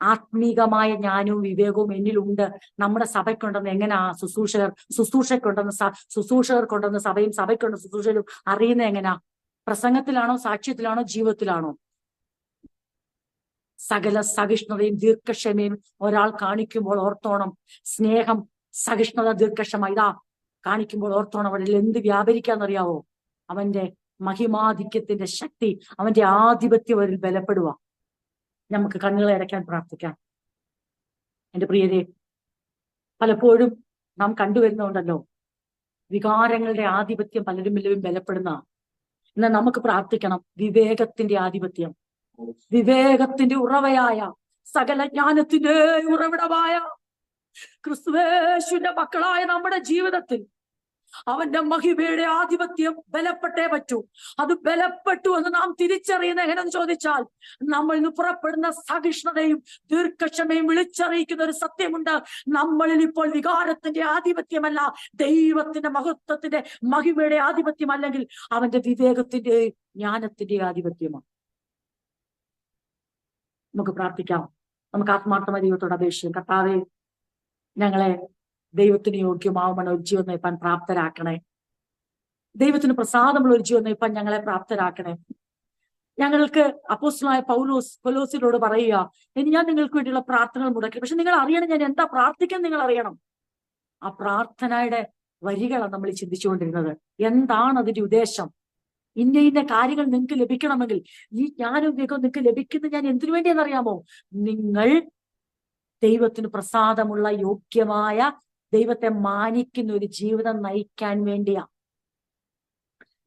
ആത്മീകമായ ജ്ഞാനവും വിവേകവും എന്നിലുണ്ട്, നമ്മുടെ സഭയ്ക്കുണ്ടെന്ന് എങ്ങനെയാ ശുശ്രൂഷകർക്കുണ്ടെന്ന് സഭയും സഭയ്ക്കുണ്ടെന്ന് ശുശ്രൂഷയിലും അറിയുന്നത് എങ്ങനെയാ? പ്രസംഗത്തിലാണോ, സാക്ഷ്യത്തിലാണോ, ജീവിതത്തിലാണോ? സകല സഹിഷ്ണുതയും ദീർഘക്ഷമയും ഒരാൾ കാണിക്കുമ്പോൾ ഓർത്തോണം. സ്നേഹം, സഹിഷ്ണുത, ദീർഘക്ഷമ ഇതാ കാണിക്കുമ്പോൾ ഓർത്തോണം അവരിൽ എന്ത് വ്യാപരിക്കാന്നറിയാവോ? അവന്റെ മഹിമാധിക്യത്തിന്റെ ശക്തി, അവന്റെ ആധിപത്യം അവരിൽ ബലപ്പെടുക. നമുക്ക് കണ്ണുകളെ അടയ്ക്കാൻ പ്രാർത്ഥിക്കാം. എന്റെ പ്രിയരെ, പലപ്പോഴും നാം കണ്ടുവരുന്നുണ്ടല്ലോ വികാരങ്ങളുടെ ആധിപത്യം പലരും വല്ലതും ബലപ്പെടുന്ന. എന്നാൽ നമുക്ക് പ്രാർത്ഥിക്കണം വിവേകത്തിന്റെ ആധിപത്യം, വിവേകത്തിന്റെ ഉറവയായ സകല ജ്ഞാനത്തിന്റെ ഉറവിടമായ ക്രിസ്തുവേശുവിന്റെ മക്കളായ നമ്മുടെ ജീവിതത്തിൽ അവന്റെ മഹിമയുടെ ആധിപത്യം ബലപ്പെട്ടേ പറ്റൂ. അത് ബലപ്പെട്ടു എന്ന് നാം തിരിച്ചറിയുന്ന എങ്ങനെയെന്ന് ചോദിച്ചാൽ, നമ്മളിൽ നിന്ന് പുറപ്പെടുന്ന സഹിഷ്ണുതയും ദീർഘക്ഷമയും വിളിച്ചറിയിക്കുന്ന ഒരു സത്യമുണ്ട്. നമ്മളിൽ ഇപ്പോൾ വികാരത്തിന്റെ ആധിപത്യമല്ല, ദൈവത്തിന്റെ മഹത്വത്തിന്റെ മഹിമയുടെ ആധിപത്യം, അല്ലെങ്കിൽ അവന്റെ വിവേകത്തിന്റെ ജ്ഞാനത്തിന്റെ ആധിപത്യമാണ്. നമുക്ക് പ്രാർത്ഥിക്കാം. നമുക്ക് ആത്മാർത്ഥമായ ദൈവത്തോട് അപേക്ഷിക്കാം. കർത്താവേ, ഞങ്ങളെ ദൈവത്തിന് യോഗ്യമാവുന്ന ഒരു ജീവൻ നയിപ്പാൻ പ്രാപ്തരാക്കണേ. ദൈവത്തിന് പ്രസാദമുള്ള ഒരു ജീവൻ നയിപ്പാൻ ഞങ്ങളെ പ്രാപ്തരാക്കണേ. ഞങ്ങൾക്ക് അപ്പോസ്തലനായ പൗലോസിനോട് പറയുക, ഇനി ഞാൻ നിങ്ങൾക്ക് വേണ്ടിയുള്ള പ്രാർത്ഥനകൾ മുടക്കി, പക്ഷെ നിങ്ങൾ അറിയണം ഞാൻ എന്താ പ്രാർത്ഥിക്കാൻ, നിങ്ങൾ അറിയണം. ആ പ്രാർത്ഥനയുടെ വരികളാണ് നമ്മൾ ചിന്തിച്ചുകൊണ്ടിരുന്നത്. എന്താണ് അതിന്റെ ഉദ്ദേശം? ഇന്ന കാര്യങ്ങൾ നിങ്ങൾക്ക് ലഭിക്കണമെങ്കിൽ ഈ ജ്ഞാനവും വിവേകവും നിങ്ങൾക്ക് ലഭിക്കുന്നത് ഞാൻ എന്തിനു വേണ്ടിയെന്നറിയാമോ? നിങ്ങൾ ദൈവത്തിന് പ്രസാദമുള്ള യോഗ്യമായ, ദൈവത്തെ മാനിക്കുന്ന ഒരു ജീവിതം നയിക്കാൻ വേണ്ടിയാ.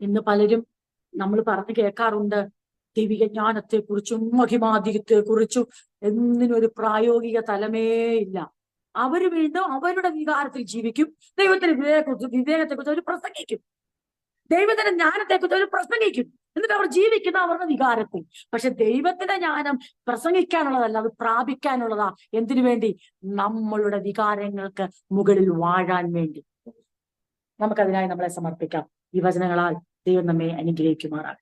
ഇന്ന് പലരും നമ്മൾ പറഞ്ഞു കേൾക്കാറുണ്ട് ദൈവിക ജ്ഞാനത്തെക്കുറിച്ചും മഹിമാധികത്തെക്കുറിച്ചും എന്നിനൊരു പ്രായോഗിക തലമേ ഇല്ല. അവര് വീണ്ടും അവരുടെ വികാരത്തിൽ ജീവിക്കും. ദൈവത്തിന്റെ വിവേകത്തെക്കുറിച്ച് അവർ പ്രസംഗിക്കും. ദൈവത്തിന്റെ ജ്ഞാനത്തെക്കുറിച്ച് അവർ പ്രസംഗിക്കും, എന്നിട്ട് അവർ ജീവിക്കുന്ന അവരുടെ വികാരത്തിൽ. പക്ഷെ ദൈവത്തിന്റെ ജ്ഞാനം പ്രസംഗിക്കാനുള്ളതല്ല, അത് പ്രാപിക്കാനുള്ളതാ. എന്തിനു വേണ്ടി? നമ്മളുടെ വികാരങ്ങൾക്ക് മുകളിൽ വാഴാൻ വേണ്ടി. നമുക്കതിനായി നമ്മളെ സമർപ്പിക്കാം. ഈ വചനങ്ങളാൽ ദൈവം നമ്മെ അനുഗ്രഹിക്കുമാറാകട്ടെ.